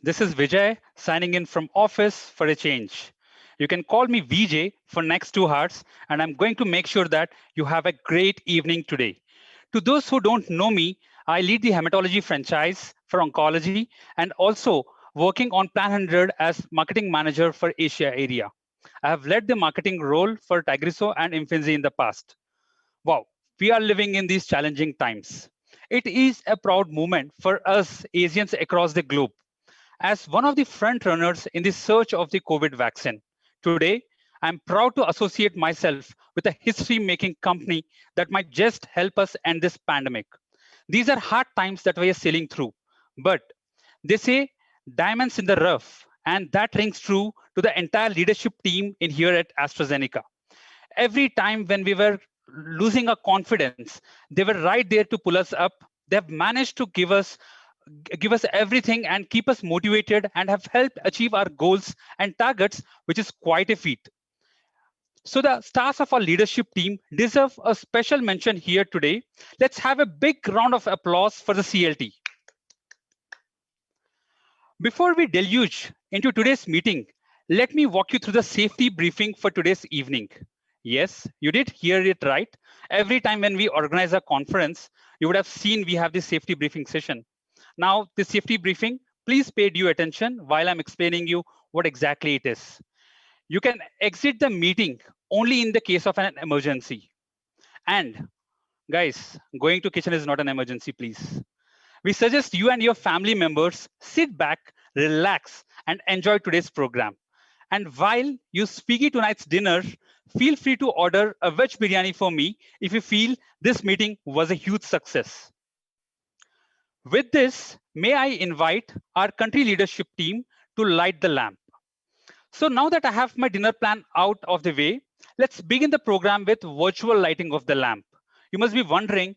This is Vijay signing in from office for a change. You can call me VJ for next 2 hours, and I'm going to make sure that you have a great evening today. To those who don't know me, I lead the hematology franchise for oncology and also working on Plan 100 as marketing manager for Asia area. I have led the marketing role for Tagrisso and Imfinzi in the past. Wow, we are living in these challenging times. It is a proud moment for us Asians across the globe as one of the front runners in the search of the COVID vaccine. Today, I'm proud to associate myself with a history making company that might just help us end this pandemic. These are hard times that we are sailing through, but they say diamonds in the rough, and that rings true to the entire leadership team in here at AstraZeneca. Every time when we were losing our confidence, they were right there to pull us up. They have managed to give us everything and keep us motivated and have helped achieve our goals and targets, which is quite a feat. So the stars of our leadership team deserve a special mention here today. Let's have a big round of applause for the CLT. Before we deluge into today's meeting, let me walk you through the safety briefing for today's evening. Yes, you did hear it right. Every time when we organize a conference, you would have seen we have this safety briefing session. Now, the safety briefing, please pay due attention while I'm explaining you what exactly it is. You can exit the meeting only in the case of an emergency. And guys, going to kitchen is not an emergency, please. We suggest you and your family members sit back, relax, and enjoy today's program. And while you speak tonight's dinner, feel free to order a veg biryani for me if you feel this meeting was a huge success. With this, may I invite our country leadership team to light the lamp. So now that I have my dinner plan out of the way, let's begin the program with virtual lighting of the lamp. You must be wondering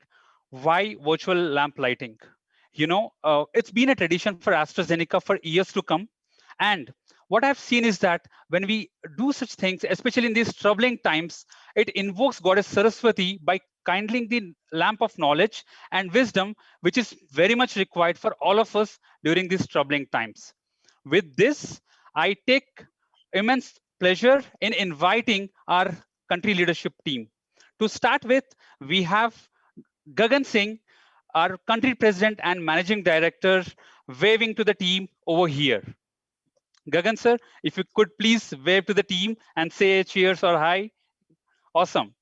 why virtual lamp lighting? It's been a tradition for AstraZeneca for years to come. And what I've seen is that when we do such things, especially in these troubling times, it invokes Goddess Saraswati by kindling the lamp of knowledge and wisdom, which is very much required for all of us during these troubling times. With this, I take immense pleasure in inviting our country leadership team. To start with, we have Gagan Singh, our country president and managing director, waving to the team over here. Gagan sir, if you could please wave to the team and say cheers or hi. Awesome.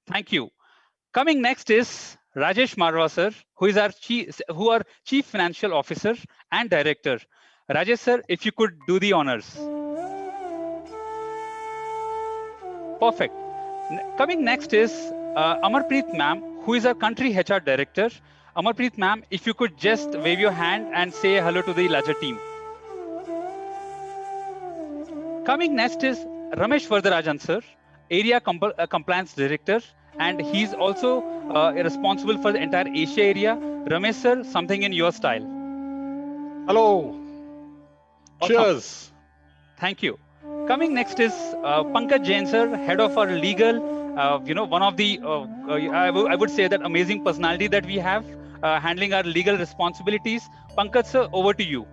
Thank you. Coming next is Rajesh Marwa sir, who are chief financial officer and director. Rajesh sir, if you could do the honors. Perfect. Coming next is Amarpreet ma'am, who is our country HR director. Amarpreet ma'am, if you could just wave your hand and say hello to the larger team. Coming next is Ramesh Vardarajan sir, area compliance director, and he's also responsible for the entire Asia area. Ramesh sir, something in your style. Hello. Awesome. Cheers. Thank you. Coming next is Pankaj Jain sir, head of our legal. One of the I would say that amazing personality that we have handling our legal responsibilities. Pankaj sir, over to you.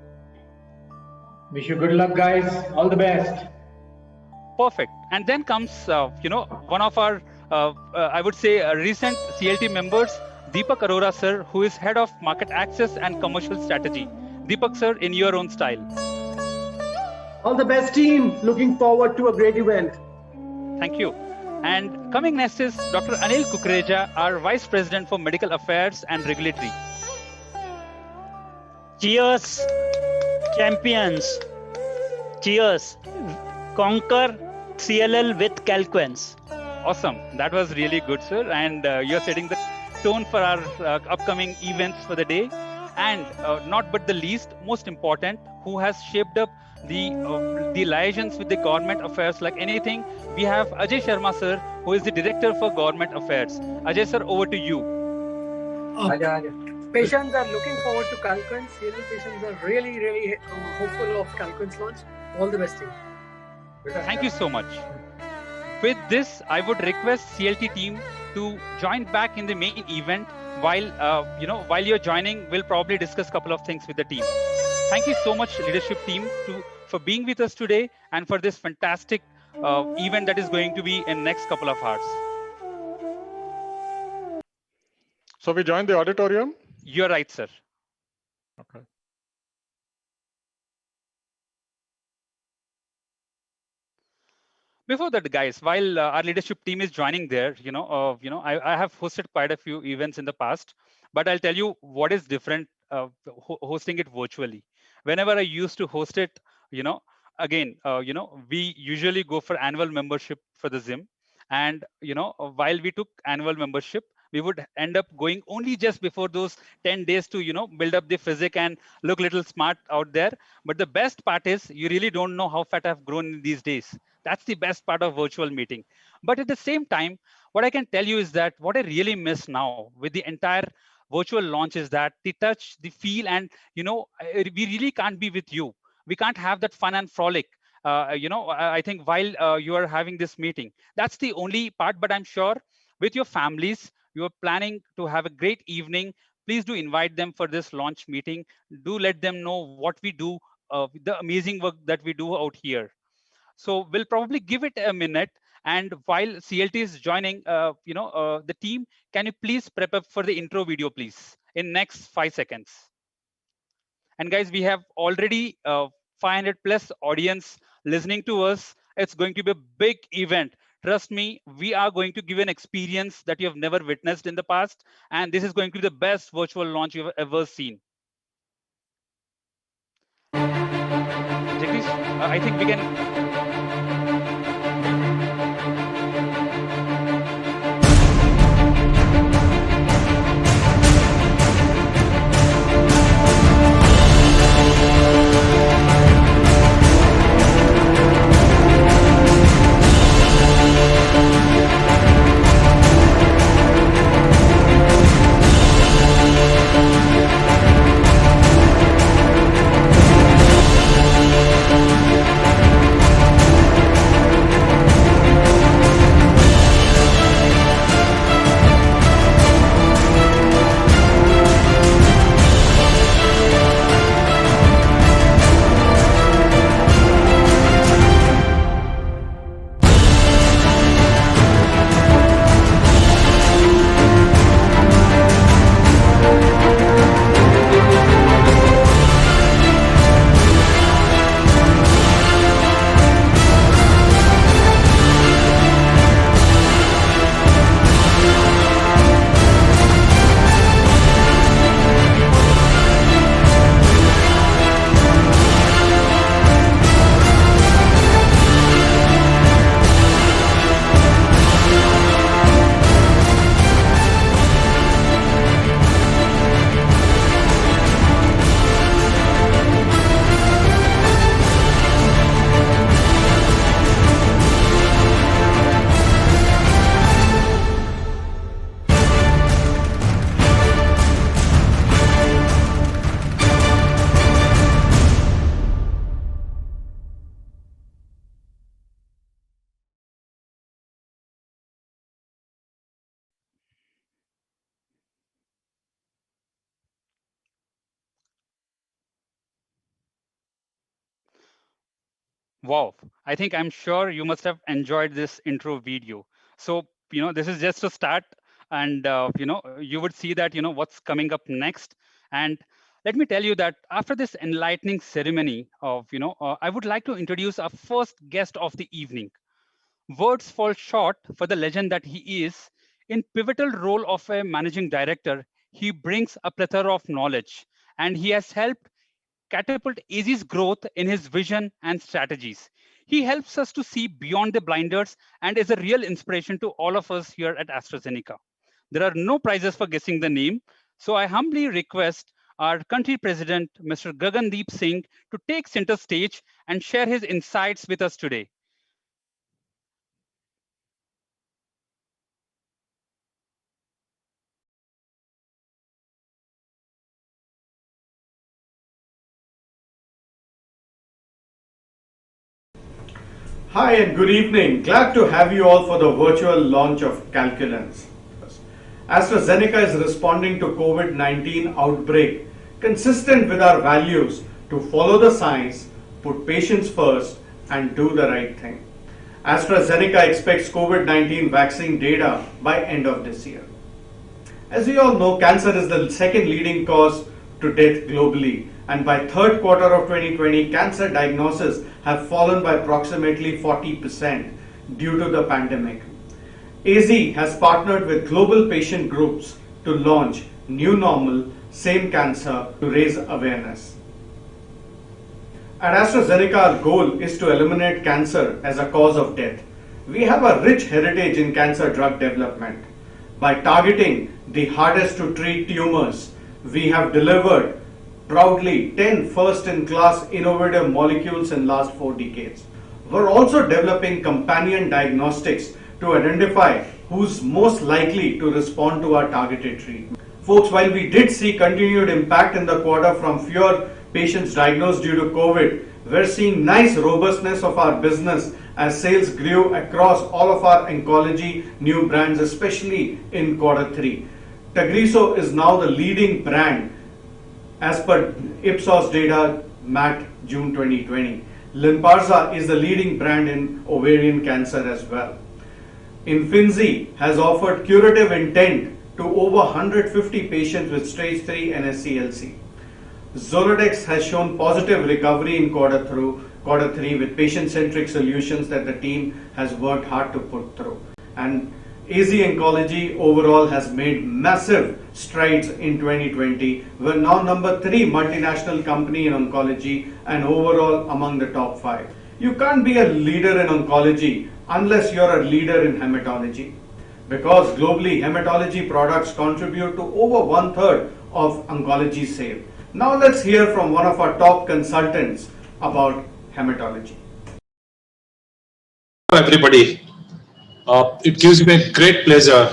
Wish you good luck, guys. All the best. Perfect. And then comes one of our I would say recent CLT members, Deepak Arora sir, who is head of market access and commercial strategy. Deepak sir, in your own style. All the best, team. Looking forward to a great event. Thank you. And coming next is Dr. Anil Kukreja, our Vice President for Medical Affairs and Regulatory. Cheers, champions. Cheers. Conquer CLL with Calquence. Awesome. That was really good, sir. And you're setting the tone for our upcoming events for the day. And not but the least, most important, who has shaped up the liaisons with the government affairs like anything. We have Ajay Sharma sir, who is the Director for Government Affairs. Ajay sir, over to you. Patients are looking forward to Calquence. CLL patients are really hopeful of Calquence launch. All the best, team. Thank you so much. With this, I would request CLT team to join back in the main event. While you're joining, we'll probably discuss a couple of things with the team. Thank you so much, leadership team, for being with us today and for this fantastic event that is going to be in next couple of hours. So we join the auditorium? You're right, sir. Okay. Before that, guys, while our leadership team is joining there, I have hosted quite a few events in the past, but I'll tell you what is different hosting it virtually. Whenever I used to host it, again, we usually go for annual membership for the gym, and while we took annual membership, we would end up going only just before those 10 days to build up the physique and look little smart out there. But the best part is you really don't know how fat I've grown in these days. That's the best part of virtual meeting. But at the same time, what I can tell you is that what I really miss now with the entire virtual launch is that the touch, the feel, and we really can't be with you. We can't have that fun and frolic. I think while you are having this meeting, that's the only part. But I'm sure with your families, you are planning to have a great evening. Please do invite them for this launch meeting. Do let them know what we do, the amazing work that we do out here. So we'll probably give it a minute. And while CLT is joining, the team, can you please prep up for the intro video, please, in next 5 seconds. And guys, we have already 500 plus audience listening to us. It's going to be a big event. Trust me, we are going to give an experience that you have never witnessed in the past. And this is going to be the best virtual launch you've ever seen. Jagdish, I think we can. Wow, I think I'm sure you must have enjoyed this intro video. So, this is just a start, and you would see that what's coming up next. And let me tell you that after this enlightening ceremony of I would like to introduce our first guest of the evening. Words fall short for the legend that he is. In pivotal role of a managing director, he brings a plethora of knowledge, and he has helped catapult AZ's growth in his vision and strategies. He helps us to see beyond the blinders and is a real inspiration to all of us here at AstraZeneca. There are no prizes for guessing the name, so I humbly request our country president, Mr. Gagandeep Singh, to take center stage and share his insights with us today. Hi and good evening. Glad to have you all for the virtual launch of Calquence. AstraZeneca is responding to COVID-19 outbreak consistent with our values to follow the science, put patients first, and do the right thing. Astrazeneca expects COVID-19 vaccine data by end of this year. As we all know, cancer is the second leading cause to death globally, and by third quarter of 2020, cancer diagnoses have fallen by approximately 40% due to the pandemic. AZ has partnered with global patient groups to launch New Normal, Same Cancer to raise awareness. At AstraZeneca, our goal is to eliminate cancer as a cause of death. We have a rich heritage in cancer drug development. By targeting the hardest to treat tumors, we have delivered proudly 10 first-in-class innovative molecules in last 4 decades. We're also developing companion diagnostics to identify who's most likely to respond to our targeted treatment. Folks, while we did see continued impact in the quarter from fewer patients diagnosed due to COVID, we're seeing nice robustness of our business as sales grew across all of our oncology new brands, especially in quarter 3. Tagrisso is now the leading brand as per Ipsos data MAT June 2020. Lynparza is the leading brand in ovarian cancer as well. Imfinzi has offered curative intent to over 150 patients with stage 3 NSCLC. Zoladex has shown positive recovery in quarter 3 with patient-centric solutions that the team has worked hard to put through. And AZ Oncology overall has made massive strides in 2020. We're now number 3 multinational company in oncology and overall among the top 5. You can't be a leader in oncology unless you're a leader in hematology, because globally hematology products contribute to over 1/3 of oncology sales. Now let's hear from one of our top consultants about hematology. Hello everybody. It gives me a great pleasure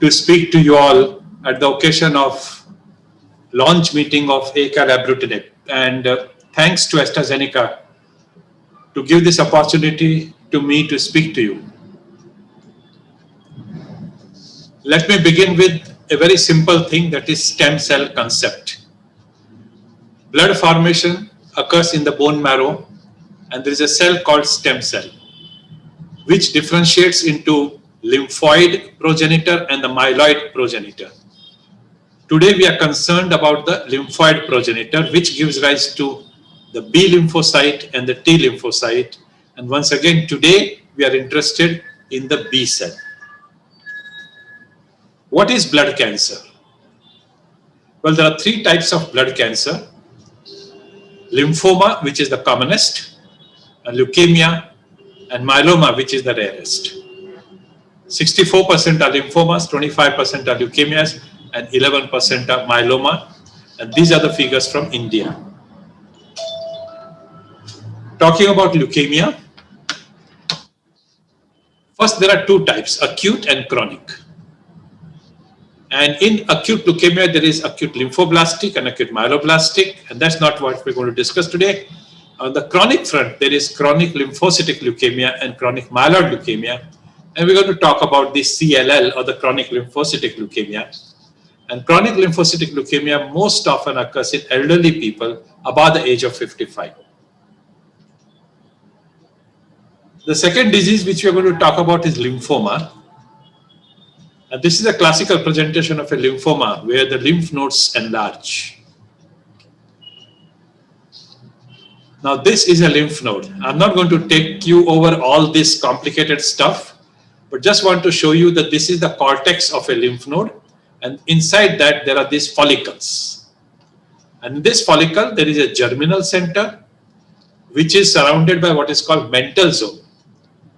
to speak to you all at the occasion of launch meeting of acalabrutinib, and thanks to AstraZeneca to give this opportunity to me to speak to you. Let me begin with a very simple thing, that is stem cell concept. Blood formation occurs in the bone marrow, and there is a cell called stem cell, which differentiates into lymphoid progenitor and the myeloid progenitor. Today we are concerned about the lymphoid progenitor, which gives rise to the B lymphocyte and the T lymphocyte. And once again, today we are interested in the B cell. What is blood cancer? Well, there are 3 types of blood cancer. Lymphoma, which is the commonest, and leukemia, and myeloma, which is the rarest. 64% are lymphomas, 25% are leukemias, and 11% are myeloma. And these are the figures from India. Talking about leukemia, first there are 2 types, acute and chronic. And in acute leukemia, there is acute lymphoblastic and acute myeloblastic, and that's not what we're going to discuss today. On the chronic front, there is chronic lymphocytic leukemia and chronic myeloid leukemia, and we're going to talk about the CLL, or the chronic lymphocytic leukemia. And chronic lymphocytic leukemia most often occurs in elderly people above the age of 55. The second disease which we are going to talk about is lymphoma. And this is a classical presentation of a lymphoma where the lymph nodes enlarge. Now this is a lymph node. I'm not going to take you over all this complicated stuff, but just want to show you that this is the cortex of a lymph node, and inside that there are these follicles. And in this follicle there is a germinal center which is surrounded by what is called mental zone.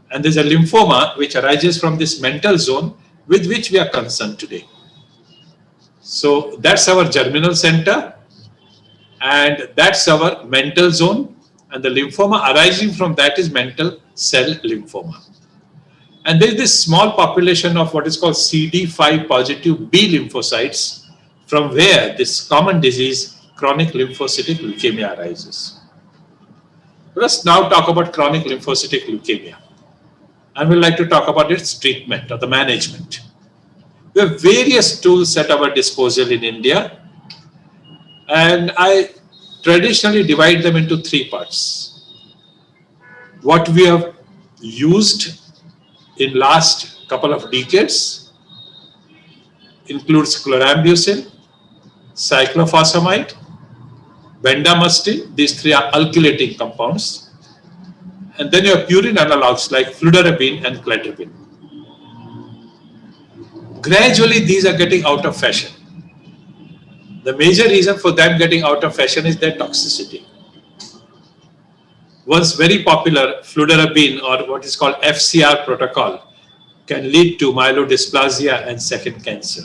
And there's a lymphoma which arises from this mental zone with which we are concerned today. So that's our germinal center, and that's our mental zone, and the lymphoma arising from that is mental cell lymphoma. And there is this small population of what is called CD5 positive B lymphocytes, from where this common disease, chronic lymphocytic leukemia, arises. Let's now talk about chronic lymphocytic leukemia. And we'd like to talk about its treatment or the management. We have various tools at our disposal in India, and I traditionally divide them into three parts. What we have used in last couple of decades includes chlorambucil, cyclophosphamide, bendamustine. These three are alkylating compounds. And then you have purine analogs like fludarabine and cladribine. Gradually, these are getting out of fashion. The major reason for them getting out of fashion is their toxicity. Once very popular, fludarabine, or what is called FCR protocol, can lead to myelodysplasia and second cancer.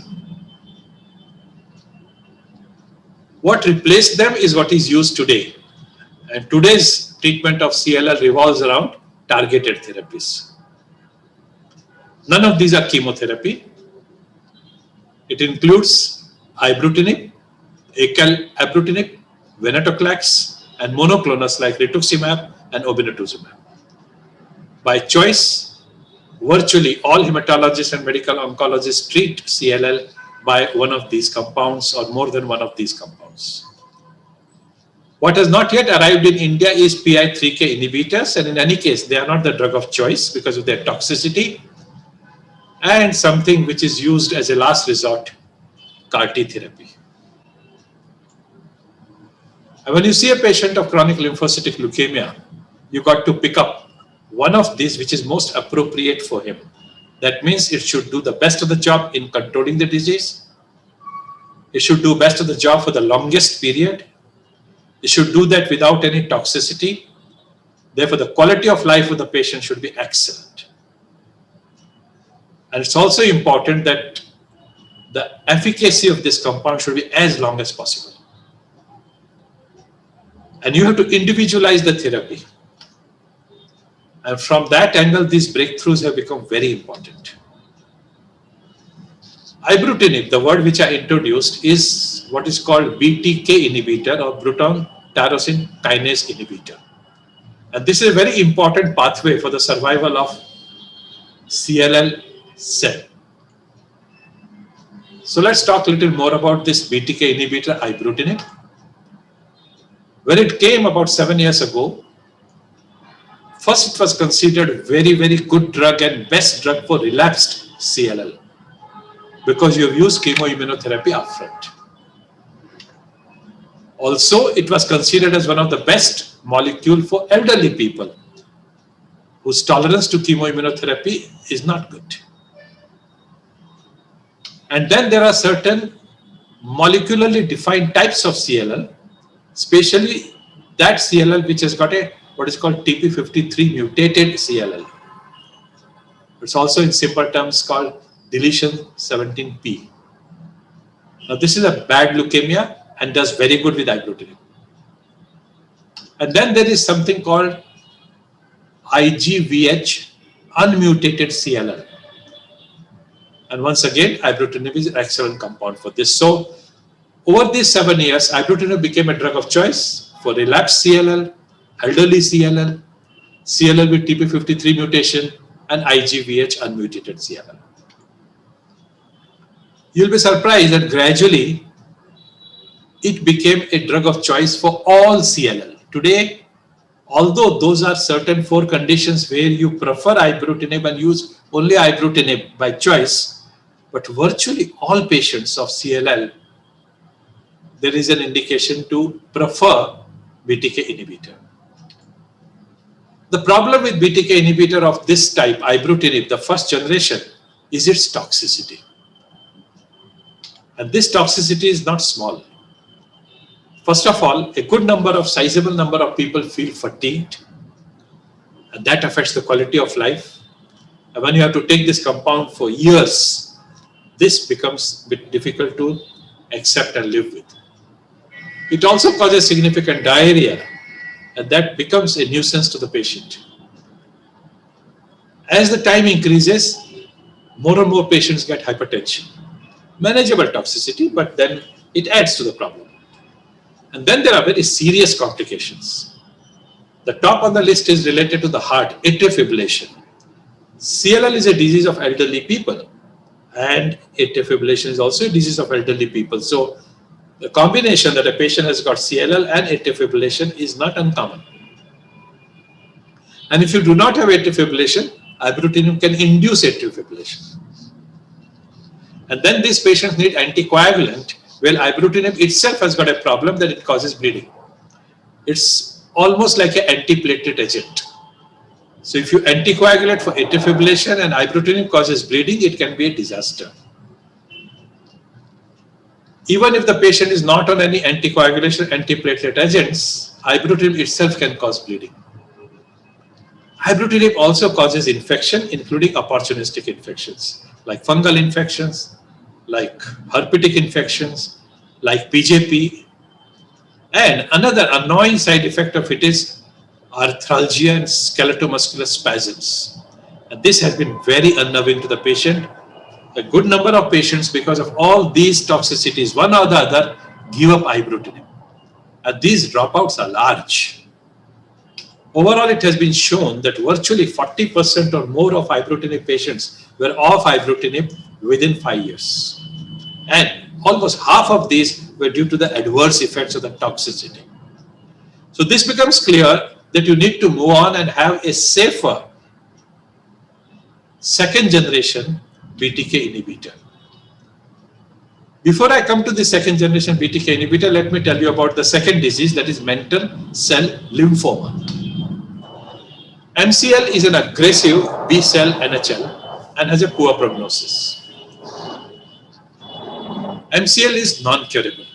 What replaced them is what is used today. And today's treatment of CLL revolves around targeted therapies. None of these are chemotherapy. It includes ibrutinib, acalabrutinib, venetoclax, and monoclonals like rituximab and obinutuzumab. By choice, virtually all hematologists and medical oncologists treat CLL by one of these compounds or more than one of these compounds. What has not yet arrived in India is PI3K inhibitors, and in any case, they are not the drug of choice because of their toxicity and something which is used as a last resort, CAR-T therapy. And when you see a patient of chronic lymphocytic leukemia, you got to pick up one of these which is most appropriate for him. That means it should do the best of the job in controlling the disease. It should do best of the job for the longest period. It should do that without any toxicity. Therefore, the quality of life of the patient should be excellent. And it's also important that the efficacy of this compound should be as long as possible. And you have to individualize the therapy. And from that angle, these breakthroughs have become very important. Ibrutinib, the word which I introduced, is what is called BTK inhibitor or Bruton tyrosine kinase inhibitor. And this is a very important pathway for the survival of CLL cell. So let's talk a little more about this BTK inhibitor, ibrutinib. When it came about 7 years ago, first it was considered very, very good drug and best drug for relapsed CLL because you have used chemoimmunotherapy upfront. Also, it was considered as one of the best molecule for elderly people whose tolerance to chemoimmunotherapy is not good. And then there are certain molecularly defined types of CLL, especially that CLL which has got a what is called TP53 mutated CLL. It's also in simple terms called deletion 17p. Now this is a bad leukemia and does very good with ibrutinib. And then there is something called IGVH unmutated CLL. And once again, ibrutinib is an excellent compound for this. So over these 7 years, ibrutinib became a drug of choice for relapsed CLL, elderly CLL, CLL with TP53 mutation, and IGVH unmutated CLL. You'll be surprised that gradually it became a drug of choice for all CLL. Today, although those are certain 4 conditions where you prefer ibrutinib and use only ibrutinib by choice, but virtually all patients of CLL, there is an indication to prefer BTK inhibitor. The problem with BTK inhibitor of this type, ibrutinib, the first generation, is its toxicity. And this toxicity is not small. First of all, a good number of, sizable number of people feel fatigued, and that affects the quality of life. And when you have to take this compound for years, this becomes a bit difficult to accept and live with. It also causes significant diarrhea, and that becomes a nuisance to the patient. As the time increases, more and more patients get hypertension. Manageable toxicity, but then it adds to the problem. And then there are very serious complications. The top on the list is related to the heart, atrial fibrillation. CLL is a disease of elderly people, and atrial fibrillation is also a disease of elderly people. So The combination that a patient has got CLL and atrial fibrillation is not uncommon. And if you do not have atrial fibrillation, ibrutinib can induce atrial fibrillation. And then these patients need anticoagulant, where ibrutinib itself has got a problem that it causes bleeding. It's almost like an antiplatelet agent. So if you anticoagulate for atrial fibrillation and ibrutinib causes bleeding, it can be a disaster. Even if the patient is not on any anticoagulation, antiplatelet agents, ibrutinib itself can cause bleeding. Ibrutinib also causes infection, including opportunistic infections, like fungal infections, like herpetic infections, like PJP. And another annoying side effect of it is arthralgia and skeletal-muscular spasms. And this has been very unnerving to the patient. A good number of patients, because of all these toxicities, one or the other, give up ibrutinib. And these dropouts are large. Overall, it has been shown that virtually 40% or more of ibrutinib patients were off ibrutinib within 5 years. And almost half of these were due to the adverse effects of the toxicity. So this becomes clear that you need to move on and have a safer second generation BTK inhibitor. Before I come to the second generation BTK inhibitor, let me tell you about the second disease, that is mantle cell lymphoma. MCL is an aggressive B cell NHL and has a poor prognosis. MCL is non-curable.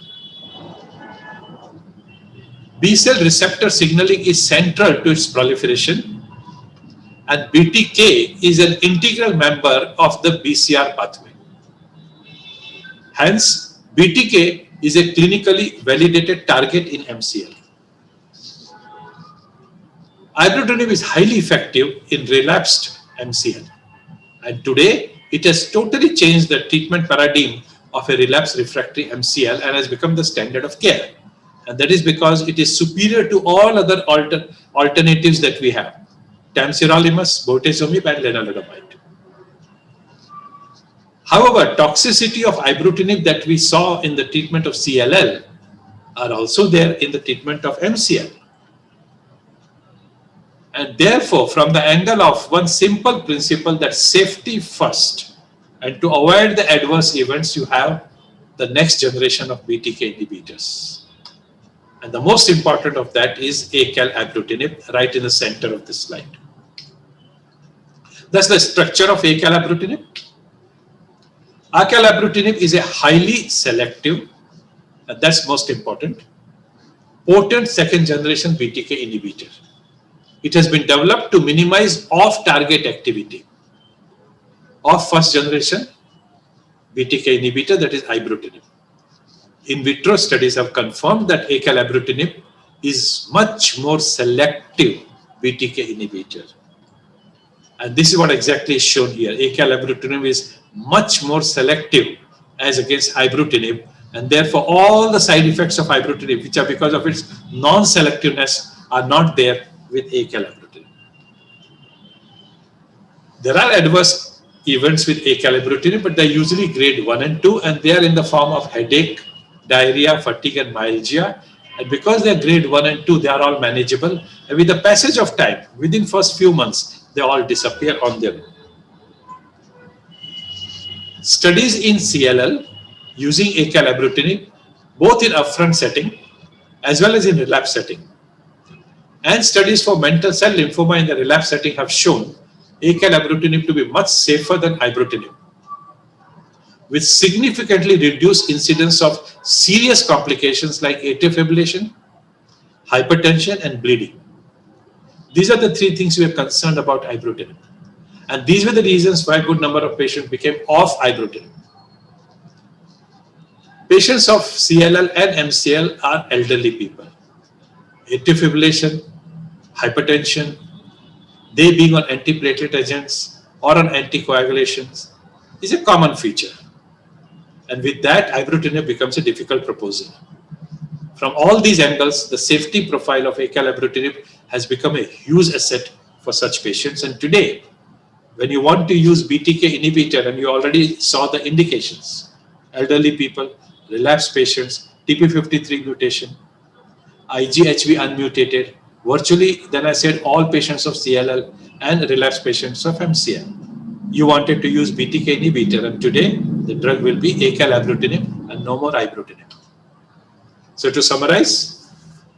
B cell receptor signaling is central to its proliferation, and BTK is an integral member of the BCR pathway. Hence, BTK is a clinically validated target in MCL. Ibrutinib is highly effective in relapsed MCL, and today it has totally changed the treatment paradigm of a relapsed refractory MCL and has become the standard of care. And that is because it is superior to all other alternatives that we have: tamsirolimus, bortezomib, and lenalidomide. However, toxicity of ibrutinib that we saw in the treatment of CLL are also there in the treatment of MCL. And therefore, from the angle of one simple principle, that safety first, and to avoid the adverse events, you have the next generation of BTK inhibitors. And the most important of that is acalabrutinib, right in the center of this slide. That's the structure of acalabrutinib. Acalabrutinib is a highly selective, and that's most important, potent second generation BTK inhibitor. It has been developed to minimize off-target activity of first generation BTK inhibitor, that is ibrutinib. In vitro studies have confirmed that acalabrutinib is much more selective BTK inhibitor. And this is what exactly is shown here. Acalabrutinib is much more selective as against ibrutinib, and therefore all the side effects of ibrutinib, which are because of its non-selectiveness, are not there with acalabrutinib. There are adverse events with acalabrutinib, but they're usually grade 1 and 2, and they are in the form of headache, diarrhea, fatigue, and myalgia. And because they're grade 1 and 2, they are all manageable. And with the passage of time, within first few months, they all disappear on their own. Studies in CLL using acalabrutinib, both in upfront setting as well as in relapse setting, and studies for mantle cell lymphoma in the relapse setting have shown acalabrutinib to be much safer than ibrutinib, with significantly reduced incidence of serious complications like atrial fibrillation, hypertension, and bleeding. These are the three things we are concerned about ibrutinib. And these were the reasons why a good number of patients became off ibrutinib. Patients of CLL and MCL are elderly people. Atrial fibrillation, hypertension, they being on antiplatelet agents or on anticoagulations is a common feature. And with that, ibrutinib becomes a difficult proposal. From all these angles, the safety profile of acalabrutinib has become a huge asset for such patients. And today, when you want to use BTK inhibitor, and you already saw the indications, elderly people, relapsed patients, TP53 mutation, IGHV unmutated. Virtually, then I said all patients of CLL and relapsed patients of MCL. You wanted to use BTK inhibitor, and today the drug will be acalabrutinib and no more ibrutinib. So to summarize,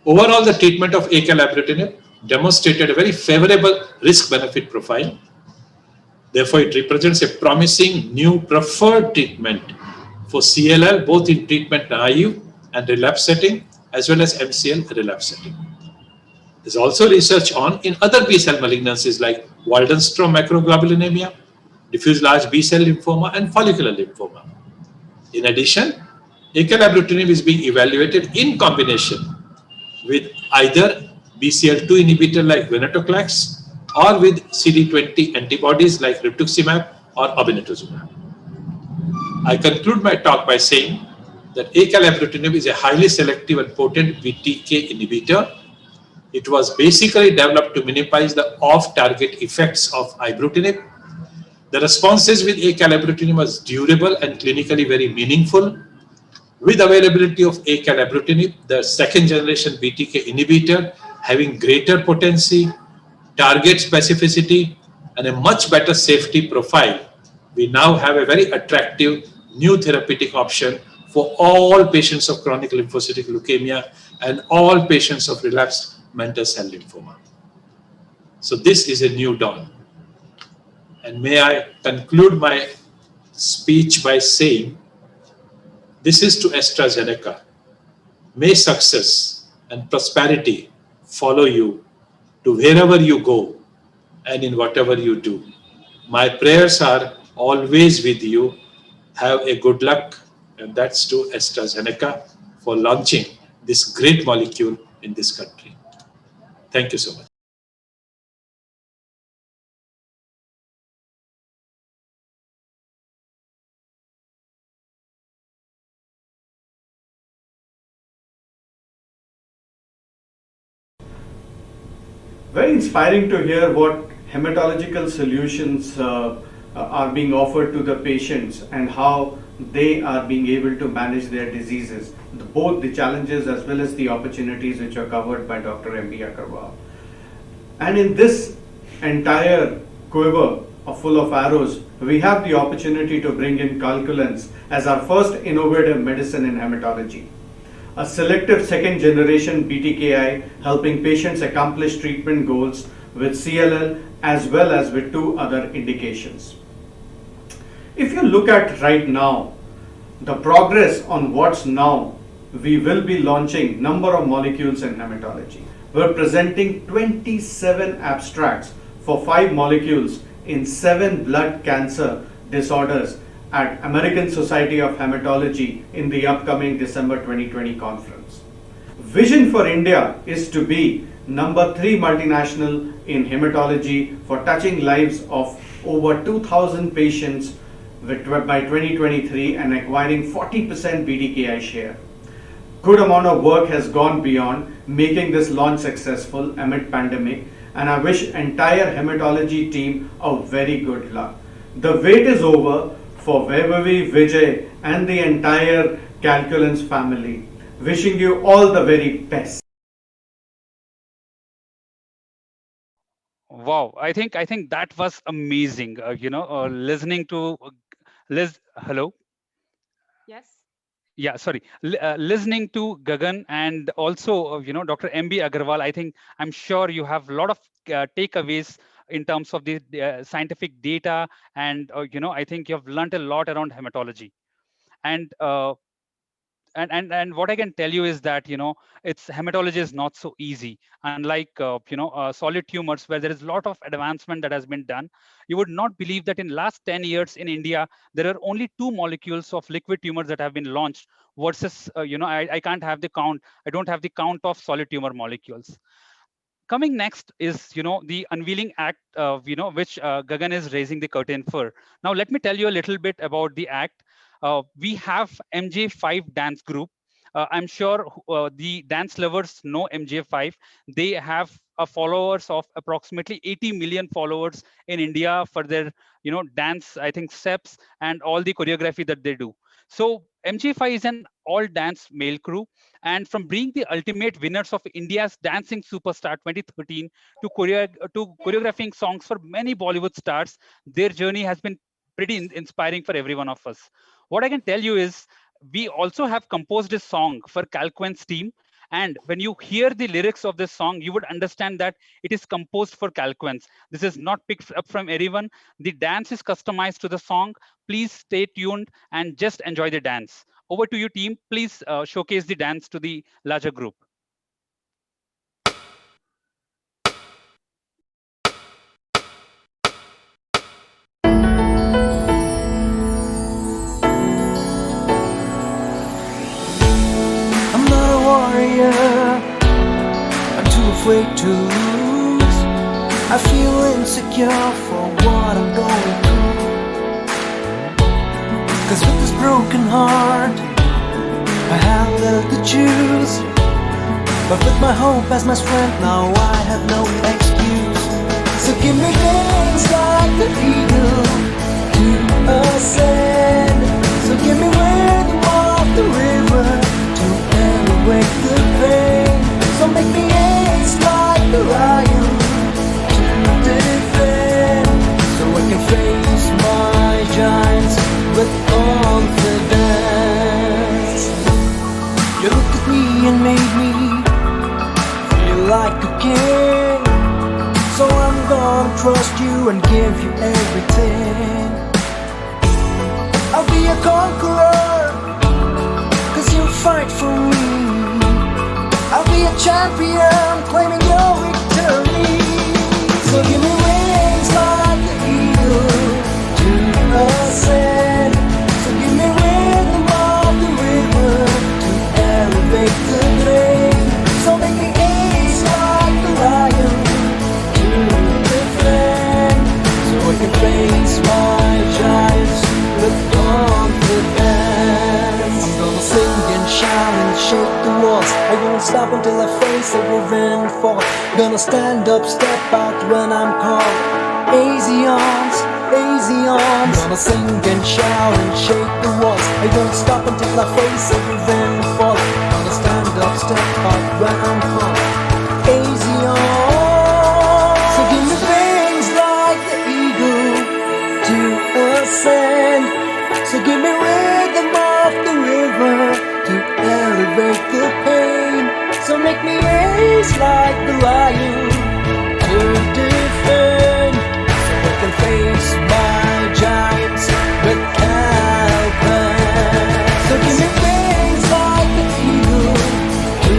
overall the treatment of acalabrutinib demonstrated a very favorable risk-benefit profile. Therefore, it represents a promising new preferred treatment for CLL, both in treatment naive and relapse setting, as well as MCL relapse setting. There's also research on in other B-cell malignancies like Waldenstrom macroglobulinemia, diffuse large B-cell lymphoma, and follicular lymphoma. In addition, acalabrutinib is being evaluated in combination with either BCL2 inhibitor like venetoclax or with CD20 antibodies like rituximab or obinutuzumab. I conclude my talk by saying that acalabrutinib is a highly selective and potent BTK inhibitor. It was basically developed to minimize the off-target effects of ibrutinib. The responses with acalabrutinib was durable and clinically very meaningful. With availability of acalabrutinib, the second generation BTK inhibitor having greater potency, target specificity, and a much better safety profile, we now have a very attractive new therapeutic option for all patients of chronic lymphocytic leukemia and all patients of relapsed mantle cell lymphoma. So this is a new dawn. And may I conclude my speech by saying, this is to AstraZeneca. May success and prosperity follow you to wherever you go and in whatever you do. My prayers are always with you. Have a good luck, and that's to AstraZeneca for launching this great molecule in this country. Thank you so much. Very inspiring to hear what hematological solutions are being offered to the patients and how they are being able to manage their diseases, both the challenges as well as the opportunities which are covered by Dr. M.B. Agarwal. And in this entire quiver full of arrows, we have the opportunity to bring in Calquence as our first innovative medicine in hematology. A selective second generation BTKI helping patients accomplish treatment goals with CLL as well as with two other indications. If you look at right now, the progress on what's now, we will be launching number of molecules in hematology. We're presenting 27 abstracts for 5 molecules in 7 blood cancer disorders at American Society of Hematology in the upcoming December 2020 conference. Vision for India is to be number 3 multinational in hematology for touching lives of over 2,000 patients by 2023 and acquiring 40% BTKI share. Good amount of work has gone beyond making this launch successful amid pandemic, and I wish entire hematology team a very good luck. The wait is over for Vaibhavi, Vijay and the entire Calquence family. Wishing you all the very best. Wow, I think that was amazing. Listening to Liz. Hello. Yes. Yeah, sorry. Listening to Gagan and also Dr. M.B. Agarwal, I'm sure you have a lot of takeaways in terms of the scientific data, and I think you have learned a lot around hematology. And and what I can tell you is that it's hematology is not so easy. Unlike solid tumors, where there is a lot of advancement that has been done, you would not believe that in last 10 years in India there are only 2 molecules of liquid tumors that have been launched versus I can't have the count. I don't have the count of solid tumor molecules. Coming next is the unveiling act which Gagan is raising the curtain for. Now let me tell you a little bit about the act. We have MJ5 dance group. I'm sure the dance lovers know MJ5. They have followers of approximately 80 million followers in India for their dance, I think, steps and all the choreography that they do. So MG5 is an all dance male crew, and from being the ultimate winners of India's Dancing Superstar 2013 to choreographing songs for many Bollywood stars, their journey has been pretty inspiring for every one of us. What I can tell you is we also have composed a song for Calquence team. And when you hear the lyrics of this song, you would understand that it is composed for Calquence. This is not picked up from anyone. The dance is customized to the song. Please stay tuned and just enjoy the dance. Over to you, team. Please showcase the dance to the larger group. I'm not a warrior, I'm too afraid to lose. I feel insecure for what I'm going through. Cause with this broken heart, I have little to choose. But with my hope as my strength, now I have no excuse. So give me wings like the eagle to ascend. So give me rhythm of the river to elevate the pain. So make me ace like the lion to defend. So I can face my giants with confidence. You looked at me and made me feel like a king. So I'm gonna trust you and give you everything. I'll be a conqueror, cause you fight for me. I'll be a champion, claiming your victory. So give me wings like the eagle to ascend. So give me rhythm of the river to elevate the pain. So make me ace like the lion to defend. So I can face my giants with confidence. I'm gonna sing and shout and shake the walls. I won't stop until I face every wind and fall. Gonna stand up, step out when I'm called. Easy arms, easy arms. Gonna sing and shout and shake the walls. I won't stop until I face every wind and fall. Gonna stand up, step out when I'm called. Easy arms. So give me wings like the eagle to ascend. So give me rhythm of the river to elevate the pain. So make me ace like the lion to defend. So I can face my giants with Calquence. So give me wings like the eagle to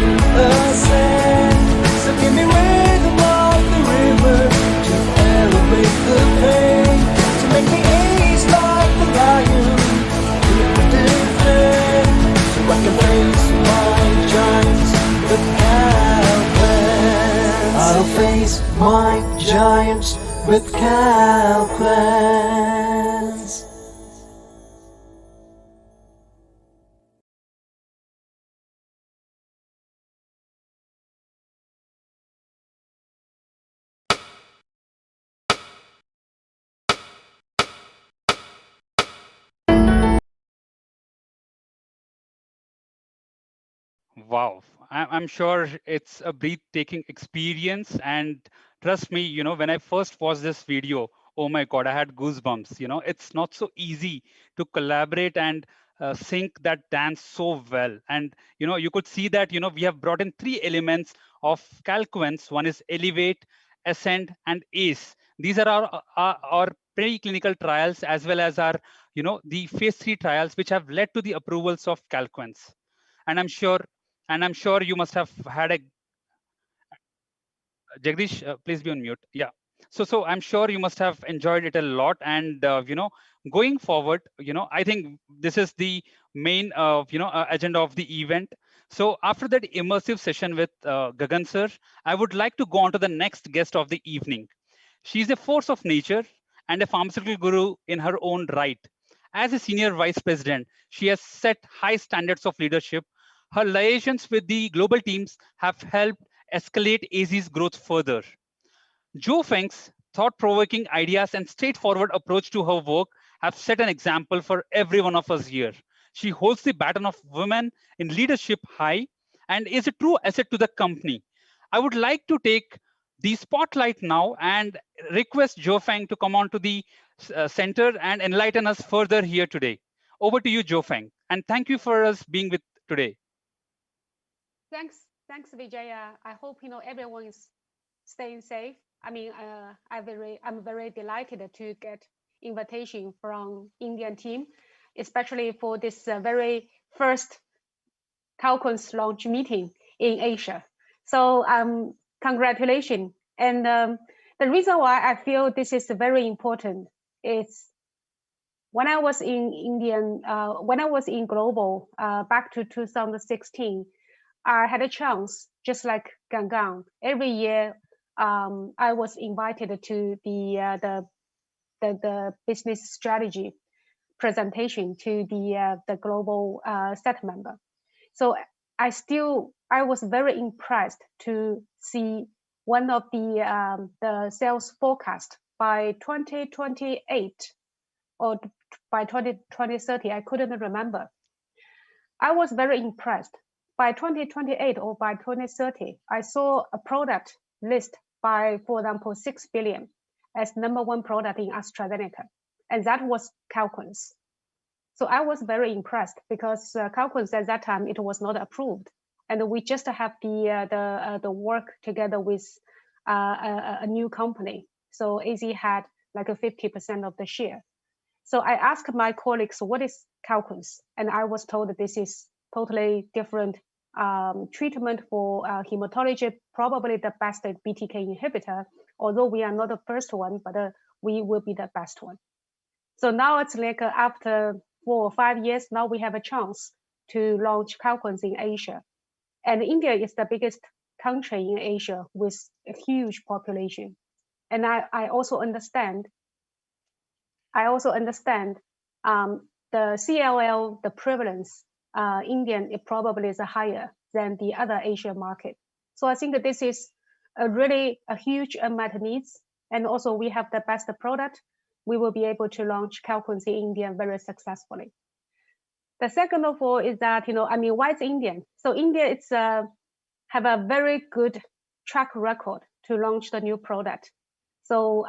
ascend. So give me rhythm of the river to elevate the pain. So make me ace like the lion to defend. So I can face my giants with Calquence. I'll face my giants with Calquence. Wow, I'm sure it's a breathtaking experience. And trust me, when I first watched this video, oh my God, I had goosebumps. It's not so easy to collaborate and sync that dance so well. And, you could see that, we have brought in three elements of Calquence. One is elevate, ascend, and ace. These are our preclinical trials as well as our, the phase 3 trials, which have led to the approvals of Calquence. And I'm sure you must have had a Jagdish, please be on mute. Yeah. So I'm sure you must have enjoyed it a lot. And going forward, I think this is the main agenda of the event. So after that immersive session with Gagan sir, I would like to go on to the next guest of the evening. She is a force of nature and a pharmaceutical guru in her own right. As a senior vice president, she has set high standards of leadership. Her liaisons with the global teams have helped escalate AZ's growth further. Joe Feng's thought-provoking ideas and straightforward approach to her work have set an example for every one of us here. She holds the baton of women in leadership high and is a true asset to the company. I would like to take the spotlight now and request Jo Feng to come on to the center and enlighten us further here today. Over to you, Jo Feng, and thank you for us being with today. Thanks, Vijaya. I hope everyone is staying safe. I mean, I'm very delighted to get invitation from Indian team, especially for this very first Calquence launch meeting in Asia. So congratulations. And the reason why I feel this is very important is when I was when I was in global back to 2016, I had a chance, just like Gangang. Every year, I was invited to the business strategy presentation to the global set member. So I was very impressed to see one of the sales forecast by 2028 or by 2030. I couldn't remember. I was very impressed. By 2028 or by 2030, I saw a product list by, for example, 6 billion as #1 product in Astrazeneca, and that was Calquence. So I was very impressed because Calquence at that time, it was not approved, and we just have the work together with a new company. So AZ had like a 50% of the share. So I asked my colleagues, what is Calquence? And I was told that this is totally different treatment for hematology, probably the best BTK inhibitor, although we are not the first one, but we will be the best one. So now it's like after 4 or 5 years, now we have a chance to launch Calquence in Asia. And India is the biggest country in Asia with a huge population. And I also understand the CLL, the prevalence, Indian, it probably is higher than the other Asian market. So I think that this is really a huge unmet needs. And also we have the best product. We will be able to launch Calquence in India very successfully. The second of all is that, why is Indian? So India, it's have a very good track record to launch the new product. So,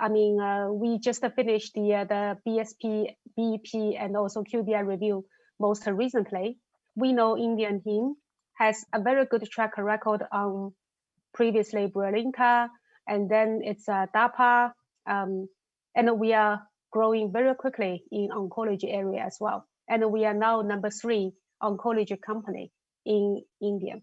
we just finished the BSP, BP, and also QBI review most recently. We know Indian team has a very good track record on previously Brilinta, and then it's DAPA, and we are growing very quickly in oncology area as well. And we are now #3 oncology company in India.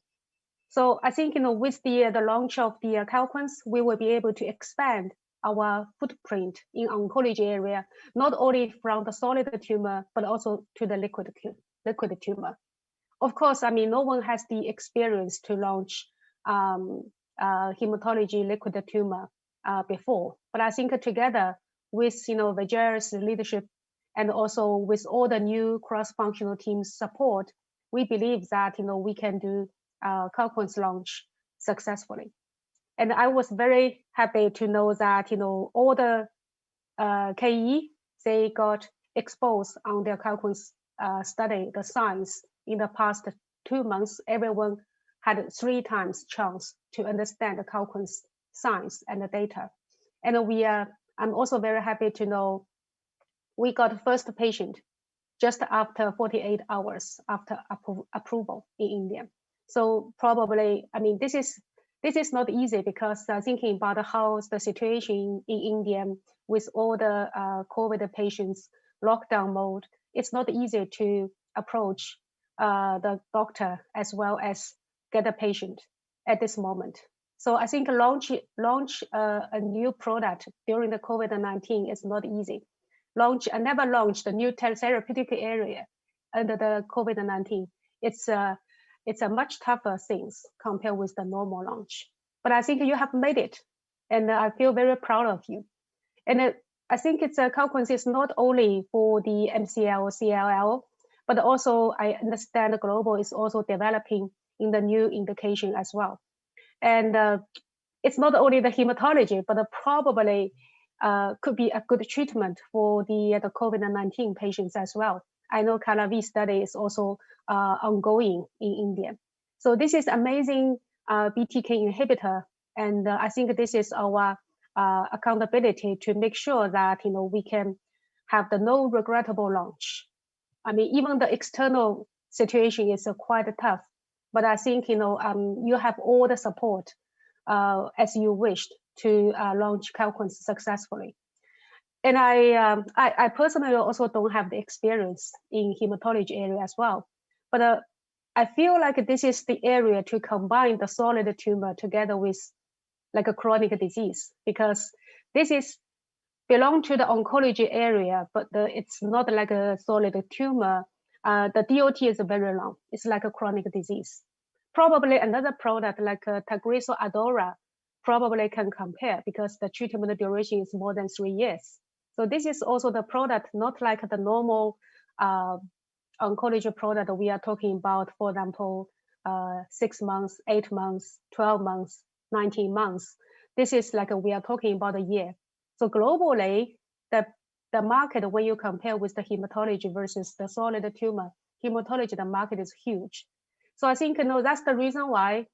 So I think, with the launch of the Calquence, we will be able to expand our footprint in oncology area, not only from the solid tumor, but also to the liquid tumor. Of course, no one has the experience to launch hematology liquid tumor before, but I think together with, Vijaya's leadership and also with all the new cross-functional teams support, we believe that, we can do Calquence launch successfully. And I was very happy to know that, all the KE, they got exposed on their Calquence study, the science. In the past 2 months, everyone had 3 times chance to understand the Calquence science and the data. And I'm also very happy to know we got first patient just after 48 hours after approval in India. So probably, this is not easy because thinking about how the situation in India with all the COVID patients lockdown mode, it's not easy to approach the doctor as well as get a patient at this moment. So I think launch a new product during the COVID-19 is not easy. I never launched a new therapeutic area under the COVID-19. It's a much tougher things compared with the normal launch. But I think you have made it, and I feel very proud of you. And I think Calquence is not only for the MCL or CLL, but also I understand the global is also developing in the new indication as well. And it's not only the hematology, but probably could be a good treatment for the COVID-19 patients as well. I know CALAVI study is also ongoing in India. So this is amazing BTK inhibitor, and I think this is our accountability to make sure that we can have the no regrettable launch. I mean, even the external situation is quite tough, but I think you have all the support as you wished to launch Calquence successfully. And I personally also don't have the experience in hematology area as well, but I feel like this is the area to combine the solid tumor together with like a chronic disease, because this is belong to the oncology area, but it's not like a solid tumor. The DOT is very long. It's like a chronic disease. Probably another product like Tagrisso Adora probably can compare because the treatment duration is more than 3 years. So this is also the product, not like the normal oncology product we are talking about, for example, 6 months, 8 months, 12 months, 19 months. This is like we are talking about a year. So globally, the market, when you compare with the hematology versus the solid tumor, hematology, the market is huge. So I think that's the reason why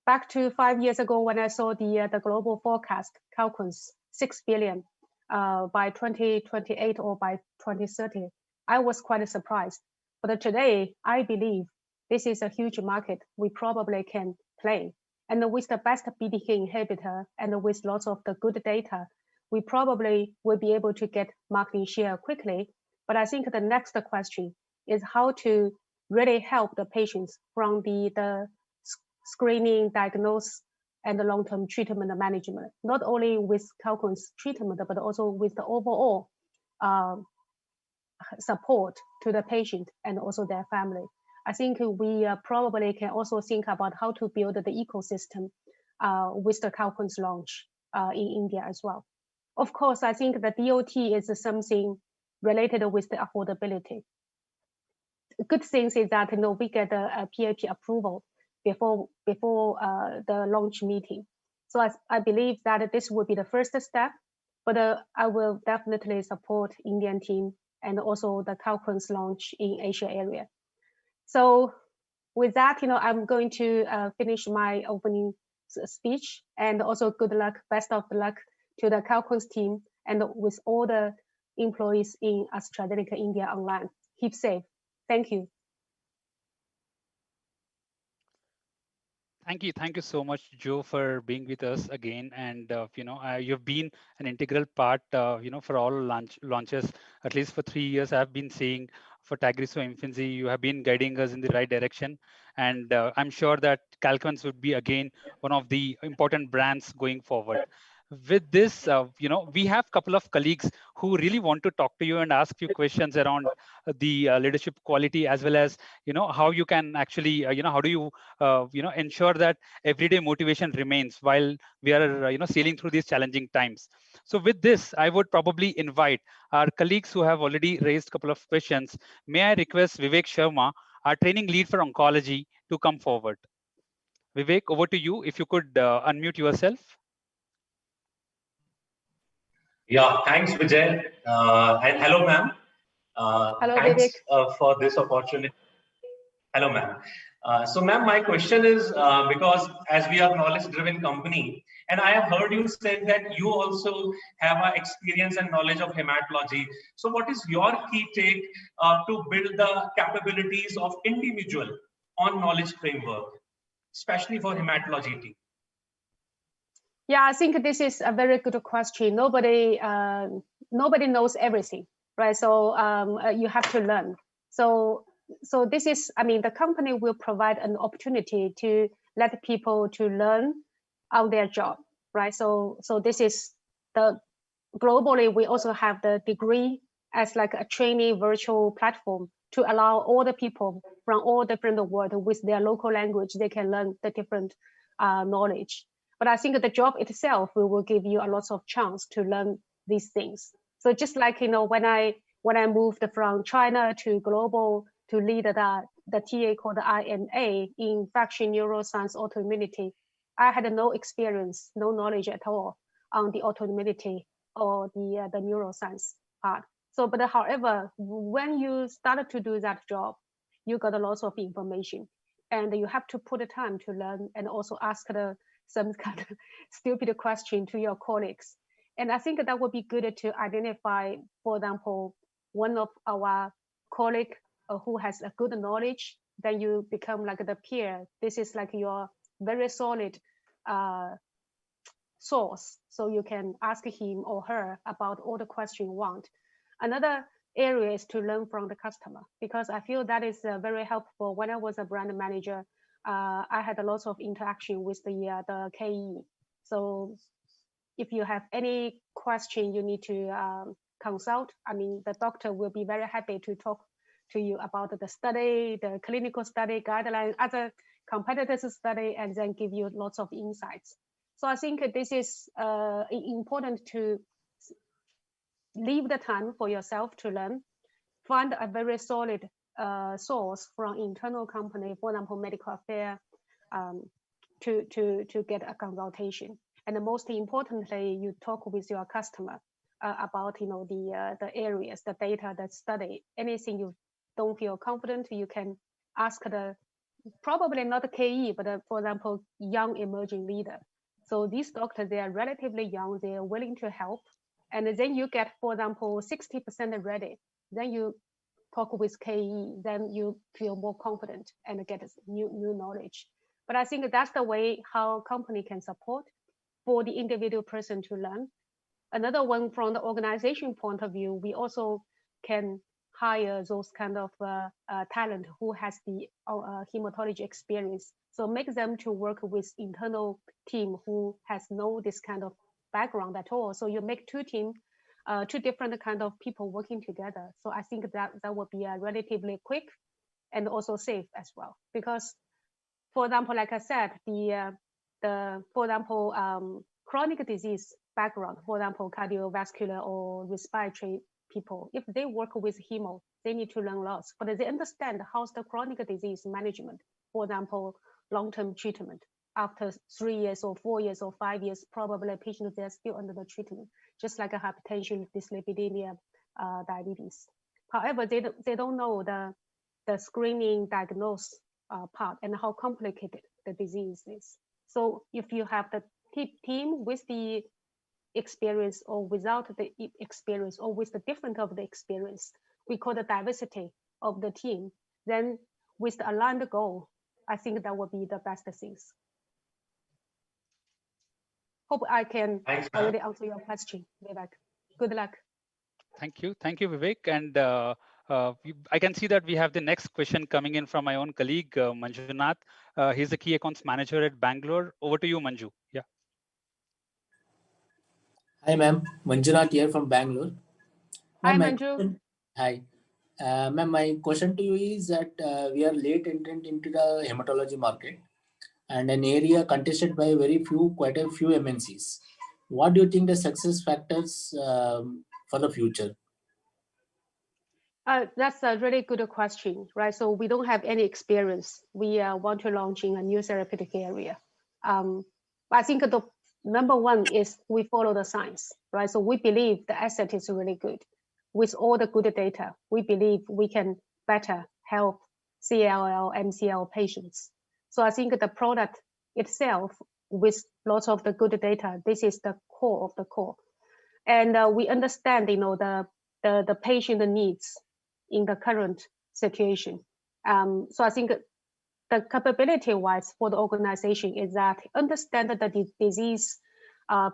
back to 5 years ago when I saw the global forecast, Calquence, 6 billion by 2028 or by 2030, I was quite surprised. But today, I believe this is a huge market we probably can play. And with the best BTK inhibitor and with lots of the good data, we probably will be able to get market share quickly. But I think the next question is how to really help the patients from the screening, diagnosis, and the long-term treatment management, not only with Calquence treatment, but also with the overall support to the patient and also their family. I think we probably can also think about how to build the ecosystem with the Calquence launch in India as well. Of course, I think the DOT is something related with the affordability. Good things is that we get a PAP approval before the launch meeting. So I believe that this will be the first step, but I will definitely support Indian team and also the Calquence launch in Asia area. So with that, I'm going to finish my opening speech, and also good luck, best of luck to the Calquence team and with all the employees in Astrazeneca India online. Keep safe. Thank you. Thank you so much, Joe, for being with us again. And you've been an integral part, for all launches. At least for 3 years, I've been seeing for Tagrisso Infancy, you have been guiding us in the right direction. And I'm sure that Calquence would be again one of the important brands going forward. With this, we have a couple of colleagues who really want to talk to you and ask you questions around the leadership quality, as well as how you can actually how do you ensure that everyday motivation remains while we are sailing through these challenging times. So with this, I would probably invite our colleagues who have already raised a couple of questions. May I request Vivek Sharma, our training lead for oncology, to come forward. Vivek, over to you. If you could unmute yourself. Yeah, thanks, Vijay. And hello, ma'am. Hello, Thanks Vivek. for this opportunity. Hello, ma'am. So, ma'am, my question is because as we are knowledge-driven company, and I have heard you say that you also have experience and knowledge of hematology. So, what is your key take to build the capabilities of individual on knowledge framework, especially for hematology team? Yeah, I think this is a very good question. Nobody knows everything, right? So you have to learn. So this is, I mean, the company will provide an opportunity to let people to learn on their job, right? So this is the globally, we also have the degree as like a training virtual platform to allow all the people from all different world with their local language, they can learn the different knowledge. But I think the job itself will give you a lot of chance to learn these things. So just like when I moved from China to global to lead the TA called INA, infection neuroscience autoimmunity, I had no experience, no knowledge at all on the autoimmunity or the neuroscience part. So, but however, when you started to do that job, you got a lot of information, and you have to put the time to learn and also ask some kind of stupid question to your colleagues. And I think that would be good to identify, for example, one of our colleague who has a good knowledge, then you become like the peer. This is like your very solid source, so you can ask him or her about all the questions you want. Another area is to learn from the customer, because I feel that is very helpful. When I was a brand manager, I had a lot of interaction with the KE. So if you have any question you need to consult, I mean, the doctor will be very happy to talk to you about the study, the clinical study guideline, other competitors' study, and then give you lots of insights. So I think this is important to leave the time for yourself to learn, find a very solid source from internal company, for example, medical affairs, to get a consultation. And most importantly, you talk with your customer about the areas, the data, the study, anything you don't feel confident, you can ask probably not the KE, but for example, young emerging leader. So these doctors, they are relatively young, they are willing to help. And then you get, for example, 60% ready. Then you talk with KE, then you feel more confident and get new knowledge. But I think that's the way how company can support for the individual person to learn. Another one, from the organization point of view, we also can hire those kind of talent who has the hematology experience. So make them to work with internal team who has no this kind of background at all. So you make two team, two different kind of people working together. So I think that would be relatively quick and also safe as well. Because, for example, like I said, for example, chronic disease background, for example, cardiovascular or respiratory people, if they work with hemo, they need to learn lots, but they understand how's the chronic disease management. For example, long-term treatment. After 3 years or 4 years or 5 years, probably patients, they're still under the treatment, just like a hypertension, dyslipidemia, diabetes. However, they don't know the screening diagnose part and how complicated the disease is. So if you have the team with the experience or without the experience or with the different of the experience, we call the diversity of the team, then with the aligned goal, I think that would be the best things. Hope I can already answer your question, Vivek. Good luck. Thank you, Vivek. And I can see that we have the next question coming in from my own colleague, Manjunath. He's the key accounts manager at Bangalore. Over to you, Manju. Yeah. Hi, ma'am. Manjunath here from Bangalore. Hi, Manju. Hi. Ma'am, my question to you is that we are late entrant into the hematology market and an area contested by quite a few MNCs. What do you think the success factors for the future? That's a really good question, right? So we don't have any experience. We want to launch in a new therapeutic area. I think the number one is we follow the science, right? So we believe the asset is really good. With all the good data, we believe we can better help CLL, MCL patients. So I think the product itself, with lots of the good data, this is the core of the core. And we understand, the patient needs in the current situation. So I think the capability-wise for the organization is that understand the disease,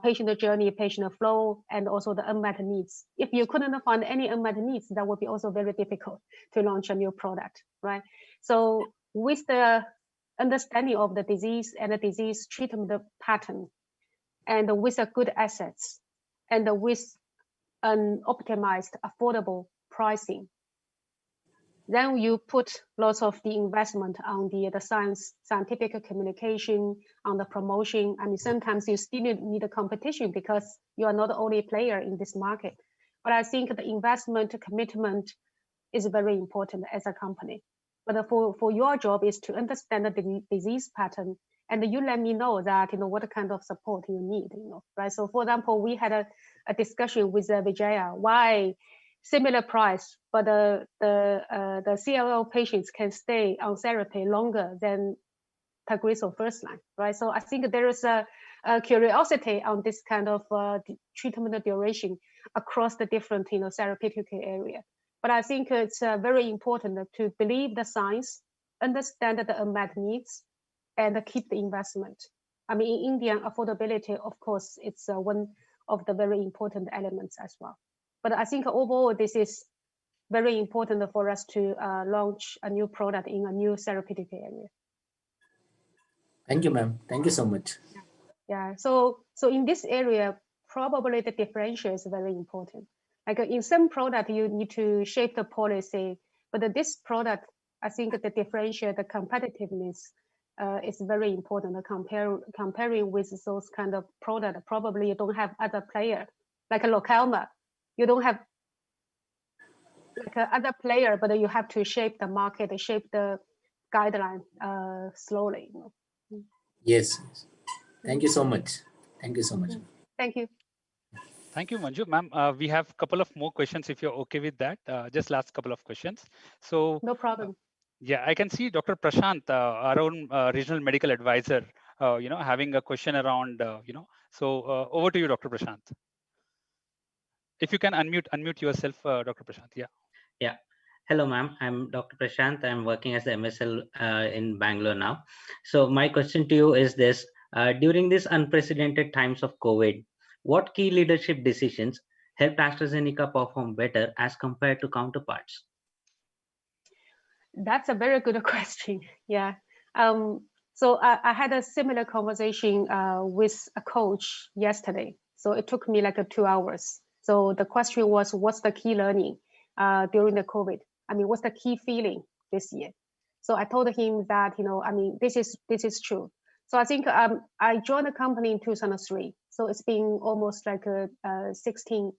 patient journey, patient flow, and also the unmet needs. If you couldn't find any unmet needs, that would be also very difficult to launch a new product, right? So with the understanding of the disease and the disease treatment pattern, and with the good assets, and with an optimized, affordable pricing, then you put lots of the investment on the scientific communication, on the promotion. I mean, sometimes you still need a competition because you are not the only player in this market. But I think the investment commitment is very important as a company. But for your job is to understand the disease pattern, and you let me know that what kind of support you need, right? So for example, we had a discussion with Vijaya why similar price, but the CLL patients can stay on therapy longer than Tagrisso first line, right? So I think there is a curiosity on this kind of treatment duration across the different, therapeutic area. But I think it's very important to believe the science, understand the unmet needs, and keep the investment. I mean, in India, affordability, of course, it's one of the very important elements as well. But I think overall, this is very important for us to launch a new product in a new therapeutic area. Thank you, ma'am. Thank you so much. Yeah. So in this area, probably the differential is very important. Like in some product, you need to shape the policy, but this product, I think the differential, the competitiveness is very important. Comparing with those kind of product, probably you don't have other player like a Localma. You don't have like other player, but you have to shape the market, shape the guideline slowly. Yes. Thank you so much. Thank you so much. Thank you. Thank you, Manju. Ma'am, we have a couple of more questions if you're okay with that. Just last couple of questions. So no problem. Yeah, I can see Dr. Prashant, our own regional medical advisor, having a question around, So over to you, Dr. Prashant. If you can unmute yourself, Dr. Prashant. Yeah. Yeah. Hello, ma'am. I'm Dr. Prashant. I'm working as the MSL in Bangalore now. So my question to you is this: during these unprecedented times of COVID, what key leadership decisions helped AstraZeneca perform better as compared to counterparts? That's a very good question. Yeah. So I had a similar conversation with a coach yesterday. So it took me like 2 hours. So the question was, what's the key learning during the COVID? I mean, what's the key feeling this year? So I told him that, this is true. So I think I joined the company in 2003. So it's been almost like 16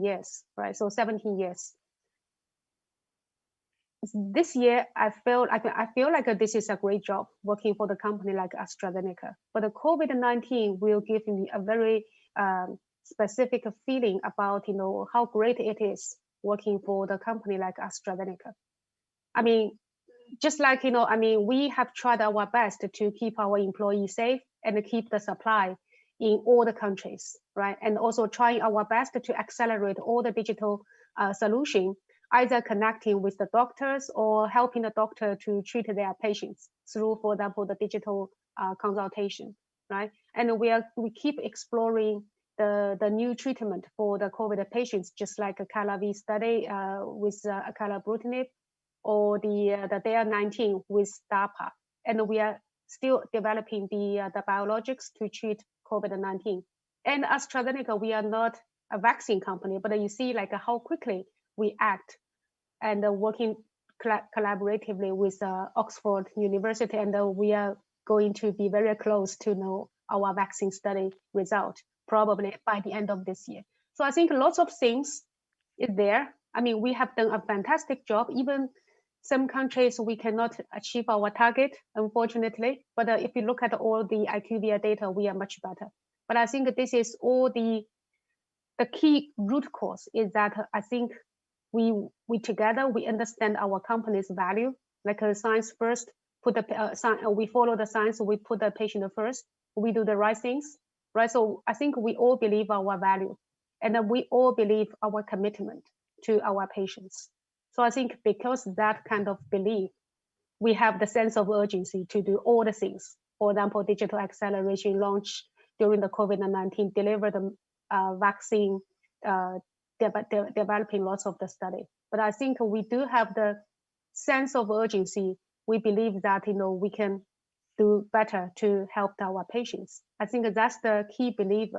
years, right? So 17 years. This year, I feel like this is a great job working for the company like AstraZeneca. But the COVID-19 will give me a very specific feeling about how great it is working for the company like AstraZeneca. I mean, just like we have tried our best to keep our employees safe and keep the supply in all the countries, right? And also trying our best to accelerate all the digital solution, either connecting with the doctors or helping the doctor to treat their patients through, for example, the digital consultation, right? And we keep exploring the new treatment for the COVID patients, just like a CALA-V study with acalabrutinib, or the DARE-19 with DARPA. And we are still developing the biologics to treat COVID-19. And AstraZeneca, we are not a vaccine company, but you see like how quickly we act and working collaboratively with Oxford University, and we are going to be very close to know our vaccine study result probably by the end of this year. So I think lots of things is there. I mean, we have done a fantastic job. Even some countries we cannot achieve our target, unfortunately. But if you look at all the IQVIA data, we are much better. But I think this is all the key root cause is that I think we together we understand our company's value, like science first. We follow the science. We put the patient first. We do the right things, right? So I think we all believe our value, and we all believe our commitment to our patients. So I think because that kind of belief, we have the sense of urgency to do all the things. For example, digital acceleration launch during the COVID-19, deliver the vaccine, developing lots of the study. But I think we do have the sense of urgency. We believe that we can do better to help our patients. I think that's the key belief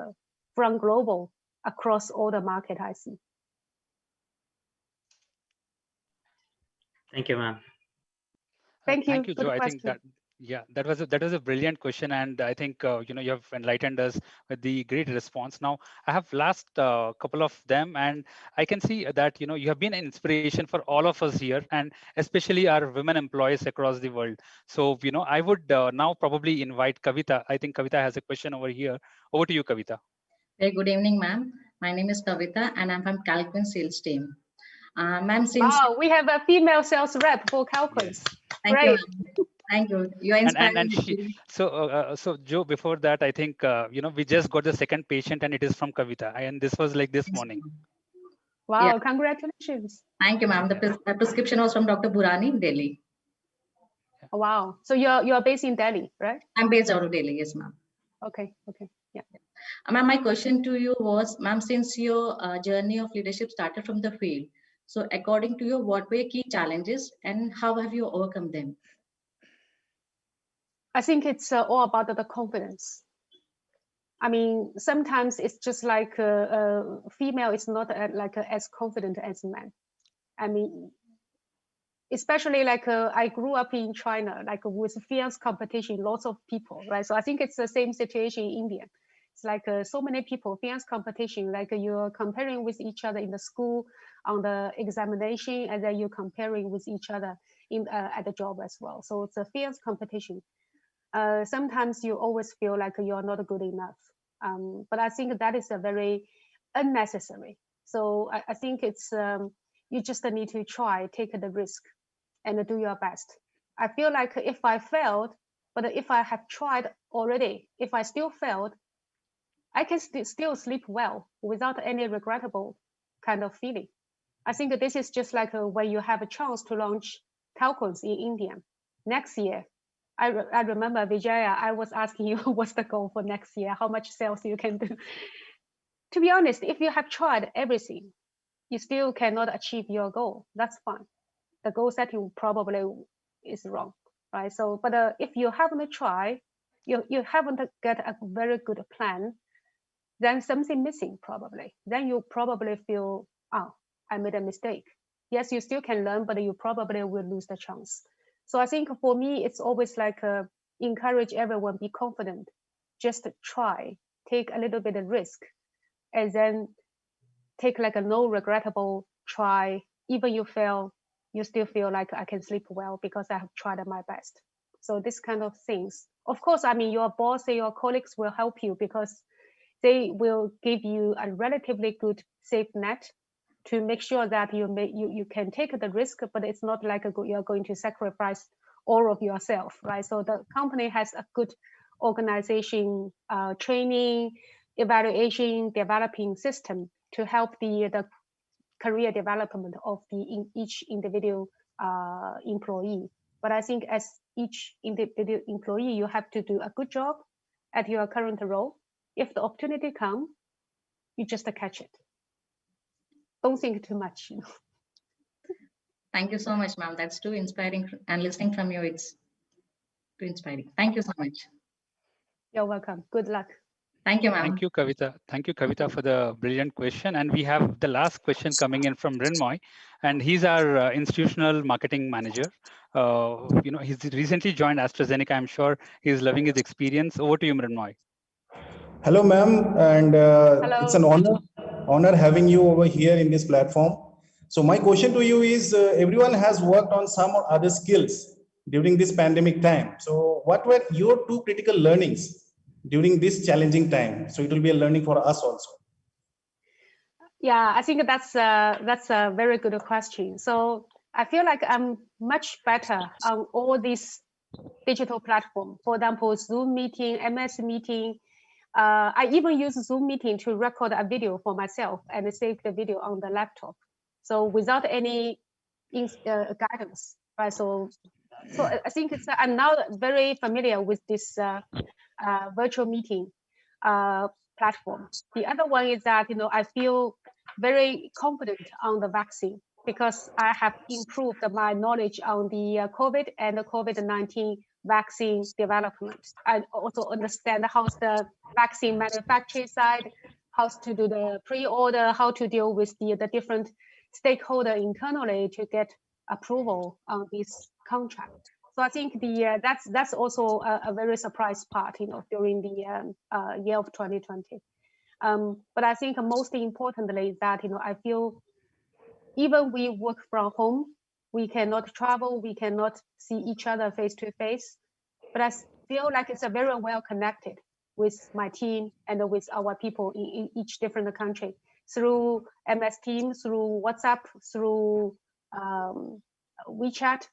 from global across all the market I see. Thank you, ma'am. Thank you. Thank you, Joe. I think that was a brilliant question, and I think you have enlightened us with the great response. Now I have last couple of them, and I can see that you have been an inspiration for all of us here, and especially our women employees across the world. So I would now probably invite Kavita. I think Kavita has a question over here. Over to you, Kavita. Hey, good evening, ma'am. My name is Kavita, and I'm from Calquence sales team. Ma'am, since Wow, we have a female sales rep for Calquence. thank Great. you, thank you. You are inspiring. And she, so Joe, before that, I think we just got the second patient, and it is from Kavita, and this was like this morning. Wow, Yeah. congratulations. Thank you, ma'am. The prescription was from Dr. Burani, Delhi. Wow. So you're based in Delhi, right? I'm based out of Delhi, yes, ma'am. Okay. Yeah. Ma'am, my question to you was, ma'am, since your journey of leadership started from the field, so according to you, what were key challenges and how have you overcome them? I think it's all about the confidence. I mean, sometimes it's just like female is not as confident as men. I mean, especially like I grew up in China, like with fierce competition, lots of people, right? So I think it's the same situation in India. It's like so many people, fierce competition, like you're comparing with each other in the school on the examination, and then you're comparing with each other in at the job as well. So it's a fierce competition. Sometimes you always feel like you're not good enough. But I think that is a very unnecessary. So I think it's you just need to try, take the risk, and do your best. I feel like if I failed, but if I have tried already, if I still failed, I can still sleep well without any regrettable kind of feeling. I think this is just like when you have a chance to launch Calquence in India next year. I remember Vijaya, I was asking you what's the goal for next year, how much sales you can do. To be honest, if you have tried everything, you still cannot achieve your goal. That's fine. The goal setting probably is wrong, right? So, but if you haven't tried, you haven't get a very good plan, then something missing probably. Then you probably feel, oh, I made a mistake. Yes, you still can learn, but you probably will lose the chance. So I think for me, it's always like encourage everyone, be confident, just try, take a little bit of risk, and then take like a no regrettable try. Even you fail, you still feel like I can sleep well because I have tried my best. So this kind of things. Of course, I mean, your boss and your colleagues will help you because they will give you a relatively good safe net to make sure that you can take the risk, but it's not like you're going to sacrifice all of yourself, right? So the company has a good organization, training, evaluation, developing system to help the career development of each individual employee. But I think as each individual employee, you have to do a good job at your current role. If the opportunity comes, you just catch it. Don't think too much. Thank you so much, ma'am. That's too inspiring, and listening from you, it's too inspiring. Thank you so much. You're welcome. Good luck. Thank you, ma'am. Thank you, Kavita. Thank you, Kavita, for the brilliant question. And we have the last question coming in from Rinmoy, and he's our institutional marketing manager. He's recently joined AstraZeneca. I'm sure he's loving his experience. Over to you, Rinmoy. Hello, ma'am, and it's an honor having you over here in this platform. So my question to you is, everyone has worked on some or other skills during this pandemic time. So what were your two critical learnings during this challenging time? So it will be a learning for us also. Yeah, I think that's a very good question. So I feel like I'm much better on all these digital platforms. For example, Zoom meeting, MS meeting. I even use Zoom meeting to record a video for myself and save the video on the laptop. So without any guidance, right? So I think I'm now very familiar with this virtual meeting platform. The other one is that I feel very confident on the vaccine because I have improved my knowledge on the COVID and the COVID-19 vaccine development. I also understand how's the vaccine manufacturing side, how to do the pre-order, how to deal with the different stakeholder internally to get approval on this contract. So I think that's also a very surprise part, during the year of 2020. But I think most importantly is that I feel even we work from home, we cannot travel, we cannot see each other face to face, but I feel like it's a very well connected with my team and with our people in each different country. through MS Teams, through WhatsApp, through WeChat,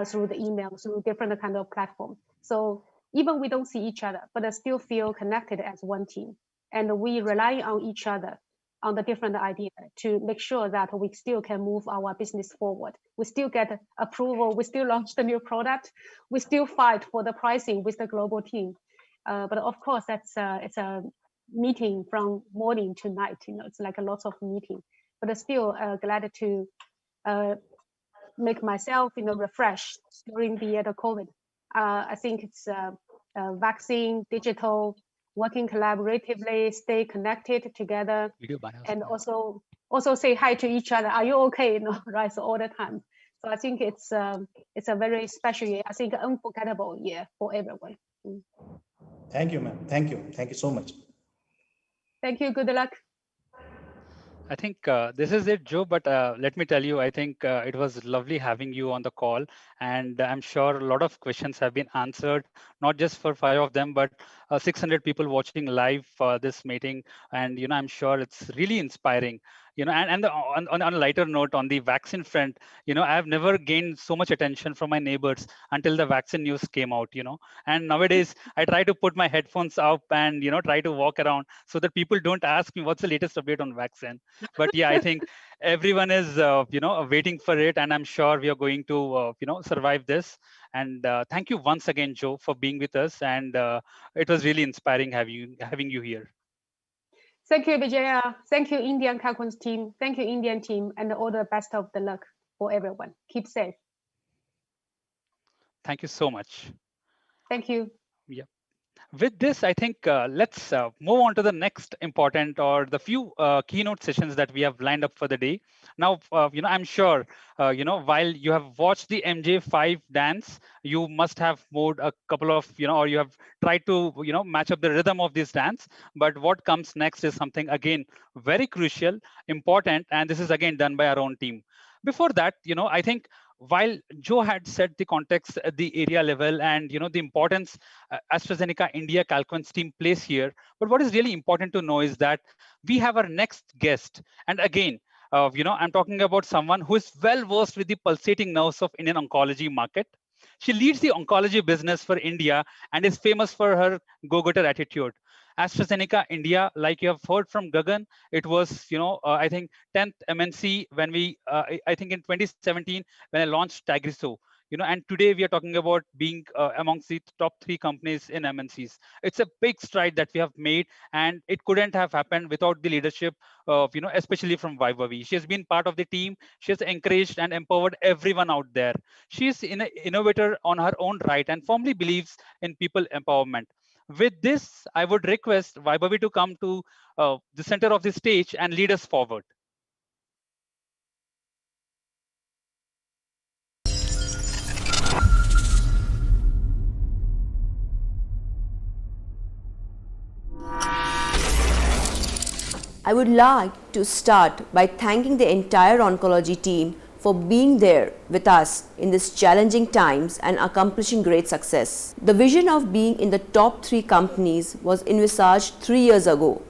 through the email, through different kind of platform. So even we don't see each other, but I still feel connected as one team. And we rely on each other on the different idea to make sure that we still can move our business forward. We still get approval. We still launch the new product. We still fight for the pricing with the global team. But of course, it's a meeting from morning to night. It's like a lot of meeting. But still glad to make myself, refreshed during the COVID. I think it's vaccine, digital, working collaboratively, stay connected together, and also say hi to each other. Are you okay? Right? So all the time. So I think it's a very special year. I think unforgettable year for everyone. Thank you, ma'am. Thank you. Thank you so much. Thank you. Good luck. I think this is it, Joe, but let me tell you, I think it was lovely having you on the call, and I'm sure a lot of questions have been answered, not just for 5 of them, but 600 people watching live this meeting, and I'm sure it's really inspiring. On a lighter note, on the vaccine front, I've never gained so much attention from my neighbors until the vaccine news came out. And nowadays I try to put my headphones up and try to walk around so that people don't ask me what's the latest update on vaccine. But yeah, I think everyone is waiting for it, and I'm sure we are going to survive this. And thank you once again, Joe, for being with us, and it was really inspiring having you here. Thank you, Vijaya. Thank you, Indian Calquence team. Thank you, Indian team, and all the best of the luck for everyone. Keep safe. Thank you so much. Thank you. Yeah. With this, I think let's move on to the next important or the few keynote sessions that we have lined up for the day. Now, I'm sure, while you have watched the MJ5 dance, you must have moved a couple of, or you have tried to, match up the rhythm of this dance. But what comes next is something, again, very crucial, important, and this is again done by our own team. Before that, I think while Joe had set the context at the area level and the importance AstraZeneca India Calquence team plays here, but what is really important to know is that we have our next guest, and again, I'm talking about someone who is well versed with the pulsating nerves of Indian oncology market. She leads the oncology business for India and is famous for her go-getter attitude. AstraZeneca India, like you have heard from Gagan, it was, I think 10th MNC when I think in 2017 when I launched Tagrisso, and today we are talking about being amongst the top 3 companies in MNCs. It's a big stride that we have made, and it couldn't have happened without the leadership of, especially from Vaibhavi. She has been part of the team. She has encouraged and empowered everyone out there. She is an innovator on her own right and firmly believes in people empowerment. With this, I would request Vaibhavi to come to the center of the stage and lead us forward. I would like to start by thanking the entire oncology team for being there with us in these challenging times and accomplishing great success. The vision of being in the top 3 companies was envisaged 3 years ago.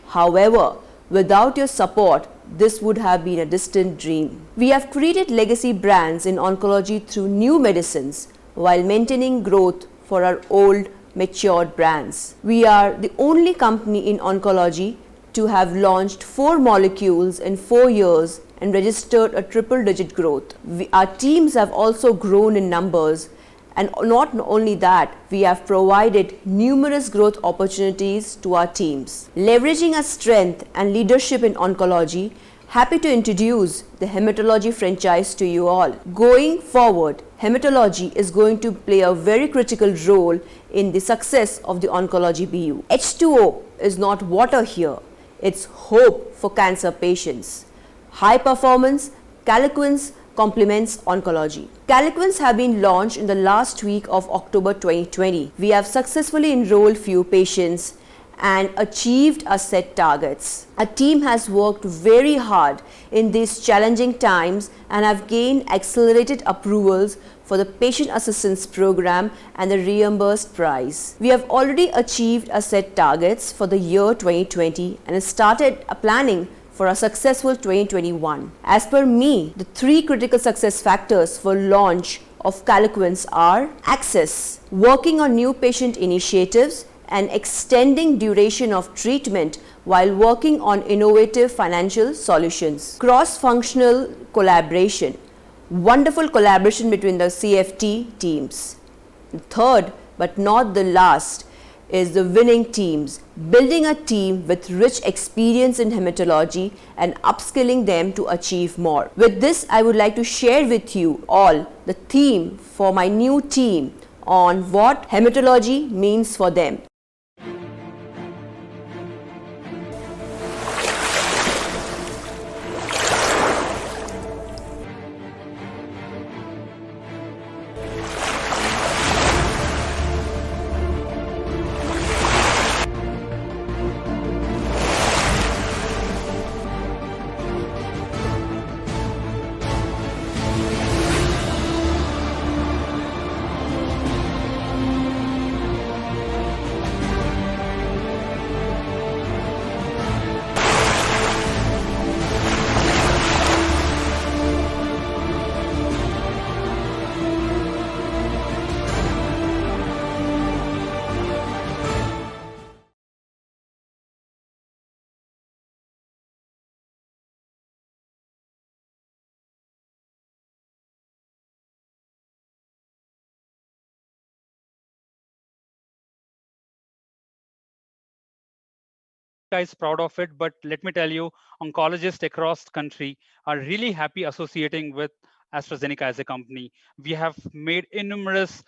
However, without your support, this would have been a distant dream. We have created legacy brands in oncology through new medicines while maintaining growth for our old, matured brands. We are the only company in oncology to have launched 4 molecules in 4 years and registered a triple-digit growth. Our teams have also grown in numbers, and not only that, we have provided numerous growth opportunities to our teams. Leveraging our strength and leadership in oncology, happy to introduce the hematology franchise to you all. Going forward, hematology is going to play a very critical role in the success of the oncology BU. H2O is not water here. It's hope for cancer patients. High performance, Calquence complements oncology. Calquence have been launched in the last week of October 2020. We have successfully enrolled few patients and achieved our set targets. Our team has worked very hard in these challenging times and have gained accelerated approvals for the patient assistance program and the reimbursed price. We have already achieved our set targets for the year 2020 and started planning for a successful 2021. As per me, the 3 critical success factors for launch of Calquence are access, working on new patient initiatives, and extending duration of treatment while working on innovative financial solutions. Cross-functional collaboration, wonderful collaboration between the CFT teams. Third, but not the last, is the winning teams, building a team with rich experience in hematology and upskilling them to achieve more. With this, I would like to share with you all the theme for my new team on what hematology means for them. Guys proud of it, but let me tell you, oncologists across the country are really happy associating with AstraZeneca as a company. We have made innumerous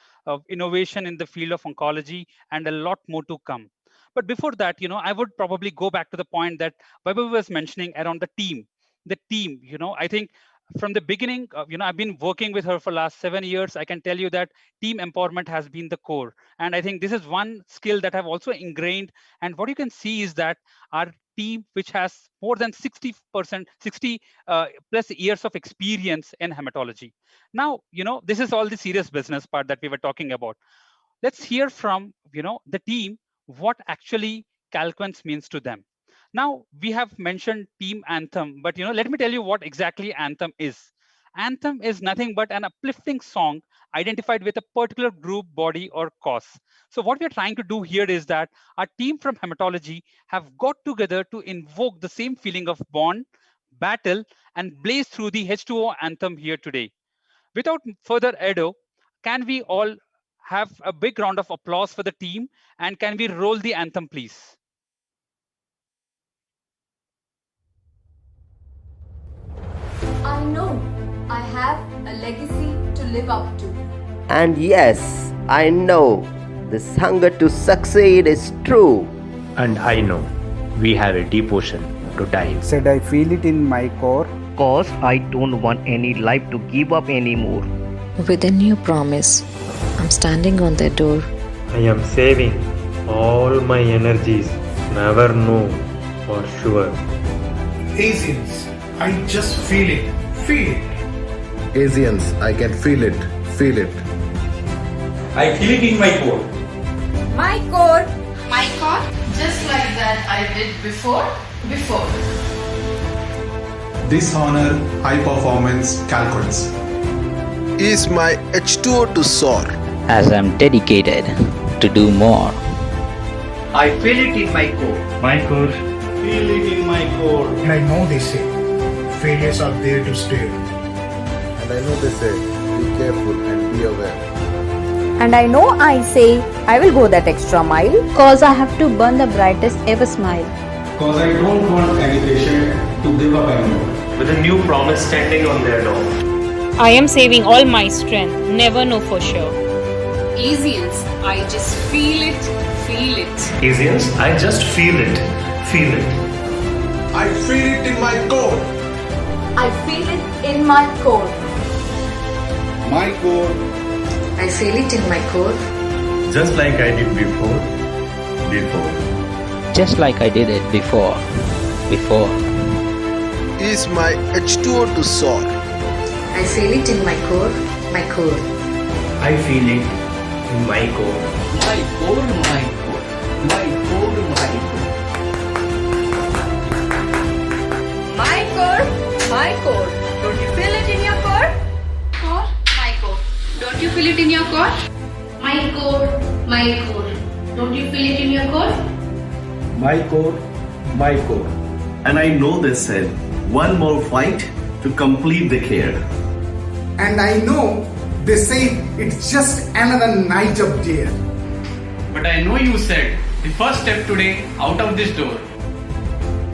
innovation in the field of oncology and a lot more to come. But before that, I would probably go back to the point that Vaibhav was mentioning around the team. The team, I think from the beginning, I've been working with her for last 7 years. I can tell you that team empowerment has been the core. And I think this is one skill that I've also ingrained. And what you can see is that our team, which has more than 60%, 60 plus years of experience in hematology. Now, this is all the serious business part that we were talking about. Let's hear from, the team, what actually Calquence means to them. Now, we have mentioned team anthem, but let me tell you what exactly anthem is. Anthem is nothing but an uplifting song identified with a particular group, body, or cause. So what we're trying to do here is that our team from hematology have got together to invoke the same feeling of bond, battle, and blaze through the H2O anthem here today. Without further ado, can we all have a big round of applause for the team, and can we roll the anthem, please? I know I have a legacy to live up to. And yes, I know this hunger to succeed is true. And I know we have a devotion to die. Said I feel it in my core. Cause I don't want any life to give up anymore. With a new promise, I'm standing on their door. I am saving all my energies. Never know for sure. Asians, I just feel it. Feel it. Asians, I can feel it. Feel it. I feel it in my core. My core. My core. Just like that I did before. This honor high performance Calquence is my H2O to soar. As I'm dedicated to do more. I feel it in my core. My core. Feel it in my core. And I know they say failures are there to stay. And I know they say be careful and be aware. And I know I say I will go that extra mile. Cause I have to burn the brightest ever smile. Cause I don't want any patient to give up anymore. With a new promise standing on their door. I am saving all my strength, never know for sure. Asians, I just feel it. Asians, I just feel it. I feel it in my core. I feel it in my core. My core. I feel it in my core. Just like I did before. Just like I did it before. Is my H2O to soar. I feel it in my core. I feel it in my core. My core. my core. Don't you feel it in your core? Core, my core. Don't you feel it in your core? My core, my core. Don't you feel it in your core? My core, my core. And I know they said, one more fight to complete the care. And I know they say it's just another night of dare. But I know you said the first step today out of this door.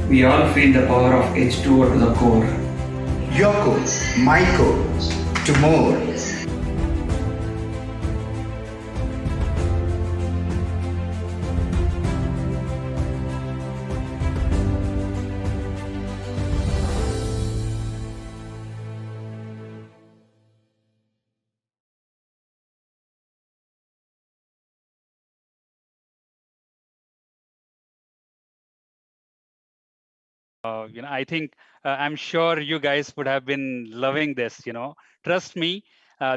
We all feel the power of H2O to the core. Your core, my core, to more. I think I'm sure you guys would have been loving this. Trust me,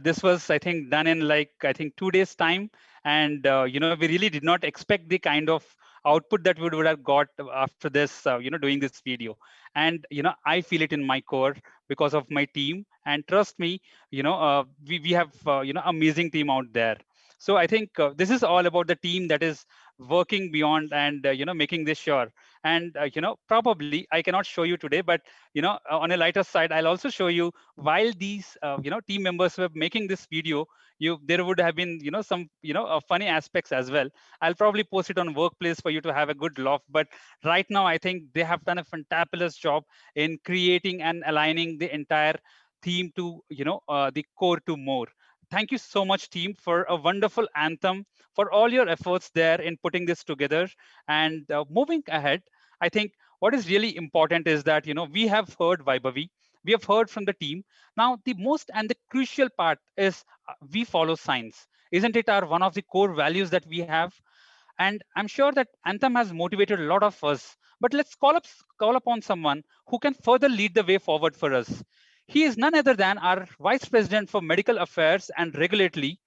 this was, I think, done in like, I think 2 days time. And, we really did not expect the kind of output that we would have got after this, doing this video. And, I feel it in my core because of my team. And trust me, we have, amazing team out there. So I think this is all about the team that is working beyond and, making this sure. And probably I cannot show you today, but on a lighter side, I'll also show you while these team members were making this video, there would have been some funny aspects as well. I'll probably post it on Workplace for you to have a good laugh. But right now I think they have done a fantabulous job in creating and aligning the entire theme to the core to more. Thank you so much, team, for a wonderful anthem, for all your efforts there in putting this together. And moving ahead, I think what is really important is that, we have heard Vaibhavi, we have heard from the team. Now, the most and the crucial part is we follow science. Isn't it our one of the core values that we have? And I'm sure that Anthem has motivated a lot of us. But let's call upon someone who can further lead the way forward for us. He is none other than our Vice President for Medical Affairs and Regulatory.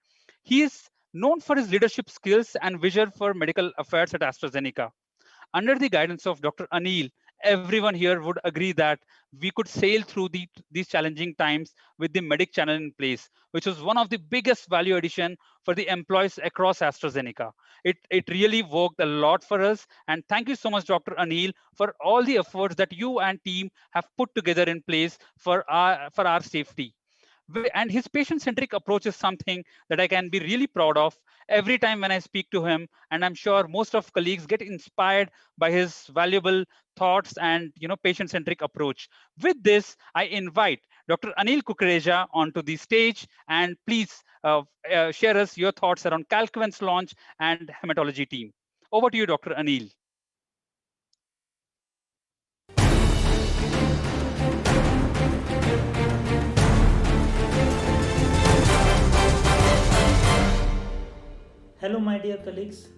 He is known for his leadership skills and vision for medical affairs at AstraZeneca. Under the guidance of Dr. Anil, everyone here would agree that we could sail through these challenging times with the Medic channel in place, which was one of the biggest value addition for the employees across AstraZeneca. It really worked a lot for us. And thank you so much, Dr. Anil, for all the efforts that you and team have put together in place for our safety. And his patient-centric approach is something that I can be really proud of every time when I speak to him. And I'm sure most of colleagues get inspired by his valuable thoughts and patient-centric approach. With this, I invite Dr. Anil Kukreja onto the stage, and please share us your thoughts around Calquence launch and hematology team. Over to you, Dr. Anil. Hello, my dear colleagues.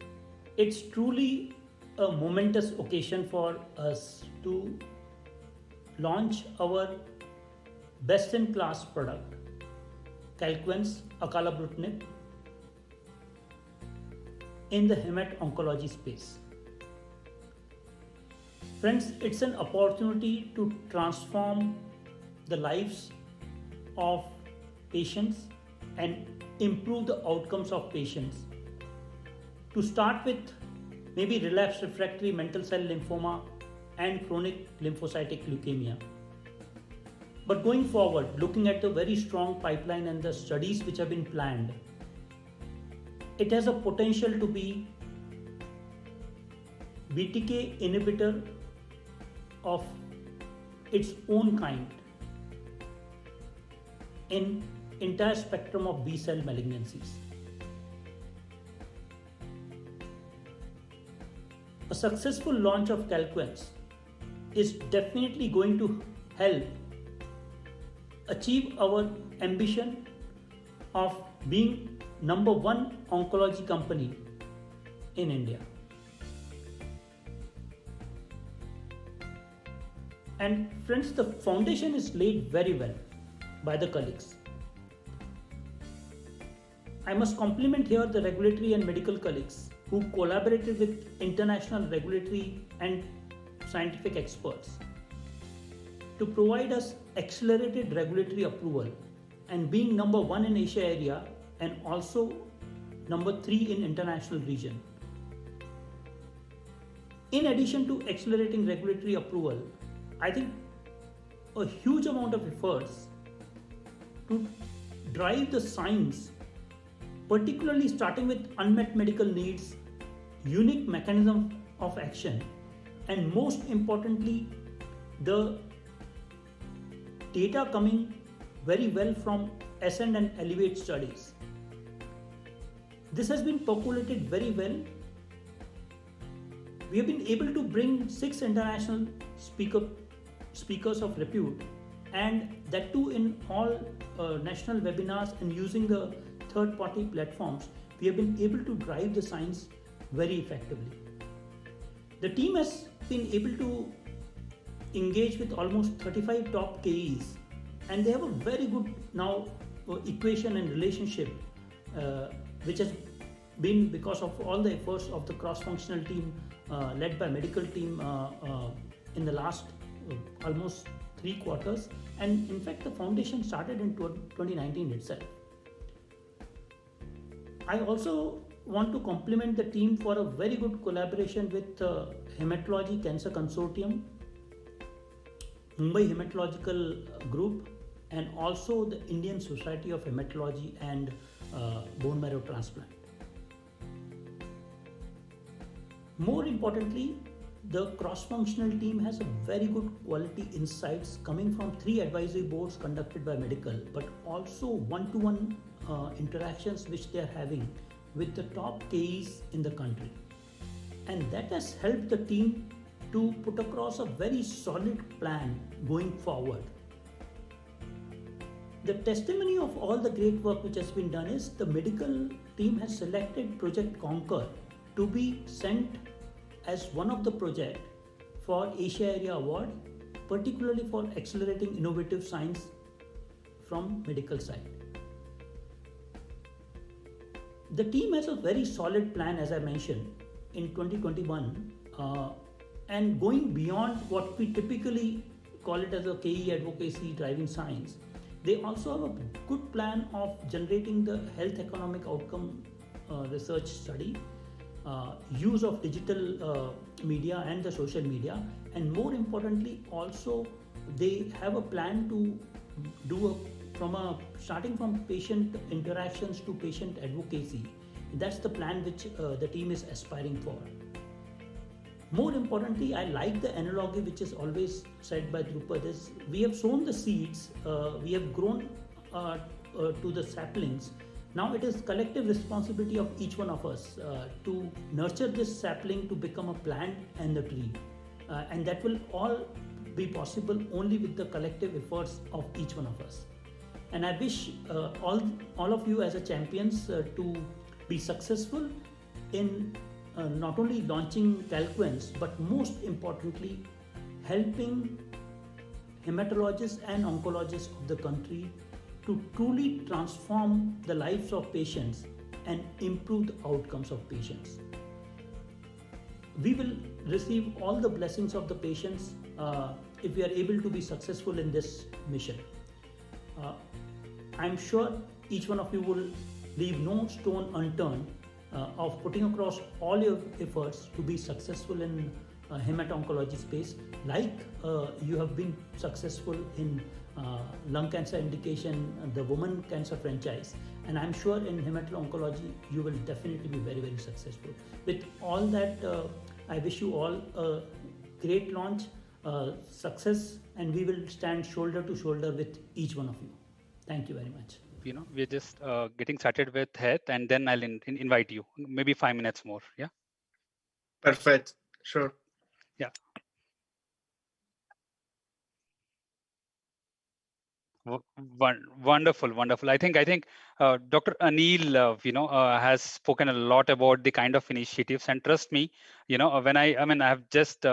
It's truly a momentous occasion for us to launch our best-in-class product, Calquence acalabrutinib, in the hemat-oncology space. Friends, it's an opportunity to transform the lives of patients and improve the outcomes of patients. To start with, maybe relapsed refractory mantle cell lymphoma and chronic lymphocytic leukemia. But going forward, looking at the very strong pipeline and the studies which have been planned, it has a potential to be BTK inhibitor of its own kind in entire spectrum of B-cell malignancies. A successful launch of Calquence is definitely going to help achieve our ambition of being #1 oncology company in India. And friends, the foundation is laid very well by the colleagues. I must compliment here the regulatory and medical colleagues who collaborated with international regulatory and scientific experts to provide us accelerated regulatory approval and being number 1 in Asia area and also number 3 in international region. In addition to accelerating regulatory approval, I think a huge amount of efforts to drive the science, particularly starting with unmet medical needs, unique mechanism of action, and most importantly, the data coming very well from Ascend and Elevate studies. This has been percolated very well. We have been able to bring 6 international speakers of repute, and that too in all national webinars and using the third-party platforms. We have been able to drive the science very effectively. The team has been able to engage with almost 35 top KEs, and they have a very good now equation and relationship, which has been because of all the efforts of the cross-functional team led by medical team in the last almost 3 quarters, and in fact the foundation started in 2019 itself. I also want to compliment the team for a very good collaboration with Hematology Cancer Consortium, Mumbai Hematological Group, and also the Indian Society of Hematology and Bone Marrow Transplant. More importantly, the cross-functional team has a very good quality insights coming from 3 advisory boards conducted by medical, but also one-to-one interactions which they are having with the top KEs in the country. And that has helped the team to put across a very solid plan going forward. The testimony of all the great work which has been done is the medical team has selected Project Conquer to be sent as one of the project for Asia Area Award, particularly for accelerating innovative science from medical side. The team has a very solid plan, as I mentioned, in 2021 and going beyond what we typically call it as a KE advocacy driving science. They also have a good plan of generating the health economic outcome research study, use of digital media and the social media, and more importantly also they have a plan to do starting from patient interactions to patient advocacy. That's the plan which the team is aspiring for. More importantly, I like the analogy which is always said by Drupad is we have sown the seeds, we have grown to the saplings. Now it is collective responsibility of each one of us to nurture this sapling to become a plant and a tree. And that will all be possible only with the collective efforts of each one of us. And I wish all of you as a champions to be successful in not only launching Calquence, but most importantly, helping hematologists and oncologists of the country to truly transform the lives of patients and improve the outcomes of patients. We will receive all the blessings of the patients if we are able to be successful in this mission. I'm sure each one of you will leave no stone unturned of putting across all your efforts to be successful in hemato-oncology space, like you have been successful in lung cancer indication, the woman cancer franchise, and I'm sure in hemato-oncology you will definitely be very, very successful. With all that, I wish you all a great launch, success, and we will stand shoulder to shoulder with each one of you. Thank you very much. We're just getting started with health, and then I'll invite you, maybe 5 minutes more. Yeah. Perfect. Sure. Yeah. Wonderful. I think Dr. Anil, has spoken a lot about the kind of initiatives, and trust me, when I have just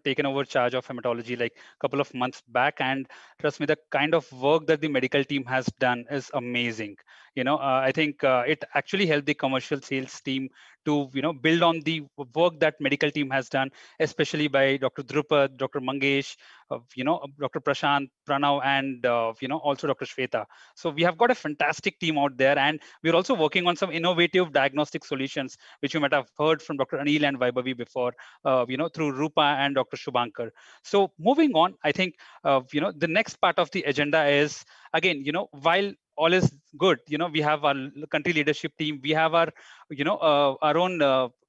taken over charge of hematology like a couple of months back, and trust me, the kind of work that the medical team has done is amazing. I think it actually helped the commercial sales team to build on the work that medical team has done, especially by Dr. Drupad, Dr. Mangesh, Dr. Prashant, Pranav, and also Dr. Shweta. So we have got a fantastic team out there, and we're also working on some innovative diagnostic solutions, which you might have heard from Dr. Anil and Vaibhavi before, through Rupa and Dr. Shubhankar. So moving on, I think the next part of the agenda is, again, while all is good, we have our country leadership team, we have our our own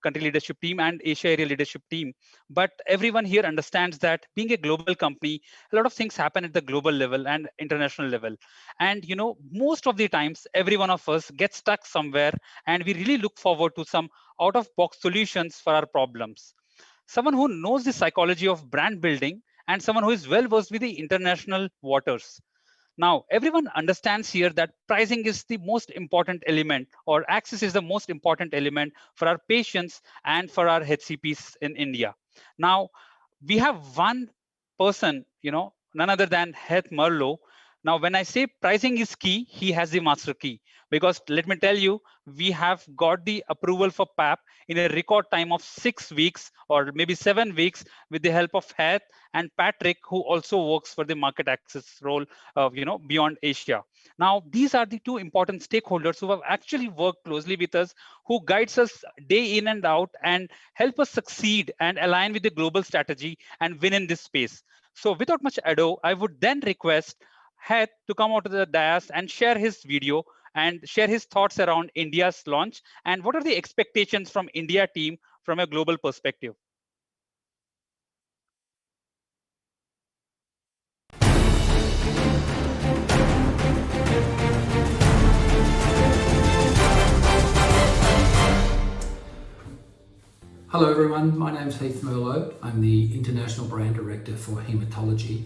country leadership team and Asia area leadership team, but everyone here understands that being a global company, a lot of things happen at the global level and international level, and most of the times every one of us gets stuck somewhere, and we really look forward to some out of box solutions for our problems. Someone who knows the psychology of brand building and someone who is well versed with the international waters. Now, everyone understands here that pricing is the most important element, or access is the most important element for our patients and for our HCPs in India. Now, we have one person, none other than Heath Merlo. Now, when I say pricing is key, he has the master key, because let me tell you, we have got the approval for PAP in a record time of 6 weeks or maybe 7 weeks with the help of Heath and Patrick, who also works for the market access role of beyond Asia. Now, these are the two important stakeholders who have actually worked closely with us, who guides us day in and out and help us succeed and align with the global strategy and win in this space. So without much ado, I would then request Heath to come out of the dais and share his video and share his thoughts around India's launch and what are the expectations from India team from a global perspective. Hello everyone, my name's Heath Merlo. I'm the International Brand Director for Haematology.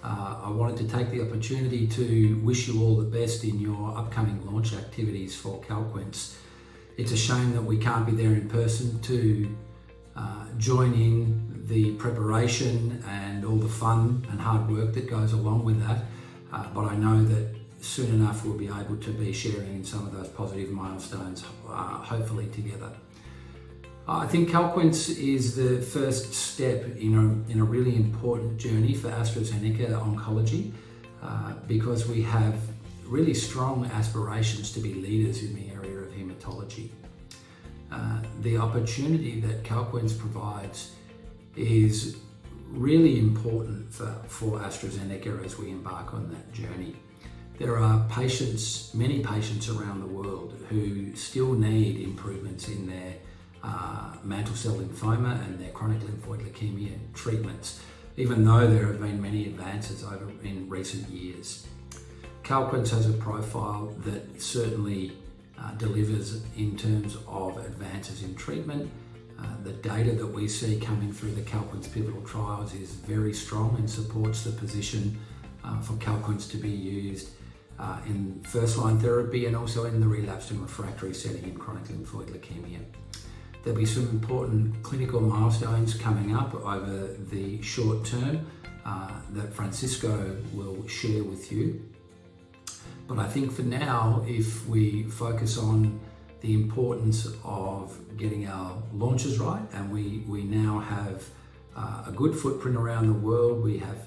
I wanted to take the opportunity to wish you all the best in your upcoming launch activities for Calquence. It's a shame that we can't be there in person to join in the preparation and all the fun and hard work that goes along with that, but I know that soon enough we'll be able to be sharing in some of those positive milestones, hopefully together. I think Calquence is the first step in a really important journey for Astrazeneca oncology, because we have really strong aspirations to be leaders in the area of haematology. The opportunity that Calquence provides is really important for Astrazeneca as we embark on that journey. There are patients, many patients around the world who still need improvements in their mantle cell lymphoma and their chronic lymphoid leukemia treatments, even though there have been many advances over in recent years. Calquence has a profile that certainly delivers in terms of advances in treatment. The data that we see coming through the Calquence pivotal trials is very strong and supports the position for Calquence to be used in first-line therapy and also in the relapsed and refractory setting in chronic lymphoid leukemia. There'll be some important clinical milestones coming up over the short term that Francisco will share with you. But I think for now, if we focus on the importance of getting our launches right, and we now have a good footprint around the world. We have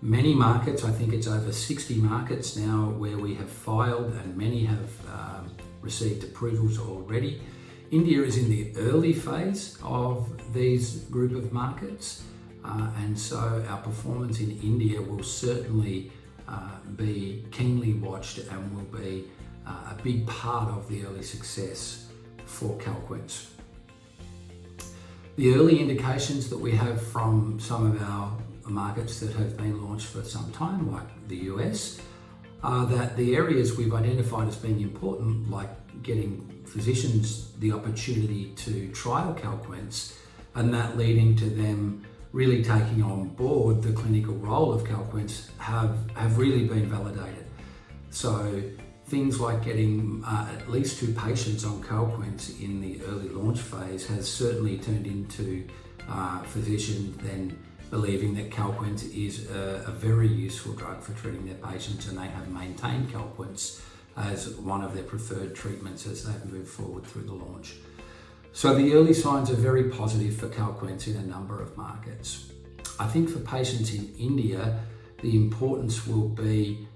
many markets, I think it's over 60 markets now where we have filed, and many have received approvals already. India is in the early phase of these group of markets, and so our performance in India will certainly be keenly watched and will be a big part of the early success for Calquence. The early indications that we have from some of our markets that have been launched for some time, like the US, are that the areas we've identified as being important, like getting physicians the opportunity to trial Calquence, and that leading to them really taking on board the clinical role of Calquence, have really been validated. So things like getting at least 2 patients on Calquence in the early launch phase has certainly turned into physicians then believing that Calquence is a very useful drug for treating their patients, and they have maintained Calquence as one of their preferred treatments as they've moved forward through the launch. So the early signs are very positive for Calquence in a number of markets. I think for patients in India, the importance will be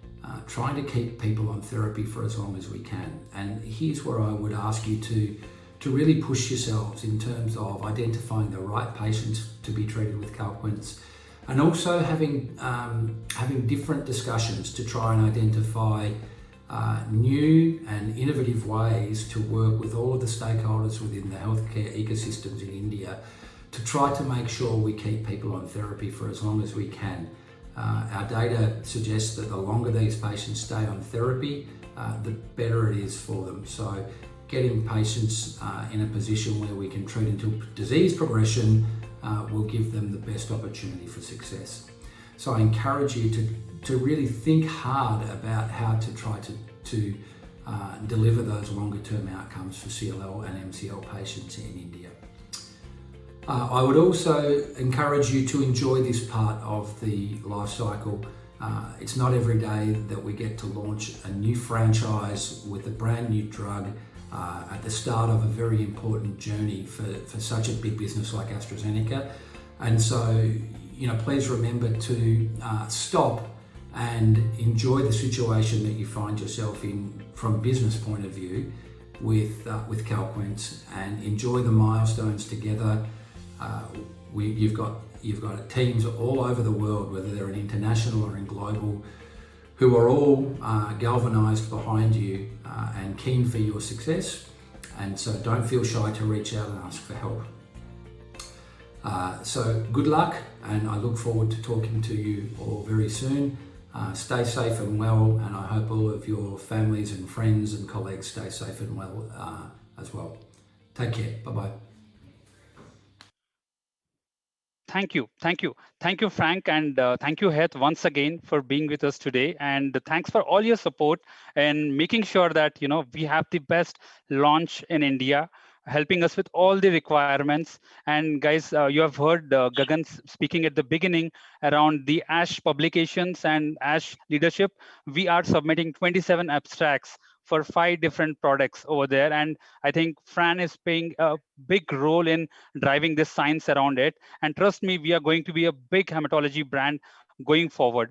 trying to keep people on therapy for as long as we can. And here's where I would ask you to really push yourselves in terms of identifying the right patients to be treated with Calquence, and also having different discussions to try and identify new and innovative ways to work with all of the stakeholders within the healthcare ecosystems in India to try to make sure we keep people on therapy for as long as we can. Our data suggests that the longer these patients stay on therapy, the better it is for them. So getting patients in a position where we can treat until disease progression will give them the best opportunity for success. So I encourage you to really think hard about how to try to deliver those longer term outcomes for CLL and MCL patients in India. I would also encourage you to enjoy this part of the life cycle. It's not every day that we get to launch a new franchise with a brand new drug at the start of a very important journey for such a big business like Astrazeneca. And so, please remember to stop and enjoy the situation that you find yourself in from a business point of view with Calquence, and enjoy the milestones together. You've got teams all over the world, whether they're in international or in global, who are all galvanized behind you and keen for your success. And so don't feel shy to reach out and ask for help. So good luck, and I look forward to talking to you all very soon. Stay safe and well, and I hope all of your families and friends and colleagues stay safe and well as well. Take care. Bye-bye. Thank you, Frank, and thank you, Heth, once again for being with us today. And thanks for all your support and making sure that we have the best launch in India, helping us with all the requirements. And guys, you have heard Gagan speaking at the beginning around the ASH publications and ASH leadership. We are submitting 27 abstracts for 5 different products over there. And I think Fran is playing a big role in driving this science around it. And trust me, we are going to be a big hematology brand going forward.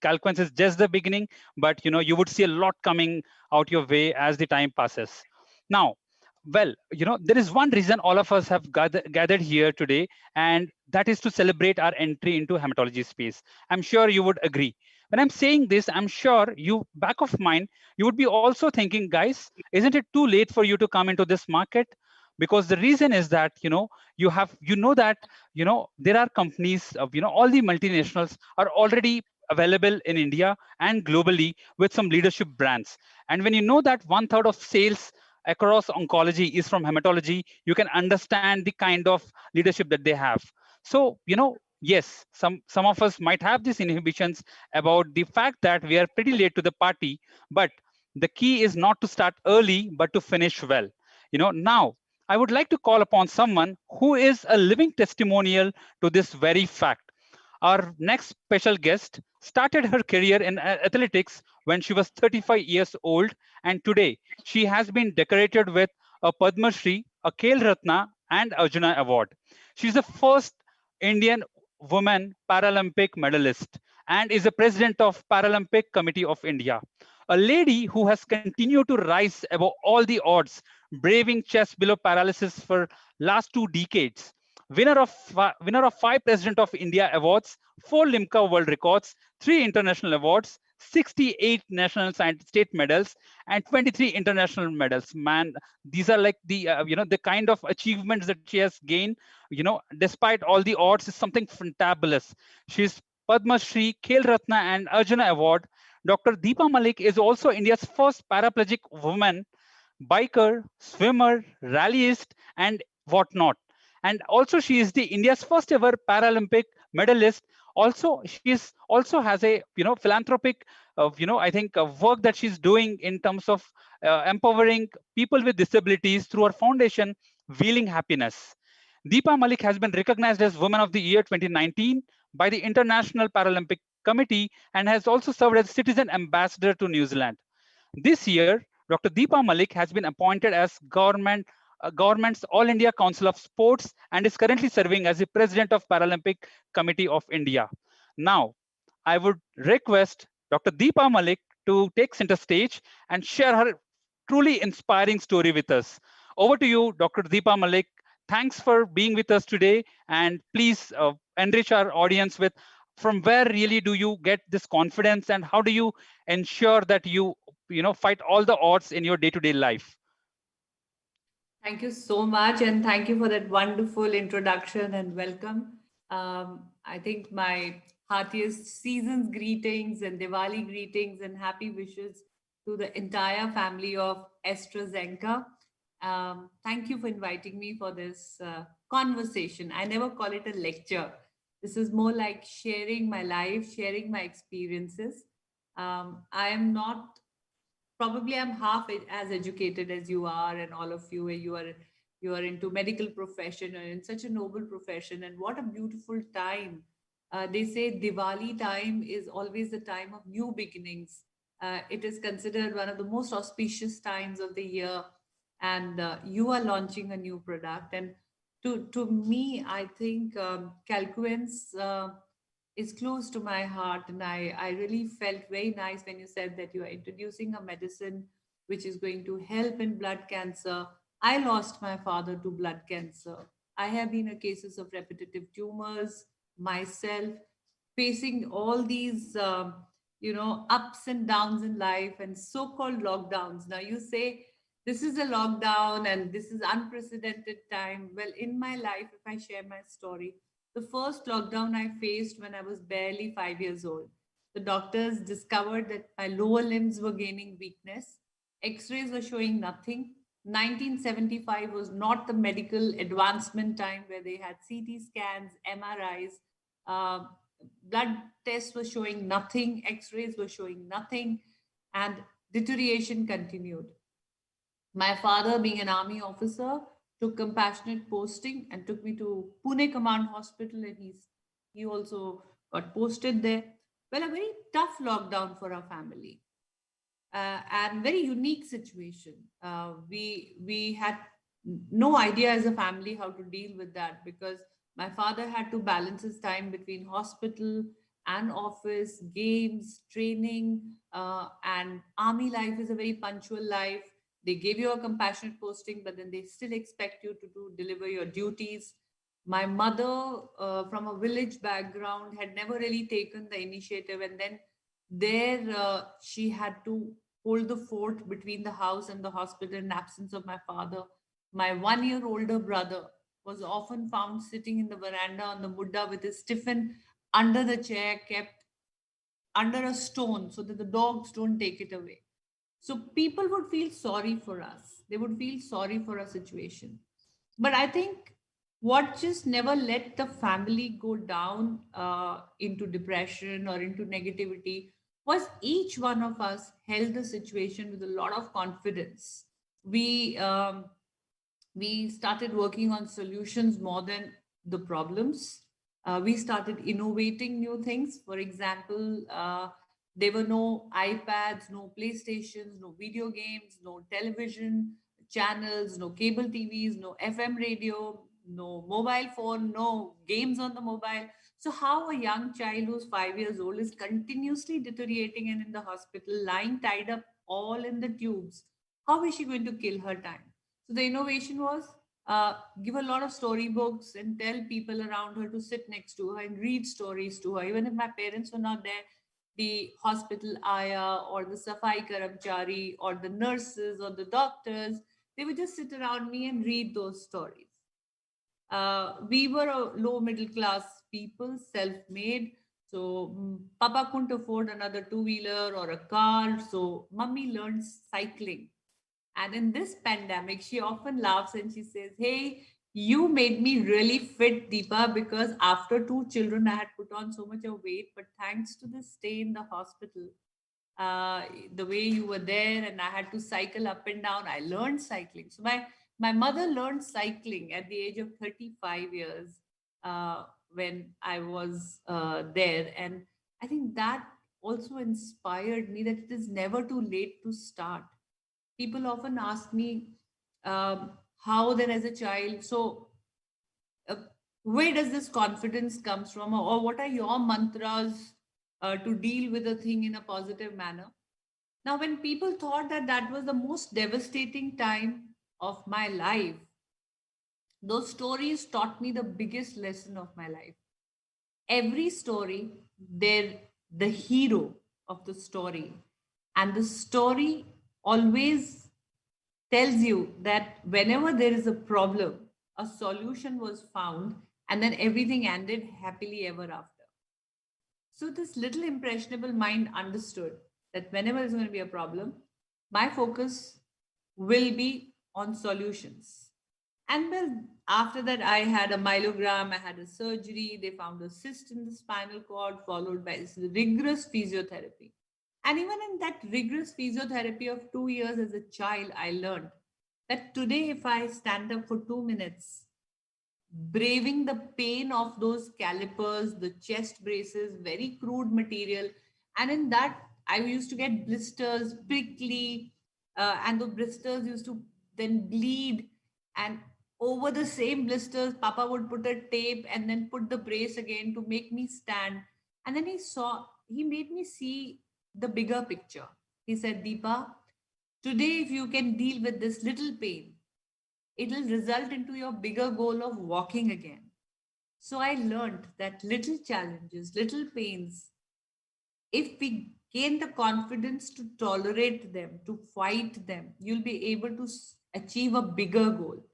Calquence is just the beginning, but you would see a lot coming out your way as the time passes. Now, well, there is one reason all of us have gathered here today, and that is to celebrate our entry into hematology space. I'm sure you would agree. When I'm saying this, I'm sure back of mind, you would be also thinking, guys, isn't it too late for you to come into this market? Because the reason is that, there are companies, all the multinationals are already available in India and globally with some leadership brands. And when you know that 1/3 of sales across oncology is from hematology, you can understand the kind of leadership that they have. So, yes, some of us might have these inhibitions about the fact that we are pretty late to the party, but the key is not to start early, but to finish well. Now, I would like to call upon someone who is a living testimonial to this very fact. Our next special guest started her career in athletics when she was 35 years old, and today she has been decorated with a Padma Shri, a Khel Ratna, and Arjuna Award. She's the first Indian woman Paralympic medalist and is the president of Paralympic Committee of India. A lady who has continued to rise above all the odds, braving chest below paralysis for last 2 decades. Winner of 5 President of India awards, 4 Limca World Records, 3 international awards, 68 national state medals, and 23 international medals. Man, these are like the the kind of achievements that she has gained. Despite all the odds, is something fantabulous. She's Padma Shri, Khel Ratna, and Arjuna Award. Dr. Deepa Malik is also India's first paraplegic woman, biker, swimmer, rallyist, and whatnot. And also she is the India's first ever Paralympic medalist. Also, she also has a philanthropic I think work that she's doing in terms of empowering people with disabilities through her foundation, Wheeling Happiness. Deepa Malik has been recognized as Woman of the Year 2019 by the International Paralympic Committee and has also served as Citizen Ambassador to New Zealand. This year, Dr. Deepa Malik has been appointed as Government government's All India Council of Sports and is currently serving as the president of Paralympic Committee of India. Now, I would request Dr. Deepa Malik to take center stage and share her truly inspiring story with us. Over to you, Dr. Deepa Malik. Thanks for being with us today, and please enrich our audience with from where really do you get this confidence, and how do you ensure that you fight all the odds in your day-to-day life? Thank you so much, and thank you for that wonderful introduction and welcome. I think my heartiest season's greetings and Diwali greetings and happy wishes to the entire family of Astrazeneca. Thank you for inviting me for this conversation. I never call it a lecture. This is more like sharing my life, sharing my experiences. I am not, probably I'm half as educated as you are, and all of you, you are into medical profession and in such a noble profession, and what a beautiful time. They say Diwali time is always the time of new beginnings. It is considered one of the most auspicious times of the year, and you are launching a new product. And to me, I think Calquence is close to my heart, and I really felt very nice when you said that you are introducing a medicine which is going to help in blood cancer. I lost my father to blood cancer. I have been a cases of repetitive tumors myself, facing all these ups and downs in life and so-called lockdowns. Now you say this is a lockdown and this is unprecedented time. Well, in my life, if I share my story, the first lockdown I faced when I was barely 5 years old. The doctors discovered that my lower limbs were gaining weakness. X-rays were showing nothing. 1975 was not the medical advancement time where they had CT scans, MRIs. Blood tests were showing nothing. X-rays were showing nothing. And deterioration continued. My father, being an army officer, took compassionate posting and took me to Pune Command Hospital, and he also got posted there. Well, a very tough lockdown for our family, and very unique situation. We had no idea as a family how to deal with that, because my father had to balance his time between hospital and office, games, training, and army life is a very punctual life. They give you a compassionate posting, but then they still expect you to deliver your duties. My mother, from a village background, had never really taken the initiative, and then there she had to hold the fort between the house and the hospital in absence of my father. My 1 year older brother was often found sitting in the veranda on the mudda with his tiffin under the chair, kept under a stone so that the dogs don't take it away. So people would feel sorry for us. They would feel sorry for our situation. But I think what just never let the family go down into depression or into negativity was each one of us held the situation with a lot of confidence. We started working on solutions more than the problems. We started innovating new things. For example, there were no iPads, no PlayStations, no video games, no television channels, no cable TVs, no FM radio, no mobile phone, no games on the mobile. So, how a young child who's 5 years old is continuously deteriorating and in the hospital, lying tied up all in the tubes, how is she going to kill her time? So, the innovation was give a lot of storybooks and tell people around her to sit next to her and read stories to her. Even if my parents were not there, the hospital ayah or the safai karamchari or the nurses or the doctors, they would just sit around me and read those stories. We were a low middle class people, self-made. So Papa couldn't afford another two-wheeler or a car. So Mummy learned cycling. And in this pandemic, she often laughs and she says, "Hey, you made me really fit, Deepa, because after two children, I had put on so much of weight. But thanks to the stay in the hospital, the way you were there, and I had to cycle up and down, I learned cycling." So my mother learned cycling at the age of 35 years when I was there. And I think that also inspired me that it is never too late to start. People often ask me, how then as a child, so uh, where does this confidence comes from, or what are your mantras to deal with a thing in a positive manner? Now, when people thought that that was the most devastating time of my life, those stories taught me the biggest lesson of my life. Every story, they're the hero of the story, and the story always tells you that whenever there is a problem, a solution was found, and then everything ended happily ever after. So, this little impressionable mind understood that whenever there's going to be a problem, my focus will be on solutions. And well, after that, I had a myelogram, I had a surgery, they found a cyst in the spinal cord, followed by this rigorous physiotherapy. And even in that rigorous physiotherapy of 2 years as a child, I learned that today, if I stand up for 2 minutes, braving the pain of those calipers, the chest braces, very crude material. And in that, I used to get blisters, prickly, and the blisters used to then bleed. And over the same blisters, Papa would put a tape and then put the brace again to make me stand. And then he made me see the bigger picture. He said, Deepa, today, if you can deal with this little pain, it will result into your bigger goal of walking again. So I learned that little challenges, little pains, if we gain the confidence to tolerate them, to fight them, you'll be able to achieve a bigger goal.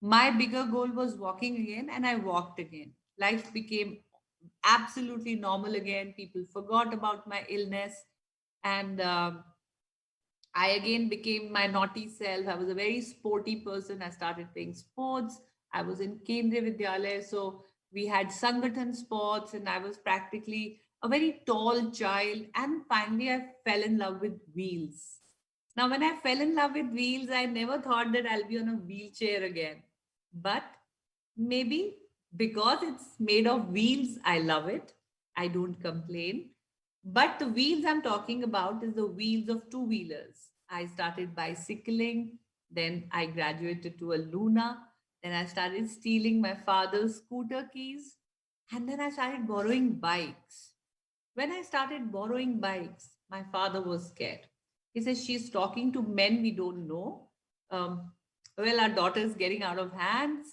My bigger goal was walking again, and I walked again. Life became absolutely normal again. People forgot about my illness, and I again became my naughty self. I was a very sporty person. I started playing sports. I was in Kendriya Vidyalaya, so we had Sangathan sports, and I was practically a very tall child. And finally, I fell in love with wheels. Now, when I fell in love with wheels, I never thought that I'll be on a wheelchair again. But maybe because it's made of wheels, I love it. I don't complain. But the wheels I'm talking about is the wheels of two-wheelers. I started bicycling, then I graduated to a Luna, then I started stealing my father's scooter keys, and then I started borrowing bikes. When I started borrowing bikes, my father was scared. He says, she's talking to men we don't know. Well, our daughter is getting out of hands.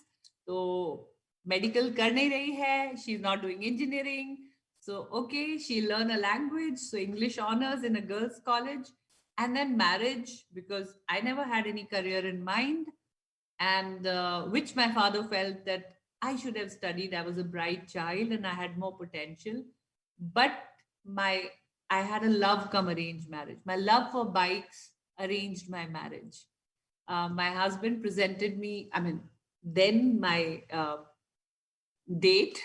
So medical kar nahi rahi hai. She's not doing engineering. So, okay, she learned a language. So English honors in a girls' college. And then marriage, because I never had any career in mind. And which my father felt that I should have studied. I was a bright child and I had more potential. But I had a love come arranged marriage. My love for bikes arranged my marriage. My husband presented me, then my date,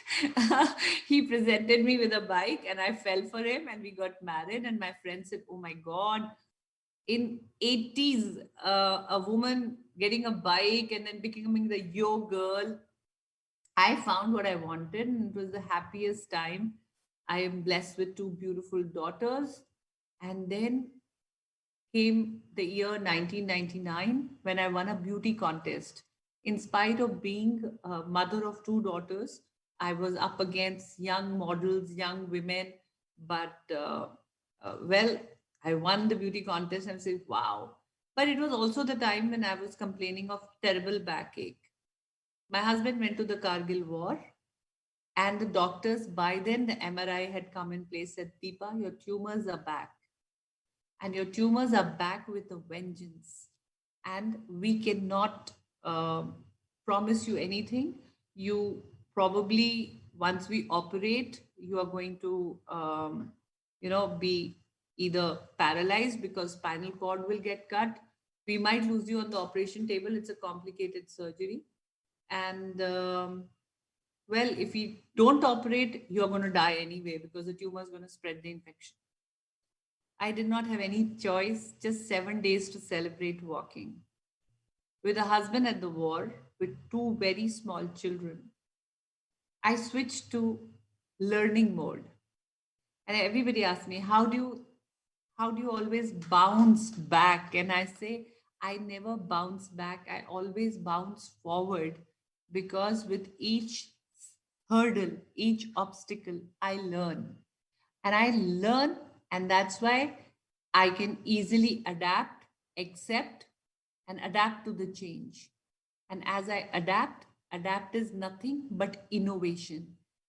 he presented me with a bike and I fell for him and we got married. And my friend said, oh my God, in 80s, a woman getting a bike and then becoming the yo girl. I found what I wanted and it was the happiest time. I am blessed with two beautiful daughters. And then came the year 1999 when I won a beauty contest. In spite of being a mother of two daughters, I was up against young models, young women. But well, I won the beauty contest and said, wow. But it was also the time when I was complaining of terrible backache. My husband went to the Kargil war. And the doctors, by then the MRI had come in place, said, Deepa, your tumors are back. And your tumors are back with a vengeance. And we cannot promise you anything. You probably, once we operate, you are going to, be either paralyzed because spinal cord will get cut. We might lose you on the operation table. It's a complicated surgery. And well, if we don't operate, you're going to die anyway because the tumor is going to spread the infection. I did not have any choice, just 7 days to celebrate walking. With a husband at the war, with two very small children, I switched to learning mode. And everybody asked me, how do you always bounce back? And I say, I never bounce back. I always bounce forward, because with each hurdle, each obstacle, I learn. And I learn, and that's why I can easily adapt, accept, and adapt to the change. And as I adapt is nothing but innovation.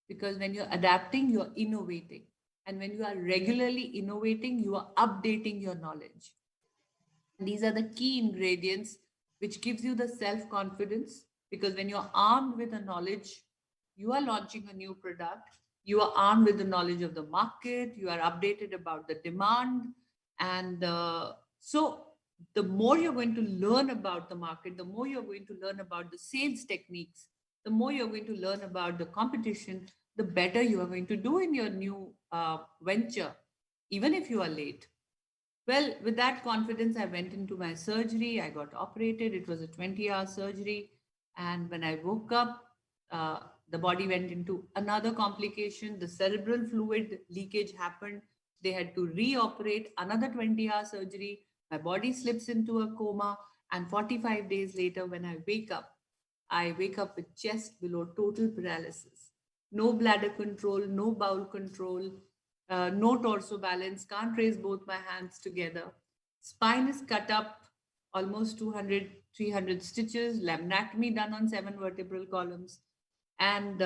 Because when you're adapting, you're innovating. And when you are regularly innovating, you are updating your knowledge. These are the key ingredients which gives you the self-confidence, because when you're armed with the knowledge, you are launching a new product, you are armed with the knowledge of the market, you are updated about the demand. And so the more you're going to learn about the market, the more you're going to learn about the sales techniques, the more you're going to learn about the competition, the better you are going to do in your new venture, even if you are late. Well, with that confidence, I went into my surgery. I got operated. It was a 20-hour surgery. And when I woke up, the body went into another complication. The cerebral fluid leakage happened. They had to reoperate, another 20-hour surgery. My body slips into a coma. And 45 days later, when I wake up with chest below total paralysis. No bladder control, no bowel control, no torso balance, can't raise both my hands together. Spine is cut up, almost 200, 300 stitches, laminectomy done on 7 vertebral columns. And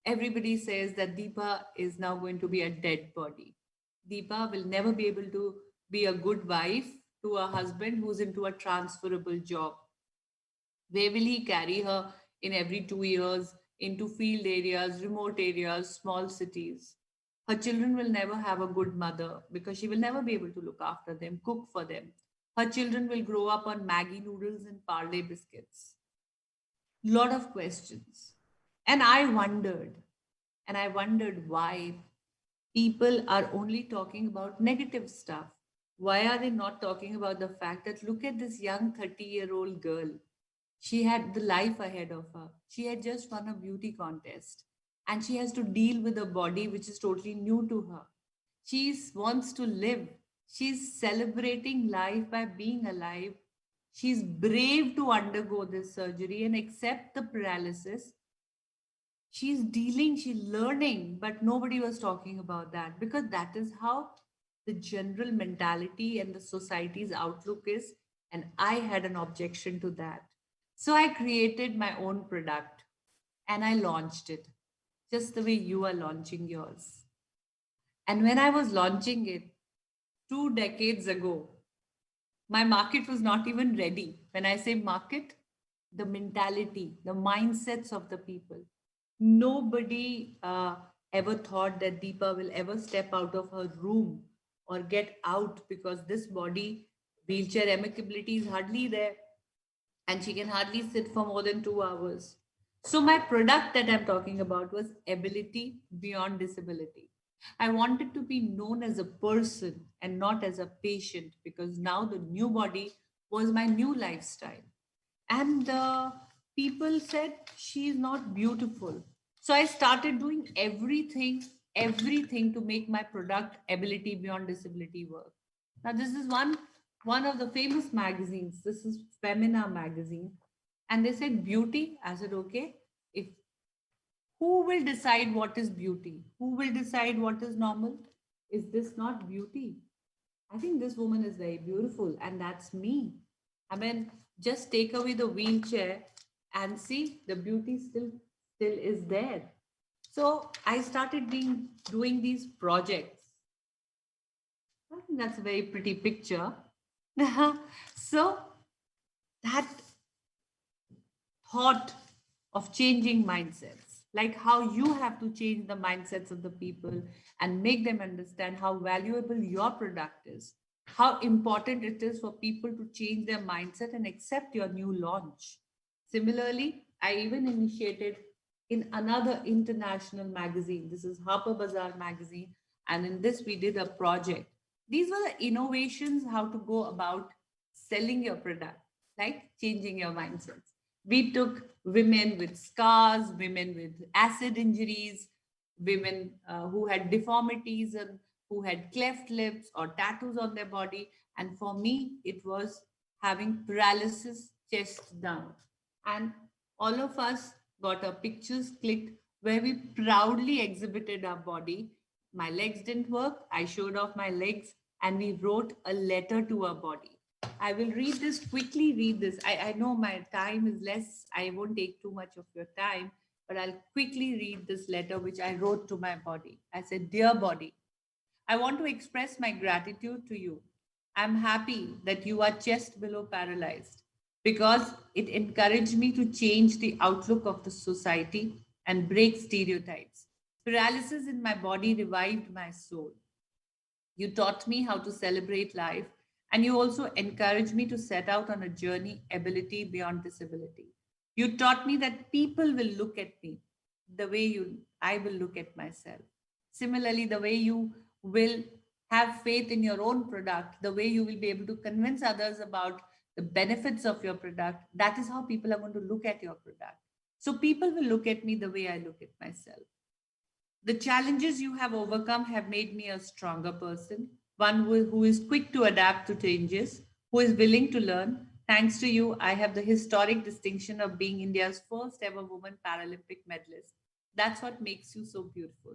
everybody says that Deepa is now going to be a dead body. Deepa will never be able to be a good wife to a husband who's into a transferable job. Where will he carry her in every 2 years into field areas, remote areas, small cities? Her children will never have a good mother because she will never be able to look after them, cook for them. Her children will grow up on Maggi noodles and Parle biscuits. Lot of questions. And I wondered why people are only talking about negative stuff. Why are they not talking about the fact that look at this young 30-year-old girl? She had the life ahead of her. She had just won a beauty contest and she has to deal with a body which is totally new to her. She wants to live. She's celebrating life by being alive. She's brave to undergo this surgery and accept the paralysis. She's dealing, she's learning, but nobody was talking about that because that is how the general mentality and the society's outlook is. And I had an objection to that. So I created my own product and I launched it just the way you are launching yours. And when I was launching it 2 decades ago, my market was not even ready. When I say market, the mentality, the mindsets of the people. Nobody ever thought that Deepa will ever step out of her room or get out because this body, wheelchair amicability is hardly there and she can hardly sit for more than 2 hours. So my product that I'm talking about was ability beyond disability. I wanted to be known as a person and not as a patient because now the new body was my new lifestyle. And people said she's not beautiful. So I started doing everything to make my product ability beyond disability work. Now this is one of the famous magazines. This is Femina magazine. And they said beauty. I said, okay, if who will decide what is beauty? Who will decide what is normal? Is this not beauty? I think this woman is very beautiful and that's me. I mean, just take away the wheelchair and see the beauty still is there. So I started doing these projects. I think that's a very pretty picture. So that thought of changing mindsets, like how you have to change the mindsets of the people and make them understand how valuable your product is, how important it is for people to change their mindset and accept your new launch. Similarly, I even initiated in another international magazine. This is Harper Bazaar magazine. And in this, we did a project. These were the innovations, how to go about selling your product, like changing your mindsets. We took women with scars, women with acid injuries, women who had deformities and who had cleft lips or tattoos on their body. And for me, it was having paralysis, chest down. And all of us got our pictures clicked where we proudly exhibited our body. My legs didn't work. I showed off my legs and we wrote a letter to our body. I will read this, quickly read this. I know my time is less. I won't take too much of your time, but I'll quickly read this letter which I wrote to my body. I said, "Dear body, I want to express my gratitude to you. I'm happy that you are just below paralyzed because it encouraged me to change the outlook of the society and break stereotypes. Paralysis in my body revived my soul. You taught me how to celebrate life, and you also encouraged me to set out on a journey, ability beyond disability. You taught me that people will look at me the way I will look at myself. Similarly, the way you will have faith in your own product, the way you will be able to convince others about the benefits of your product, that is how people are going to look at your product. So people will look at me the way I look at myself. The challenges you have overcome have made me a stronger person, one who is quick to adapt to changes, who is willing to learn. Thanks to you, I have the historic distinction of being India's first ever woman Paralympic medalist. That's what makes you so beautiful.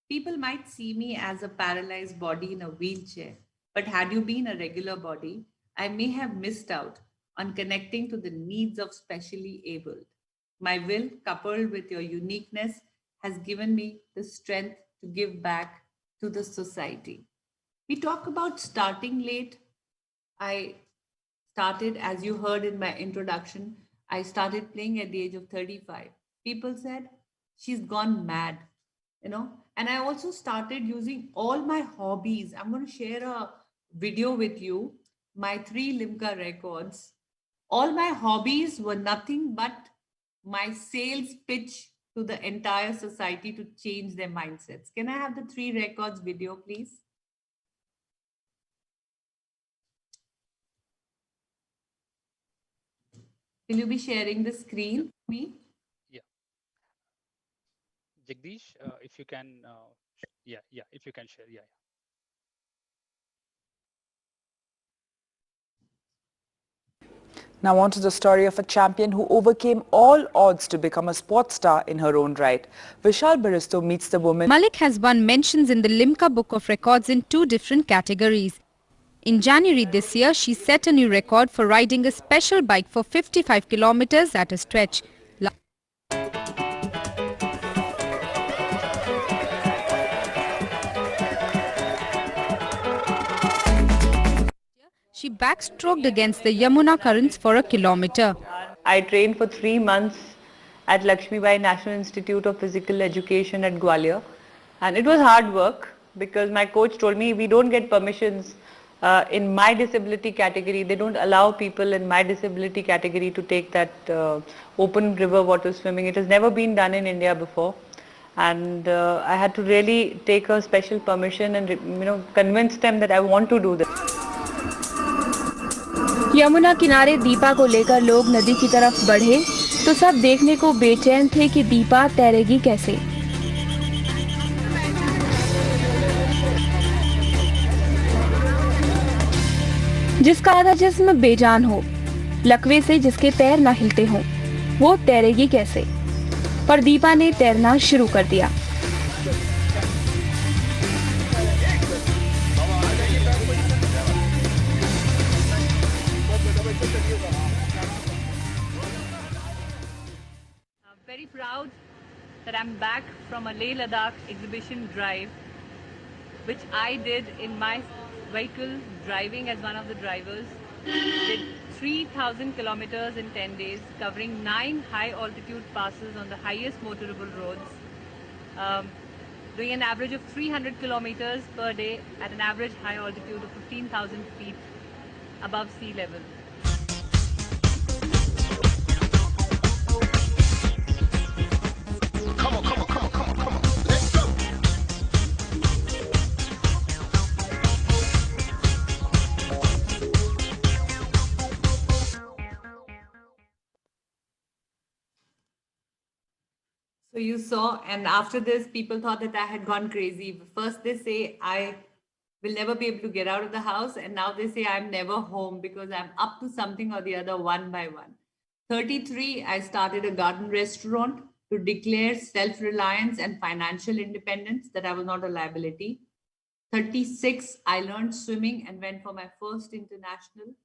People might see me as a paralyzed body in a wheelchair, but had you been a regular body, I may have missed out on connecting to the needs of specially abled. My will, coupled with your uniqueness, has given me the strength to give back to the society. We talk about starting late. I started, as you heard in my introduction, I started playing at the age of 35. People said, she's gone mad, And I also started using all my hobbies. I'm going to share a video with you, my 3 Limca records. All my hobbies were nothing but my sales pitch to the entire society to change their mindsets. Can I have the 3 records video, please? Will you be sharing the screen for me? Yeah. Jagdish, if you can, if you can share, Now on to the story of a champion who overcame all odds to become a sports star in her own right. Vishal Baristow meets the woman. Malik has won mentions in the Limca Book of Records in 2 different categories. In January this year, she set a new record for riding a special bike for 55 kilometers at a stretch. She backstroked against the Yamuna currents for a kilometer. I trained for 3 months at Lakshmibai National Institute of Physical Education at Gwalior, and it was hard work because my coach told me we don't get permissions in my disability category. They don't allow people in my disability category to take that open river water swimming. It has never been done in India before, and I had to really take a special permission and convince them that I want to do this. Yamuna किनारे दीपा को लेकर लोग नदी की तरफ बढ़े तो सब देखने को बेचैन थे कि दीपा तैरेगी कैसे। जिसका आधा जिस्म बेजान हो, लकवे से जिसके पैर ना हिलते हों, वो तैरेगी कैसे? पर दीपा ने तैरना शुरू कर दिया। Very proud that I'm back from a Leh Ladakh exhibition drive, which I did in my vehicle, driving as one of the drivers. Did 3,000 kilometers in 10 days, covering 9 high altitude passes on the highest motorable roads, doing an average of 300 kilometers per day at an average high altitude of 15,000 feet above sea level. So you saw, and after this, people thought that I had gone crazy. First, they say I will never be able to get out of the house. And now they say I'm never home because I'm up to something or the other one by one. 33, I started a garden restaurant to declare self-reliance and financial independence, that I was not a liability. 36, I learned swimming and went for my first international.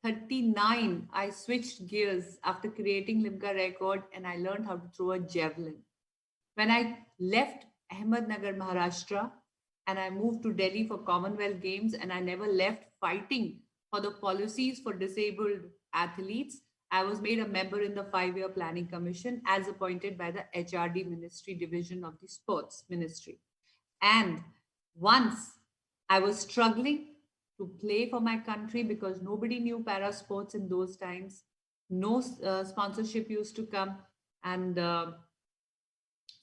39, I switched gears after creating Limca record and I learned how to throw a javelin. When I left Ahmednagar, Maharashtra, and I moved to Delhi for Commonwealth Games, and I never left fighting for the policies for disabled athletes, I was made a member in the 5-year planning commission as appointed by the HRD Ministry division of the Sports Ministry. And once I was struggling to play for my country because nobody knew para sports in those times. No sponsorship used to come. And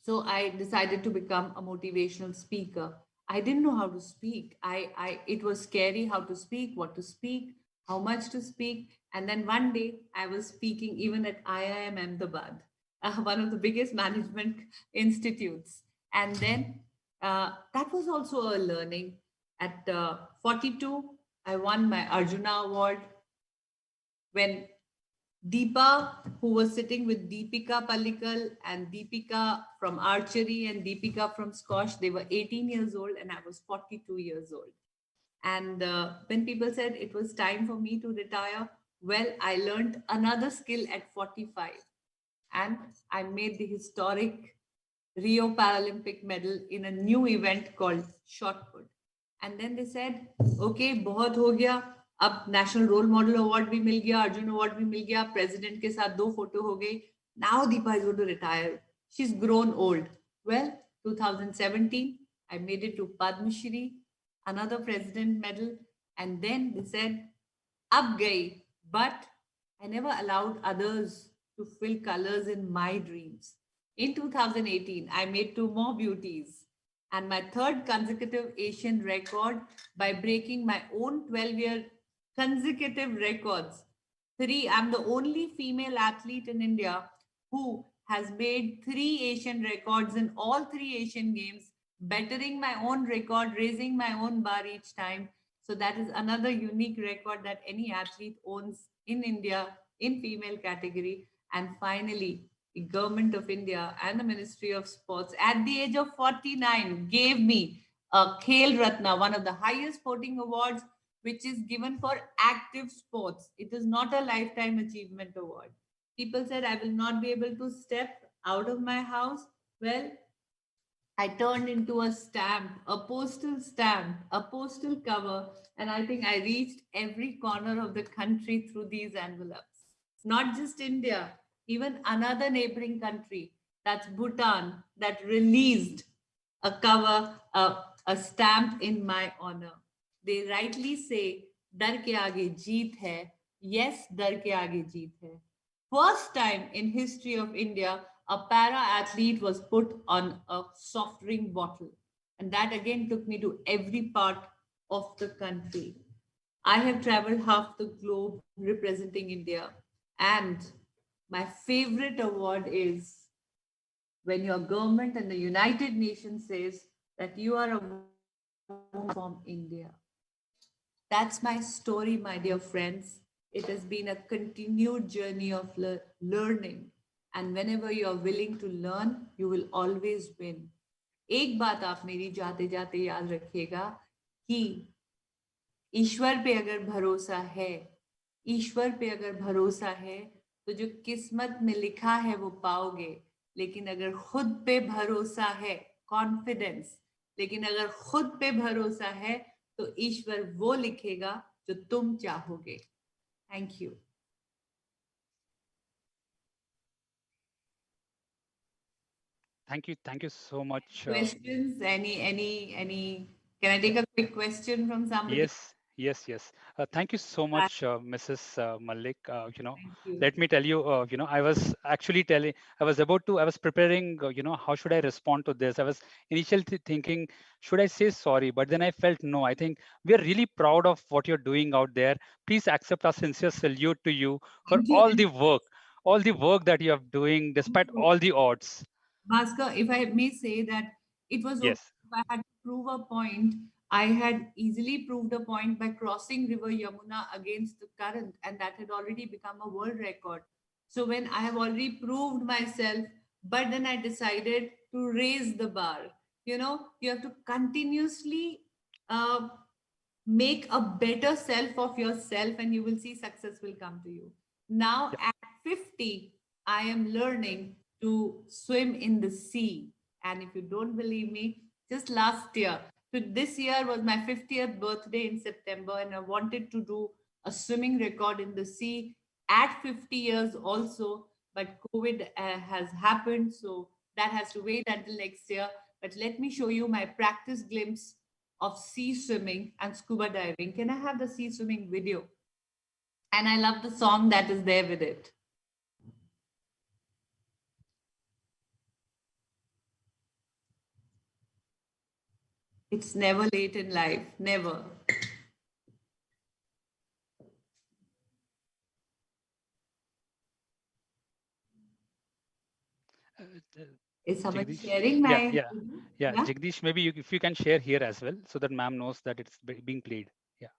so I decided to become a motivational speaker. I didn't know how to speak. It was scary how to speak, what to speak, how much to speak. And then one day I was speaking even at IIM Ahmedabad, one of the biggest management institutes. And then that was also a learning. At 42, I won my Arjuna Award when Deepa, who was sitting with Deepika Pallikal and Deepika from archery and Deepika from squash, they were 18 years old and I was 42 years old. And when people said it was time for me to retire, well, I learned another skill at 45 and I made the historic Rio Paralympic medal in a new event called shot put. And then they said, okay, बहुत हो गया, अब national role model award भी मिल गया, Arjun award भी मिल गया, president के साथ 2 फोटो हो गई. Now Deepa is going to retire. She's grown old. Well, 2017, I made it to Padma Shri, another president medal. And then they said, ab gayi, but I never allowed others to fill colors in my dreams. In 2018, I made 2 more beauties and my 3rd consecutive Asian record by breaking my own 12-year consecutive records. 3, I'm the only female athlete in India who has made 3 Asian records in all 3 Asian games, bettering my own record, raising my own bar each time. So that is another unique record that any athlete owns in India in female category. And finally, the Government of India and the Ministry of Sports at the age of 49 gave me a Khel Ratna, one of the highest sporting awards, which is given for active sports. It is not a lifetime achievement award. People said I will not be able to step out of my house. Well, I turned into a stamp, a postal cover, and I think I reached every corner of the country through these envelopes. Not just India, even another neighboring country, that's Bhutan, that released a cover, a stamp in my honor. They rightly say, "Dar ke aage jeet hai." Yes, dar ke aage jeet hai. First time in history of India, a para athlete was put on a soft drink bottle. And that again took me to every part of the country. I have traveled half the globe representing India. And my favorite award is when your government and the United Nations says that you are a woman from India. That's my story, my dear friends. It has been a continued journey of learning. And whenever you're willing to learn, you will always win. एक बात आप मेरी जाते जाते याद रखिएगा कि ईश्वर पे अगर भरोसा है, ईश्वर पे अगर भरोसा है, तो जो किस्मत में लिखा है वो पाओगे. लेकिन अगर खुद पे भरोसा है, कॉन्फिडेंस, लेकिन अगर खुद पे भरोसा है, तो ईश्वर वो लिखेगा जो तुम चाहोगे. Thank you. Thank you so much. Questions? Any? Can I take a quick question from somebody? Yes. Thank you so much, Mrs. Malik. Thank you. Let me tell you, I was actually I was preparing, how should I respond to this? I was initially thinking, should I say sorry? But then I felt, no, I think we are really proud of what you're doing out there. Please accept our sincere salute to you for all the work that you are doing despite all the odds. Bhaskar, if I may say that it was okay Yes. if I had to prove a point I had easily proved a point by crossing River Yamuna against the current, and that had already become a world record. So when I have already proved myself, but then I decided to raise the bar. You have to continuously uh, make a better self of yourself, and you will see success will come to you. Now at 50, I am learning to swim in the sea. And if you don't believe me, just last year, so this year was my 50th birthday in September, and I wanted to do a swimming record in the sea at 50 years also. But COVID has happened, so that has to wait until next year. But let me show you my practice glimpse of sea swimming and scuba diving. Can I have the sea swimming video? And I love the song that is there with it. It's never late in life, never. Is someone Jagdish? sharing my? Yeah. Jagdish, maybe if you can share here as well, so that ma'am knows that it's being played. Yeah.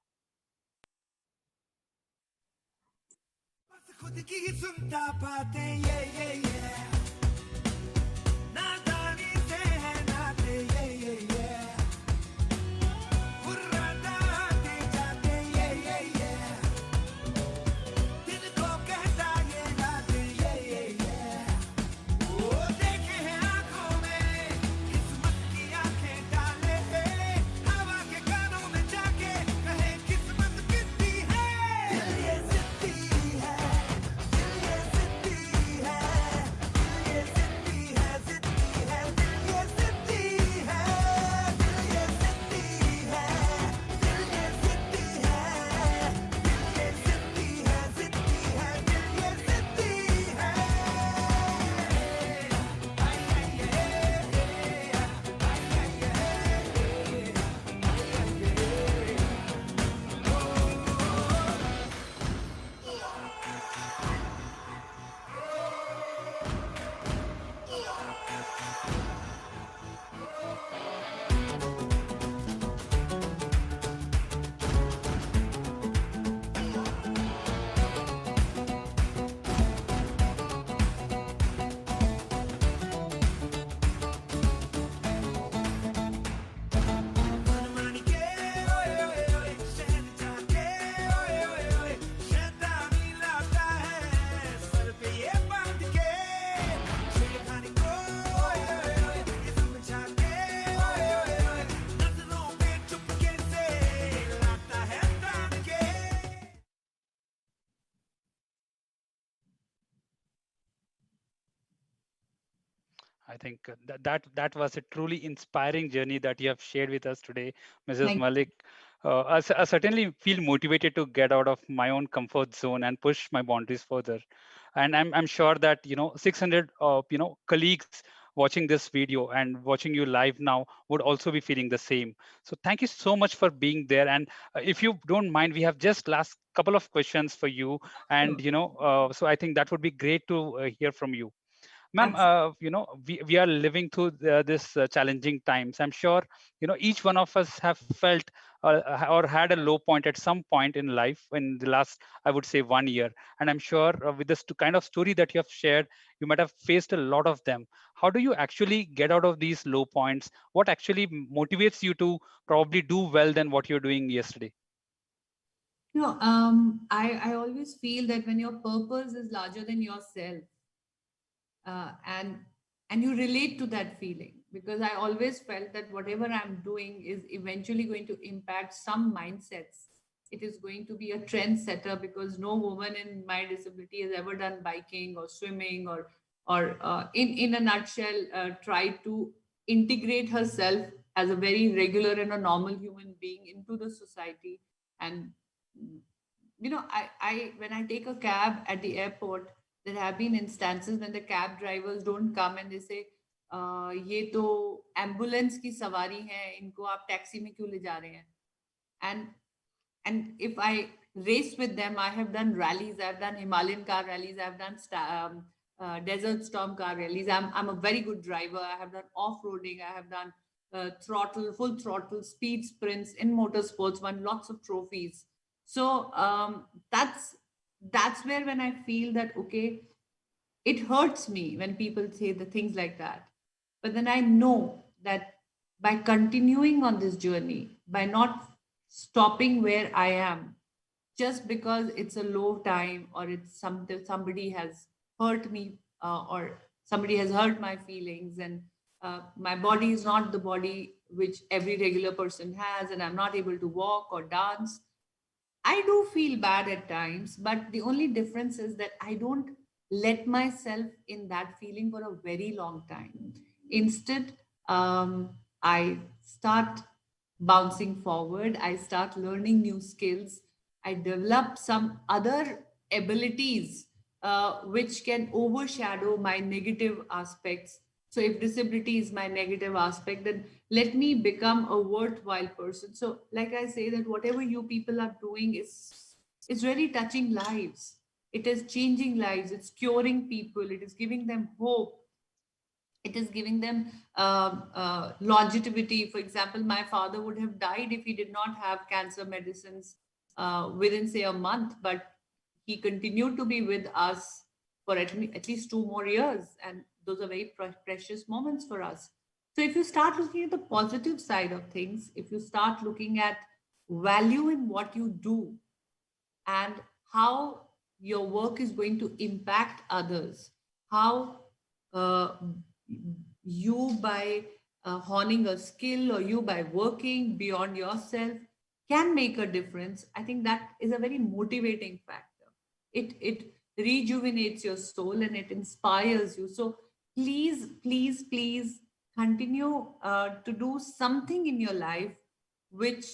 I think that was a truly inspiring journey that you have shared with us today, Mrs. Thank Malik. I certainly feel motivated to get out of my own comfort zone and push my boundaries further. And I'm sure that 600 colleagues watching this video and watching you live now would also be feeling the same. So thank you so much for being there. And if you don't mind, we have just last couple of questions for you. And so I think that would be great to hear from you. Ma'am, we are living through this challenging times. I'm sure, each one of us have felt or had a low point at some point in life in the last, I would say, 1 year. And I'm sure with this kind of story that you have shared, you might have faced a lot of them. How do you actually get out of these low points? What actually motivates you to probably do well than what you're doing yesterday? I always feel that when your purpose is larger than yourself, and you relate to that feeling, because I always felt that whatever I'm doing is eventually going to impact some mindsets. It is going to be a trendsetter, because no woman in my disability has ever done biking or swimming or in a nutshell tried to integrate herself as a very regular and a normal human being into the society. And I when I take a cab at the airport, there have been instances when the cab drivers don't come and they say, ये तो ambulance की सवारी है, इनको आप taxi में क्यों ले जा रहे हैं? And if I race with them, I have done rallies, I've done Himalayan car rallies, I've done desert storm car rallies. I'm a very good driver. I have done off-roading, I have done full throttle speed sprints in motorsports, won lots of trophies. So that's where when I feel that, okay, it hurts me when people say the things like that. But then I know that by continuing on this journey, by not stopping where I am, just because it's a low time or it's somebody has hurt me, or somebody has hurt my feelings, and my body is not the body which every regular person has, and I'm not able to walk or dance. I do feel bad at times, but the only difference is that I don't let myself in that feeling for a very long time. Instead, I start bouncing forward, I start learning new skills, I develop some other abilities which can overshadow my negative aspects. So, if disability is my negative aspect, then let me become a worthwhile person. So, like I say, that whatever you people are doing is really touching lives. It is changing lives. It's curing people. It is giving them hope. It is giving them longevity. For example, my father would have died if he did not have cancer medicines within, say, a month, but he continued to be with us for at least 2 more years. And those are very precious moments for us. So if you start looking at the positive side of things, if you start looking at value in what you do and how your work is going to impact others, how uh, you by honing a skill or you by working beyond yourself can make a difference, I think that is a very motivating factor. It rejuvenates your soul and it inspires you. So please, please, please continue to do something in your life which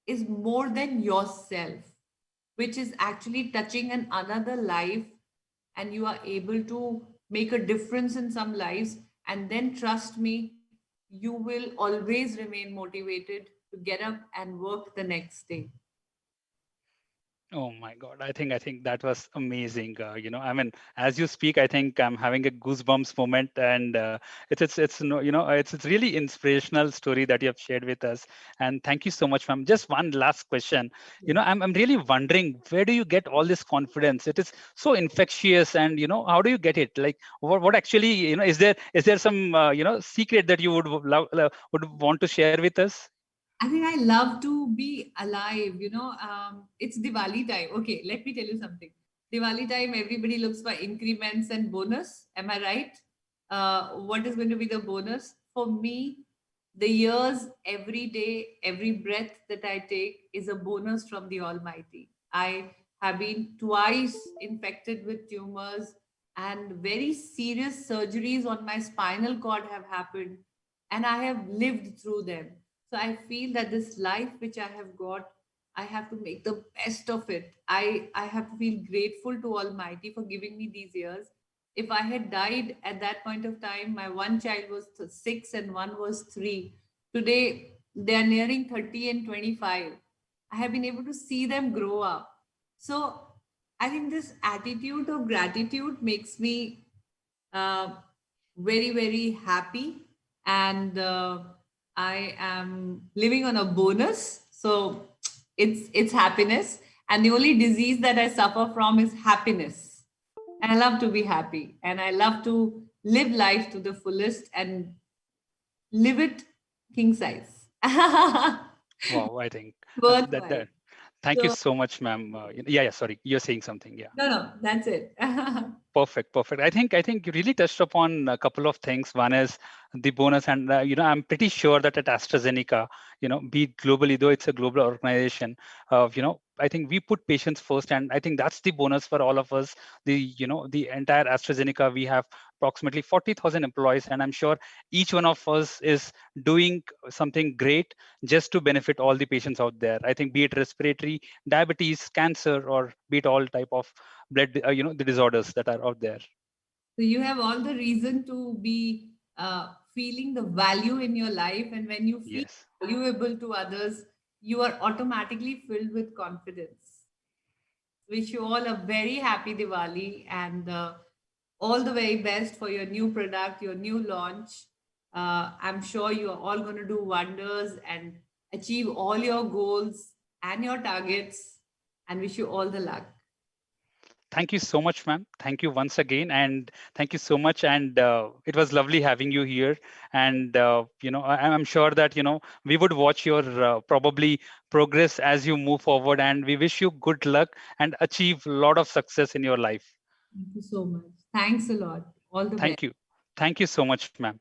is more than yourself, which is actually touching another life, and you are able to make a difference in some lives. And then trust me, you will always remain motivated to get up and work the next day. Oh my God. I think that was amazing. I mean, as you speak, I think I'm having a goosebumps moment, and it's no, it's really inspirational story that you have shared with us. And thank you so much, ma'am. Just one last question. I'm really wondering, where do you get all this confidence? It is so infectious, and how do you get it? Like, what actually, is there some secret that you would want to share with us? I think I love to be alive. It's Diwali time. Okay, let me tell you something. Diwali time, everybody looks for increments and bonus. Am I right? What is going to be the bonus? For me, the years, every day, every breath that I take is a bonus from the Almighty. I have been twice infected with tumors, and very serious surgeries on my spinal cord have happened, and I have lived through them. So I feel that this life which I have got, I have to make the best of it. I have to feel grateful to Almighty for giving me these years. If I had died at that point of time, my one child was 6 and one was 3. Today, they are nearing 30 and 25. I have been able to see them grow up. So I think this attitude of gratitude makes me uh, very, very happy. And I am living on a bonus. So it's happiness. And the only disease that I suffer from is happiness. And I love to be happy. And I love to live life to the fullest and live it king size. Wow, I think Worthwhile. thank you So, so much, ma'am. Yeah, sorry, you're saying something. Yeah. no, that's it. Perfect. I think you really touched upon a couple of things. One is the bonus, and I'm pretty sure that at AstraZeneca, be it globally, though it's a global organization, I think we put patients first, and I think that's the bonus for all of us. The entire AstraZeneca, we have approximately 40,000 employees, and I'm sure each one of us is doing something great just to benefit all the patients out there. I think be it respiratory, diabetes, cancer, or be it all type of blood, the disorders that are out there. So you have all the reason to be feeling the value in your life. And when you feel Yes. valuable to others, you are automatically filled with confidence. Wish you all a very happy Diwali and all the very best for your new product, your new launch. I'm sure you are all going to do wonders and achieve all your goals and your targets, and wish you all the luck. Thank you so much, ma'am. Thank you once again, and thank you so much. And it was lovely having you here. And I'm sure that we would watch your probably progress as you move forward. And we wish you good luck and achieve a lot of success in your life. Thank you so much. Thanks a lot. All the best. Thank you. Thank you so much, ma'am.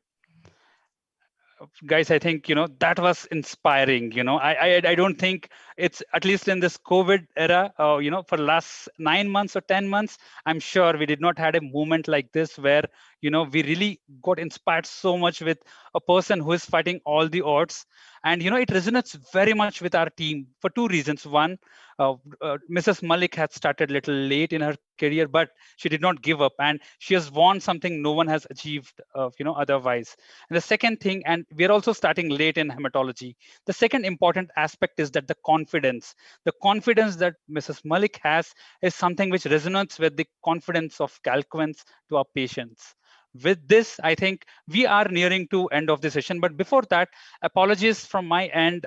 Guys, I think that was inspiring. I don't think it's, at least in this COVID era, for last 9 months or 10 months, I'm sure we did not had a moment like this where we really got inspired so much with a person who is fighting all the odds. And it resonates very much with our team for two reasons. One, Mrs. Malik had started a little late in her career, but she did not give up, and she has won something no one has achieved otherwise. And the second thing, and we are also starting late in hematology, the second important aspect is that the confidence that Mrs. Malik has is something which resonates with the confidence of Calquence to our patients. With this, I think we are nearing to end of the session. But before that, apologies from my end.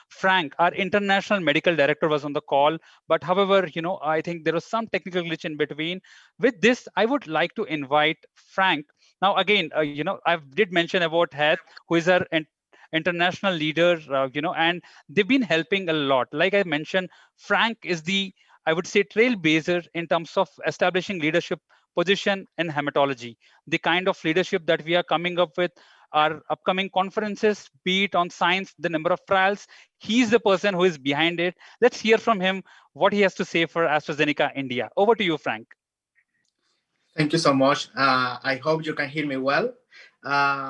Frank, our international medical director, was on the call. But however, I think there was some technical glitch in between. With this, I would like to invite Frank. Now, again, I did mention about Heath, who is our international leader, and they've been helping a lot. Like I mentioned, Frank is the, I would say, trailblazer in terms of establishing leadership position in hematology. The kind of leadership that we are coming up with, our upcoming conferences, be it on science, the number of trials, he's the person who is behind it. Let's hear from him what he has to say for AstraZeneca India. Over to you, Frank. Thank you so much. I hope you can hear me well.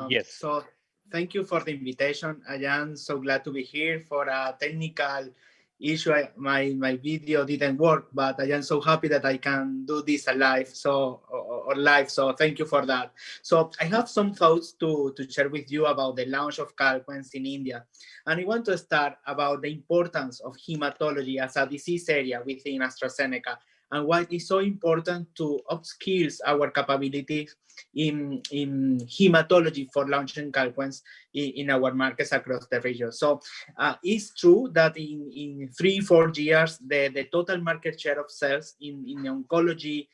Yes. So thank you for the invitation. I am so glad to be here. For a technical issue, my video didn't work, but I am so happy that I can do this live. Or live. So thank you for that. So I have some thoughts to share with you about the launch of Calquence in India. And I want to start about the importance of hematology as a disease area within AstraZeneca, and why it's so important to upskill our capabilities in hematology for launching Calquence in our markets across the region. So it's true that in 3-4 years, the total market share of sales in oncology,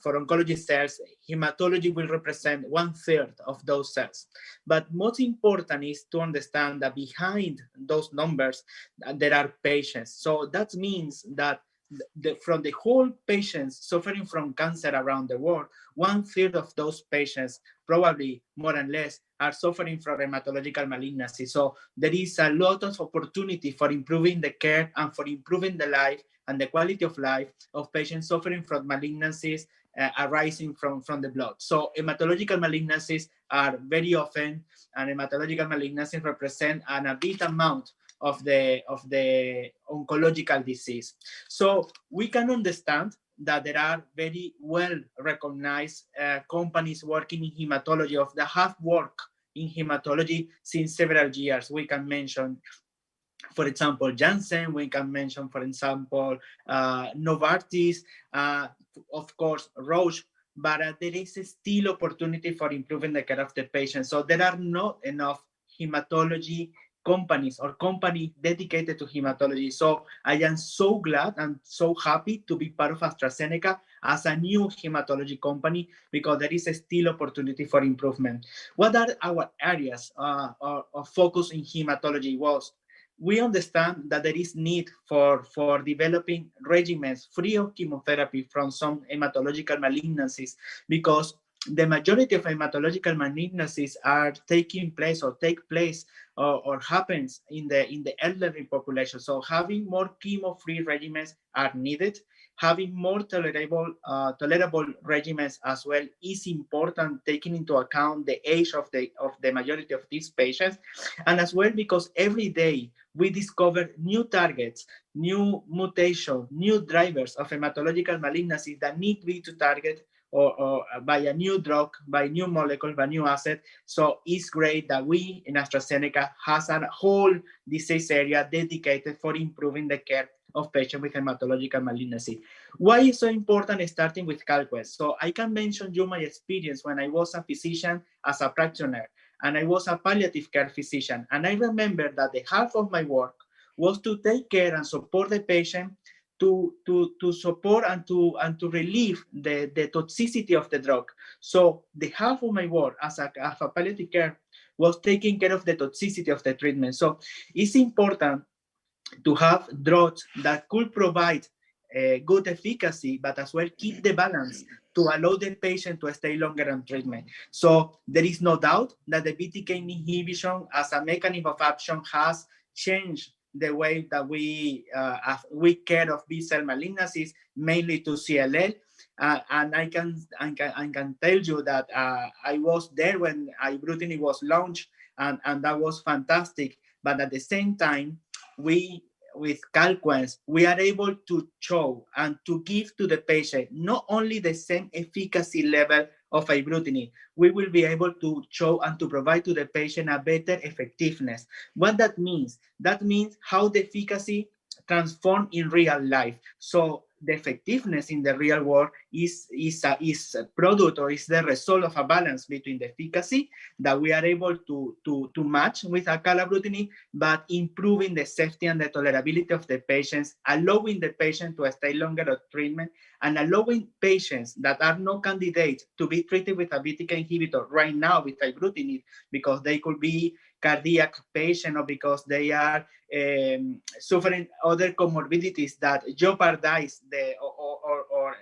for oncology sales, hematology will represent 1/3 of those sales. But most important is to understand that behind those numbers, there are patients. So that means that from the whole patients suffering from cancer around the world, 1/3 of those patients, probably more and less, are suffering from hematological malignancy. So there is a lot of opportunity for improving the care and for improving the life and the quality of life of patients suffering from malignancies arising from the blood. So hematological malignancies are very often, and hematological malignancies represent a big amount of the oncological disease. So we can understand that there are very well recognized companies working in hematology, that have worked in hematology since several years. We can mention, for example, Janssen. We can mention, for example, Novartis, of course, Roche. But there is still opportunity for improving the care of the patient. So there are not enough hematology companies or company dedicated to hematology. So I am so glad and so happy to be part of AstraZeneca as a new hematology company, because there is still opportunity for improvement. What are our areas of focus in hematology? We understand that there is need for developing regimens free of chemotherapy from some hematological malignancies, because the majority of hematological malignancies are taking place or take place or happens in the elderly population. So having more chemo-free regimens are needed. Having more tolerable regimens as well is important, taking into account the age of the majority of these patients, and as well because every day we discover new targets, new mutations, new drivers of hematological malignancies that need to be targeted or by a new drug, by new molecule, by new asset. So it's great that we in AstraZeneca has a whole disease area dedicated for improving the care of patients with hematological malignancy. Why is so important starting with Calquence? So I can mention you my experience when I was a physician as a practitioner, and I was a palliative care physician. And I remember that the half of my work was to take care and support the patient to support and to relieve the toxicity of the drug. So the half of my work as a palliative care was taking care of the toxicity of the treatment. So it's important to have drugs that could provide good efficacy, but as well keep the balance to allow the patient to stay longer on treatment. So there is no doubt that the BTK inhibition as a mechanism of action has changed the way that we care of B-cell malignancies, mainly to CLL. And I can tell you that I was there when ibrutinib was launched, and that was fantastic. But at the same time, we with Calquence, we are able to show and to give to the patient not only the same efficacy level of ibrutinib, we will be able to show and to provide to the patient a better effectiveness. What that means? That means how the efficacy transform in real life. So the effectiveness in the real world is a product, or is the result of a balance between the efficacy that we are able to match with acalabrutinib, but improving the safety and the tolerability of the patients, allowing the patient to stay longer on treatment, and allowing patients that are no candidates to be treated with a BTK inhibitor right now with ibrutinib, because they could be cardiac patient, or because they are suffering other comorbidities that jeopardize or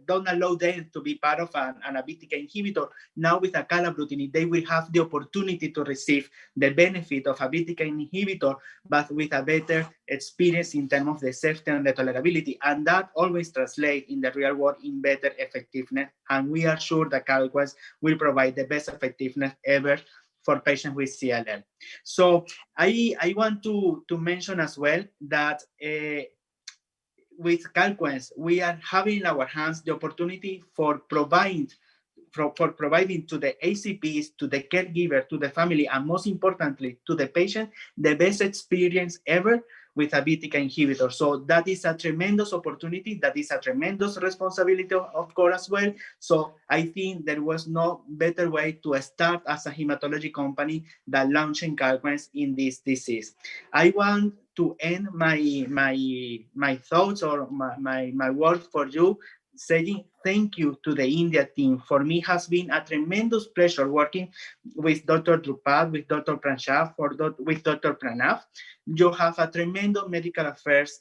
don't allow them to be part of a BTK inhibitor. Now with acalabrutinib, they will have the opportunity to receive the benefit of a BTK inhibitor, but with a better experience in terms of the safety and the tolerability. And that always translates in the real world in better effectiveness. And we are sure that Calquence will provide the best effectiveness ever for patients with CLL. So I want to mention as well that with Calquence, we are having in our hands the opportunity for providing to the ACPs, to the caregiver, to the family, and most importantly, to the patient, the best experience ever with a BTK inhibitor. So that is a tremendous opportunity. That is a tremendous responsibility, of course, as well. So I think there was no better way to start as a hematology company than launching Calquence in this disease. I want to end my thoughts, or my words for you, saying thank you to the India team. For me, has been a tremendous pleasure working with Dr. Drupal, with Dr. Pranshah, with Dr. Pranav. You have a tremendous medical affairs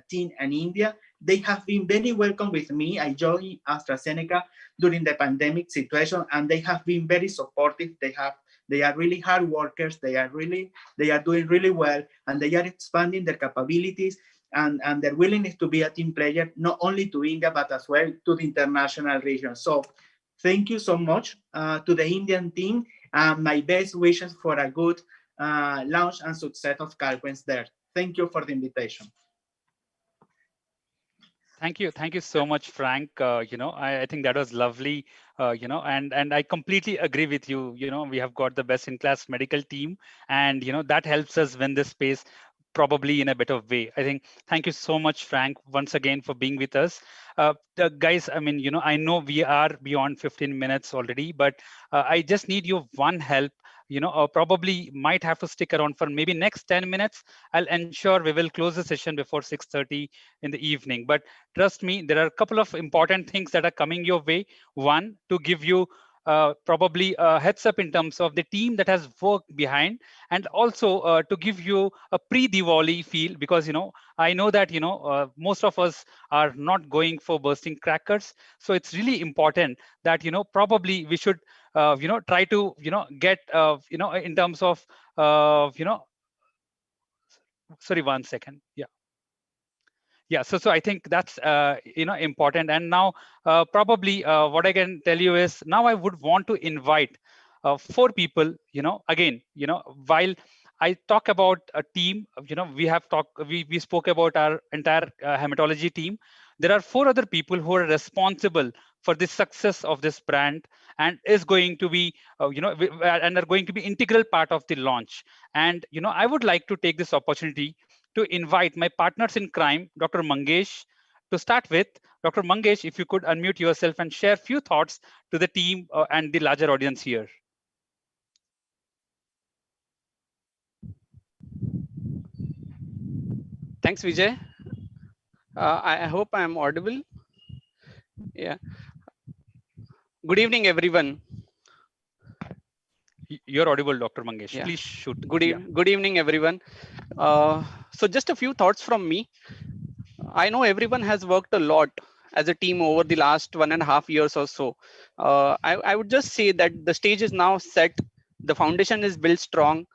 team in India. They have been very welcome with me. I joined AstraZeneca during the pandemic situation, and they have been very supportive. They are really hard workers. They are doing really well, and they are expanding their capabilities and their willingness to be a team player, not only to India, but as well to the international region. So thank you so much to the Indian team, and my best wishes for a good launch and success of Calquence there. Thank you for the invitation. Thank you so much, Frank. I think that was lovely. And I completely agree with you. We have got the best in class medical team, and that helps us win this space probably in a better way. I think. Thank you so much, Frank, once again for being with us. Guys, I mean, I know we are beyond 15 minutes already, but I just need your one help. Probably might have to stick around for maybe next 10 minutes. I'll ensure we will close the session before 6:30 in the evening. But trust me, there are a couple of important things that are coming your way. One, to give you probably a heads up in terms of the team that has worked behind, and also to give you a pre-Diwali feel, because I know that most of us are not going for bursting crackers, so it's really important that probably we should try to get in terms of sorry, one second. Yeah, so I think that's important. And now probably what I can tell you is, now I would want to invite 4 people. Again, while I talk about a team, we spoke about our entire hematology team. There are 4 other people who are responsible for the success of this brand, and is going to be and are going to be integral part of the launch. And I would like to take this opportunity to invite my partners in crime, Dr. Mangesh. To start with, Dr. Mangesh, if you could unmute yourself and share few thoughts to the team and the larger audience here. Thanks, Vijay. I hope I am audible. Yeah. Good evening, everyone. You're audible, Dr. Mangesh. Yeah. Please shoot. Good evening, everyone. So just a few thoughts from me. I know everyone has worked a lot as a team over the last 1.5 years or so. I would just say that the stage is now set, the foundation is built strong,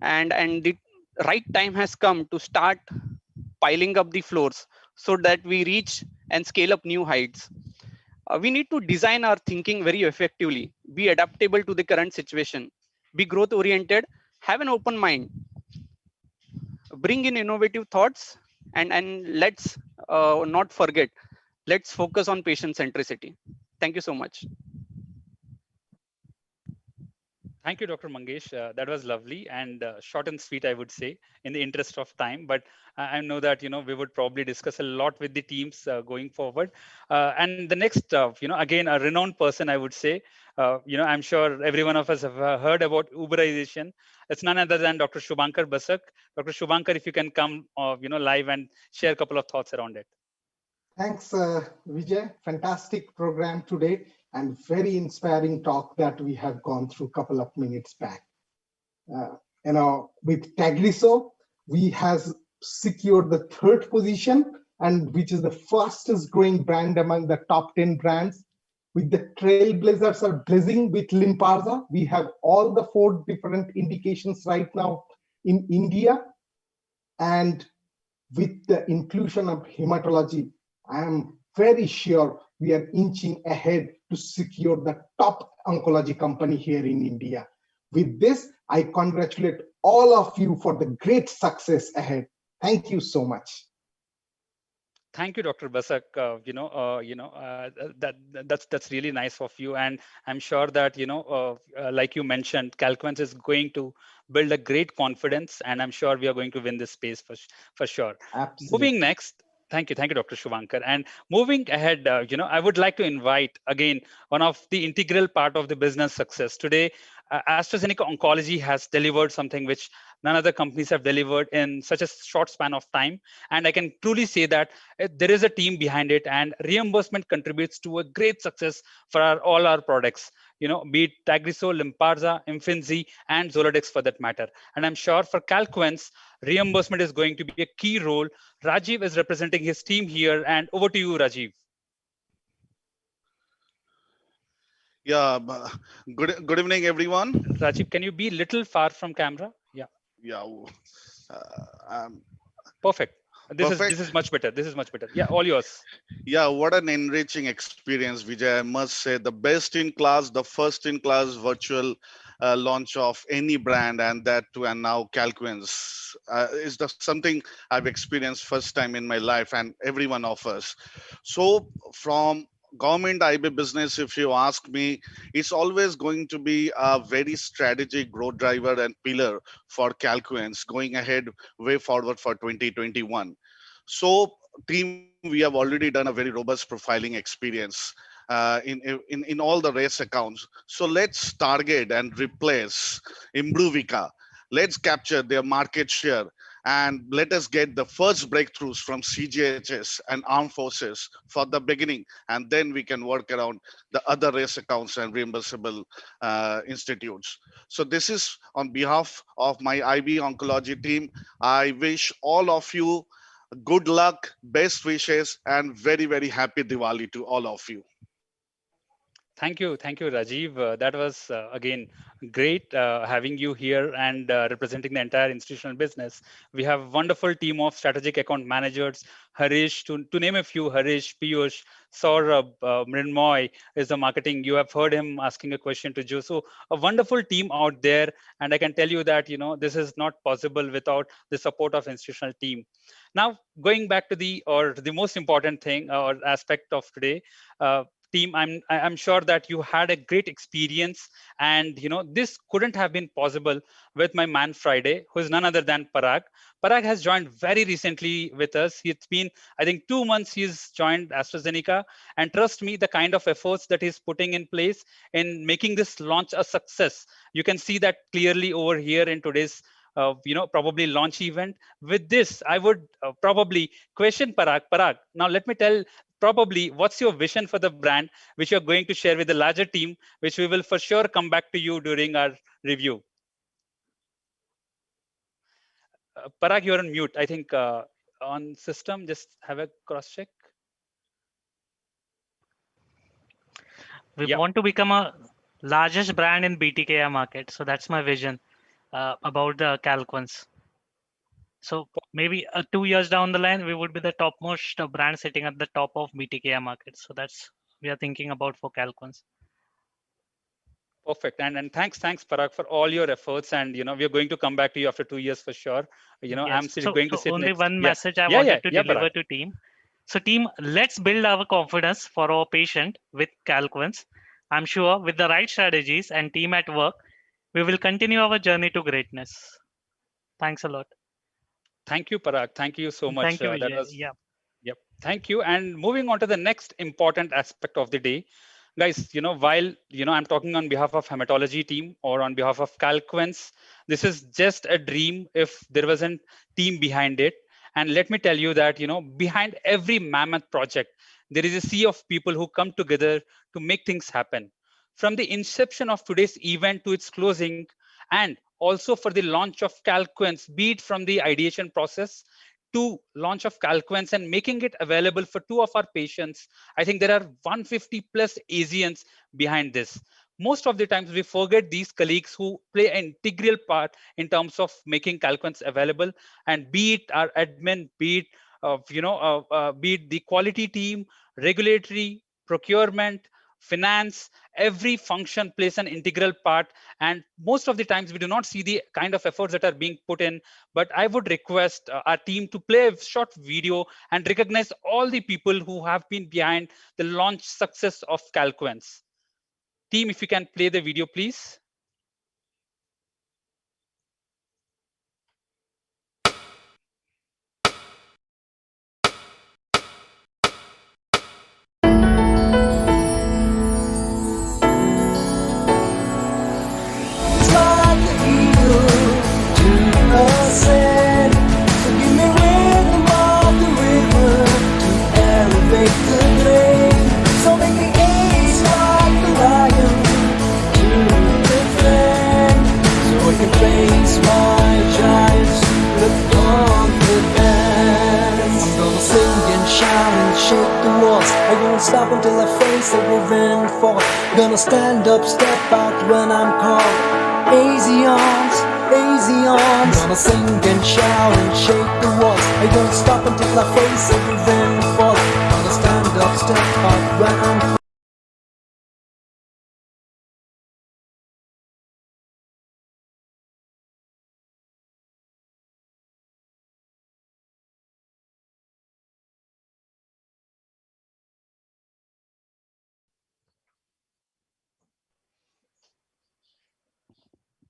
and the right time has come to start piling up the floors so that we reach and scale up new heights. We need to design our thinking very effectively, be adaptable to the current situation, be growth oriented, have an open mind, bring in innovative thoughts, and let's not forget, let's focus on patient centricity. Thank you so much. Thank you, Dr. Mangesh. That was lovely and short and sweet, I would say, in the interest of time. But I know that we would probably discuss a lot with the teams going forward. And the next, again, a renowned person, I would say. I'm sure every one of us have heard about Uberization. It's none other than Dr. Shubhankar Basak. Dr. Shubhankar, if you can come, live and share a couple of thoughts around it. Thanks, Vijay. Fantastic program today and very inspiring talk that we have gone through a couple of minutes back. With Tagrisso, we has secured the third position, and which is the fastest growing brand among the top 10 brands. With the trailblazers are blazing with Lynparza, we have all the 4 different indications right now in India. And with the inclusion of hematology, I am very sure we are inching ahead to secure the top oncology company here in India. With this, I congratulate all of you for the great success ahead. Thank you so much. Thank you, Dr. Basak. That's really nice of you, and I'm sure that like you mentioned, Calquence is going to build a great confidence, and I'm sure we are going to win this space for sure. Absolutely. Moving next. Thank you, Dr. Shubhankar. And moving ahead, I would like to invite again one of the integral part of the business success today. AstraZeneca Oncology has delivered something which none other companies have delivered in such a short span of time. And I can truly say that there is a team behind it, and reimbursement contributes to a great success for all our products, be it Tagrisso, Lynparza, Imfinzi, and Zoladex for that matter. And I'm sure for Calquence, reimbursement is going to be a key role. Rajiv is representing his team here, and over to you, Rajiv. Yeah, good evening, everyone. Rajiv, can you be a little far from camera? Yeah. Yeah. Perfect. Perfect. This is much better. This is much better. Yeah, all yours. Yeah, what an enriching experience, Vijay. I must say, the best in class, the first in class virtual launch of any brand, and that too, and now Calquence is something I've experienced first time in my life, and every one of us. So from government IB business, if you ask me, it's always going to be a very strategic growth driver and pillar for Calquence going ahead way forward for 2021. So team, we have already done a very robust profiling experience in all the race accounts. So let's target and replace Imbruvica. Let's capture their market share and let us get the first breakthroughs from CGHS and armed forces for the beginning, and then we can work around the other race accounts and reimbursable institutes. So this is on behalf of my IB oncology team. I wish all of you good luck, best wishes, and very, very happy Diwali to all of you. Thank you, Rajiv. That was again great having you here and representing the entire institutional business. We have a wonderful team of strategic account managers. Harish, to name a few: Harish, Piyush, Saurabh, Mrinmoy is the marketing. You have heard him asking a question to Joe. So a wonderful team out there, and I can tell you that this is not possible without the support of institutional team. Now, going back to the most important thing or aspect of today, team, I'm sure that you had a great experience, and this couldn't have been possible with my man Friday, who is none other than Parag has joined very recently with us. It's been, I think, 2 months he's joined AstraZeneca, and trust me, the kind of efforts that he's putting in place in making this launch a success, you can see that clearly over here in today's probably launch event. With this, I would probably question Parag, now let me tell probably what's your vision for the brand, which you're going to share with the larger team, which we will for sure come back to you during our review. Parag, you're on mute. I think on system, just have a cross check. We want to become a largest brand in BTKI market. So that's my vision about the Calquence. So maybe 2 years down the line, we would be the topmost brand sitting at the top of BTKI market. So that's we are thinking about for Calquence. Perfect. And thanks Parag for all your efforts. And we're going to come back to you after 2 years for sure. I'm Yes. going to So sit only next. one Yeah. message I Yeah, wanted to Parag. deliver to team. So team, let's build our confidence for our patient with Calquence. I'm sure with the right strategies and team at work, we will continue our journey to greatness. Thanks a lot. Thank you, Parag. Thank you so much. Thank you, That Vijay. was, Yeah. yep. Thank you. And moving on to the next important aspect of the day, guys, while, I'm talking on behalf of hematology team or on behalf of Calquence, this is just a dream if there wasn't team behind it. And let me tell you that, behind every mammoth project, there is a sea of people who come together to make things happen. From the inception of today's event to its closing, and also for the launch of Calquence, be it from the ideation process to launch of Calquence and making it available for two of our patients, I think there are 150 plus Asians behind this. Most of the times we forget these colleagues who play an integral part in terms of making Calquence available, and be it our admin, be it the quality team, regulatory, procurement, finance, every function plays an integral part. And most of the times we do not see the kind of efforts that are being put in. But I would request our team to play a short video and recognize all the people who have been behind the launch success of Calquence. Team, if you can play the video, please. Stop until I face every rainfall. Gonna stand up, step out when I'm called. Easy arms, easy arms. Gonna sing and shout and shake the walls. I don't stop until I face every rainfall. Gonna stand up, step out when I'm called.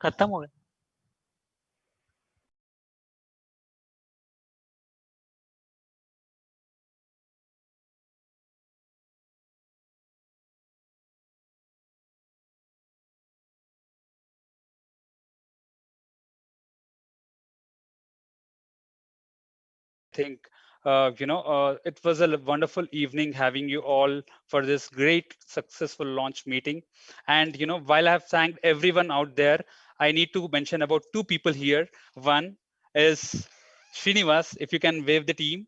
खत्म हो गया. Think it was a wonderful evening having you all for this great successful launch meeting. And while I've thanked everyone out there, I need to mention about two people here. One is Srinivas, if you can wave the team.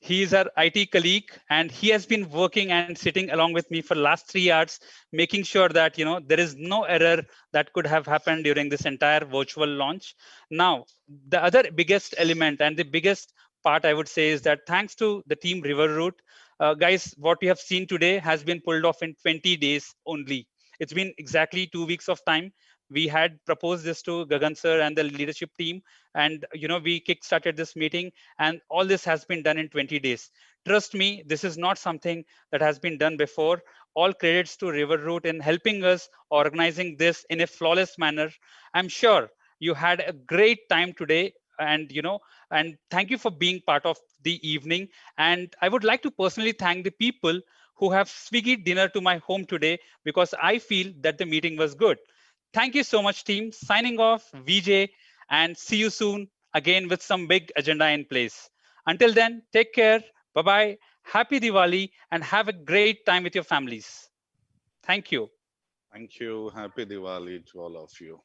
He is our IT colleague, and he has been working and sitting along with me for last 3 hours, making sure that there is no error that could have happened during this entire virtual launch. Now, the other biggest element and the biggest part I would say is that thanks to the team Riverroot, guys, what we have seen today has been pulled off in 20 days only. It's been exactly 2 weeks of time. We had proposed this to Gagan sir and the leadership team, and we kick-started this meeting, and all this has been done in 20 days. Trust me, this is not something that has been done before. All credits to Riverroot in helping us organizing this in a flawless manner. I'm sure you had a great time today, and and thank you for being part of the evening. And I would like to personally thank the people who have Swiggy dinner to my home today, because I feel that the meeting was good. Thank you so much, team. Signing off, VJ, and see you soon again with some big agenda in place. Until then, take care. Bye bye. Happy Diwali and have a great time with your families. Thank you. Thank you. Happy Diwali to all of you.